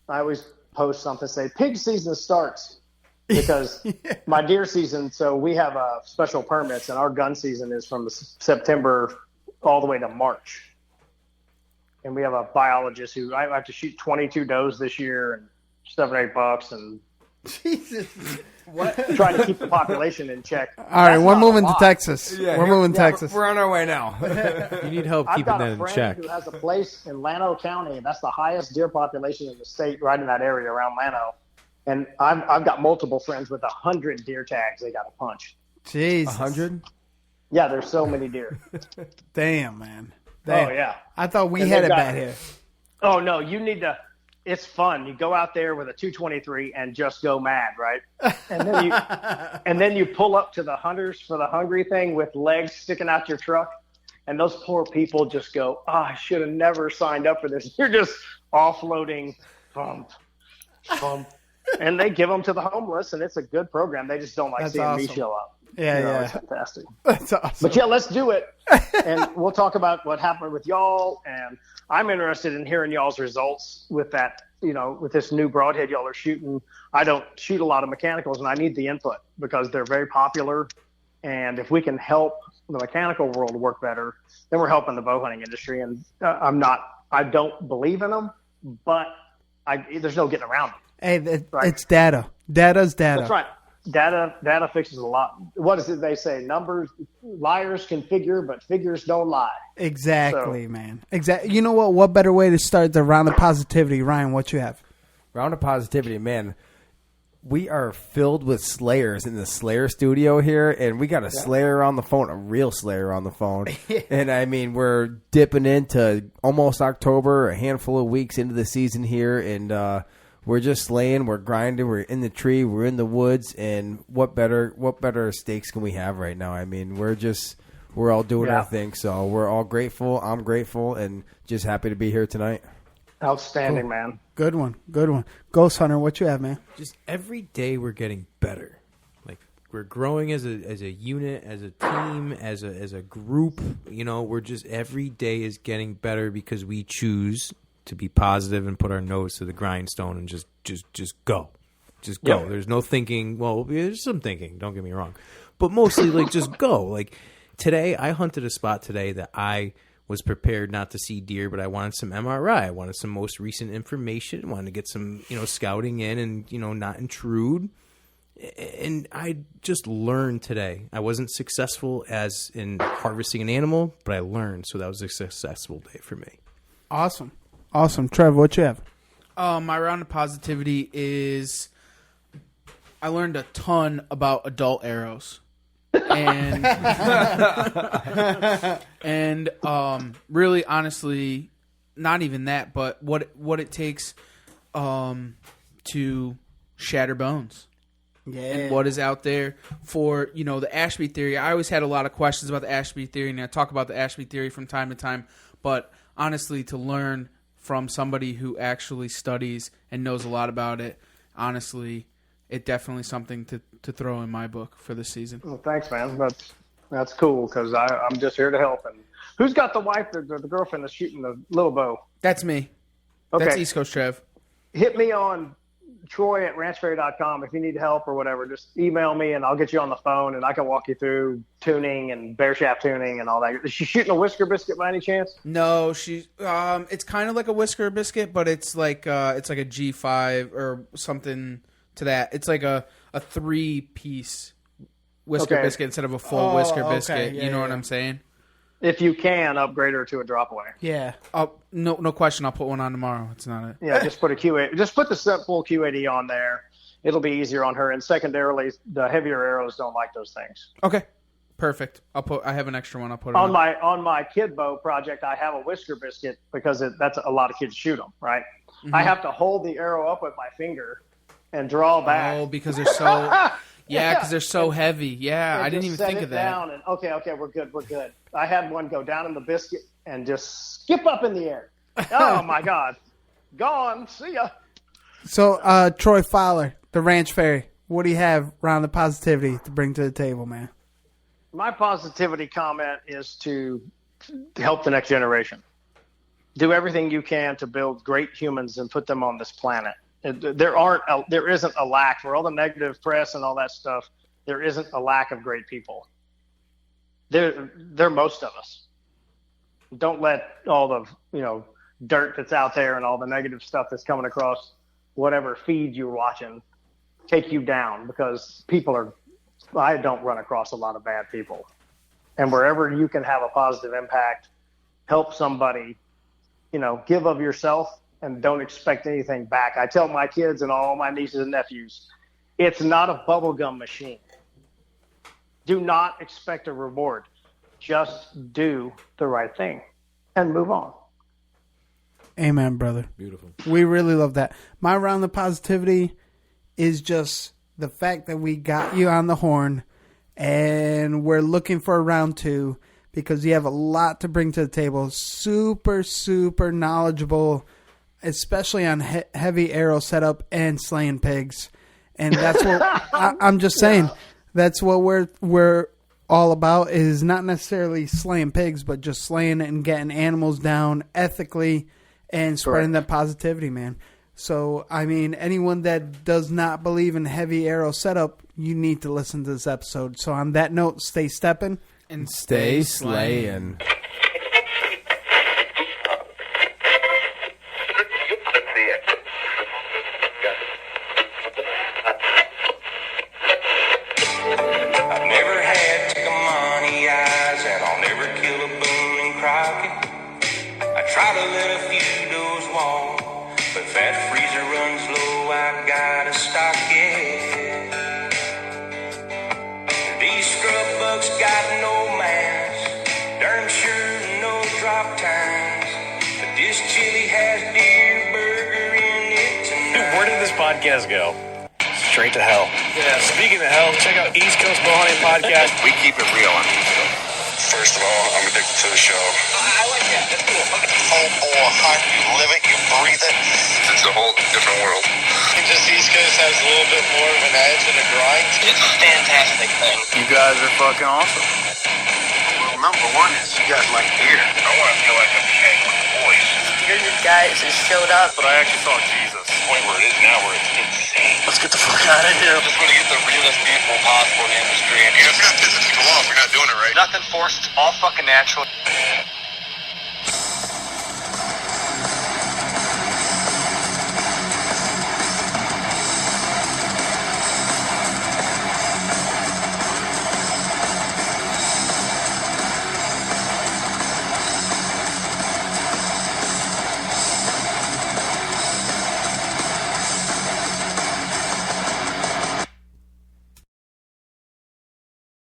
I always post something, say, pig season starts because my deer season, so we have special permits and our gun season is from September all the way to March. And we have a biologist who I have to shoot 22 does this year and 7 or 8 bucks and Jesus. What? Trying to keep the population in check. All right, we're moving to Texas. Yeah, we're moving to Texas. We're on our way now. You need help keeping that in check. I've got a friend who has a place in Llano County, and that's the highest deer population in the state, right in that area around Llano. And I've got multiple friends with 100 deer tags they got to punch. Jeez, 100? Yeah, there's so many deer. Damn, man. Damn. Oh yeah. I thought we had it bad here. Oh no, you need to. It's fun. You go out there with a 223 and just go mad, right? And then you pull up to the hunters for the hungry thing with legs sticking out your truck, and those poor people just go, "Oh, I should have never signed up for this." You're just offloading, bump, and they give them to the homeless, and it's a good program. They just don't like seeing me show up. Yeah, It's fantastic. That's awesome. But yeah, let's do it, and we'll talk about what happened with y'all. And I'm interested in hearing y'all's results with that. With this new broadhead y'all are shooting. I don't shoot a lot of mechanicals, and I need the input because they're very popular. And if we can help the mechanical world work better, then we're helping the bow hunting industry. And I don't believe in them, but there's no getting around them. Hey, it's data. Data's data. That's right. Data fixes a lot. What is it they say? Numbers, liars can figure, but figures don't lie. Exactly, man. Exactly. You know what? What better way to start the round of positivity, Ryan? What you have? Round of positivity, man. We are filled with slayers in the Slayer studio here, and we got a slayer on the phone, a real slayer on the phone. And I mean, we're dipping into almost October, a handful of weeks into the season here, and we're just slaying, we're grinding, we're in the tree, we're in the woods, and what better stakes can we have right now? I mean, we're all doing our thing, so we're all grateful. I'm grateful, and just happy to be here tonight. Outstanding, man. Good one. Ghost Hunter, what you have, man? Just every day we're getting better. Like we're growing as a unit, as a team, as a group. We're just every day is getting better because we choose to be positive and put our nose to the grindstone and just go. Just go. Yep. There's no thinking. Well, there's some thinking, don't get me wrong. But mostly just go. Like today, I hunted a spot today that I was prepared not to see deer, but I wanted some MRI. I wanted some most recent information. I wanted to get some, scouting in and, not intrude. And I just learned today. I wasn't successful as in harvesting an animal, but I learned. So that was a successful day for me. Awesome. Trev, what you have? My round of positivity is I learned a ton about adult arrows. And really, honestly, not even that, but what it takes to shatter bones. Yeah. And what is out there for, the Ashby theory. I always had a lot of questions about the Ashby theory, and I talk about the Ashby theory from time to time. But honestly, to learn from somebody who actually studies and knows a lot about it, honestly, it's definitely something to throw in my book for this season. Well, thanks, man. That's cool because I'm just here to help. And who's got the wife, the girlfriend that's shooting the little bow? That's me. Okay. That's East Coast Trev. Hit me on Troy@ranchfairy.com if you need help or whatever. Just email me and I'll get you on the phone and I can walk you through tuning and bear shaft tuning and all that. Is she shooting a whisker biscuit by any chance? No, she's it's kind of like a whisker biscuit, but it's like a G5 or something to that. It's like a 3-piece whisker biscuit instead of a full whisker biscuit. Yeah, you know what I'm saying? If you can, upgrade her to a drop away. Yeah. No question. I'll put one on tomorrow. It's not it. Yeah, just put a Q8. Just put the full Q80 on there. It'll be easier on her. And secondarily, the heavier arrows don't like those things. Okay. Perfect. I have an extra one. I'll put it on. On my kid bow project, I have a whisker biscuit because that's a lot of kids shoot them, right? Mm-hmm. I have to hold the arrow up with my finger and draw back. Oh, because they're so because they're so heavy. Yeah, I didn't even think of that. Down and, okay, we're good. I had one go down in the biscuit and just skip up in the air. Oh my God, gone. See ya. So, Troy Fowler, the Ranch Fairy. What do you have around the positivity to bring to the table, man? My positivity comment is to help the next generation. Do everything you can to build great humans and put them on this planet. There isn't a lack for all the negative press and all that stuff. There isn't a lack of great people. They're most of us. Don't let all the dirt that's out there and all the negative stuff that's coming across whatever feed you're watching take you down, because I don't run across a lot of bad people. And wherever you can have a positive impact, help somebody, give of yourself and don't expect anything back. I tell my kids and all my nieces and nephews, it's not a bubblegum machine. Do not expect a reward. Just do the right thing and move on. Amen, brother. Beautiful. We really love that. My round of positivity is just the fact that we got you on the horn and we're looking for a round 2 because you have a lot to bring to the table. Super, super knowledgeable, especially on heavy arrow setup and slaying pigs. And that's what I'm just saying. Yeah. That's what we're all about, is not necessarily slaying pigs, but just slaying and getting animals down ethically and spreading that positivity, man. So, I mean, anyone that does not believe in heavy arrow setup, you need to listen to this episode. So on that note, stay stepping and stay slaying. Podcast go straight to hell. Yeah. Speaking of hell, check out East Coast Bowhunting Podcast. We keep it real on East Coast. First of all, I'm addicted to the show. I like that. That's cool. Heart, you live it, you breathe it. It's a whole different world. Just East Coast has a little bit more of an edge and a grind. It's a fantastic thing. You guys are fucking awesome. Well, number one is you guys like beer. I want to feel like I'm hanging with the boys. Your guys just showed up. But I actually saw Jesus. The point where it is now, where it's insane. Let's get the fuck out of here. We're just going to get the realest people possible in the industry. And it's going to piss people off. We're not doing it right. Nothing forced. All fucking natural.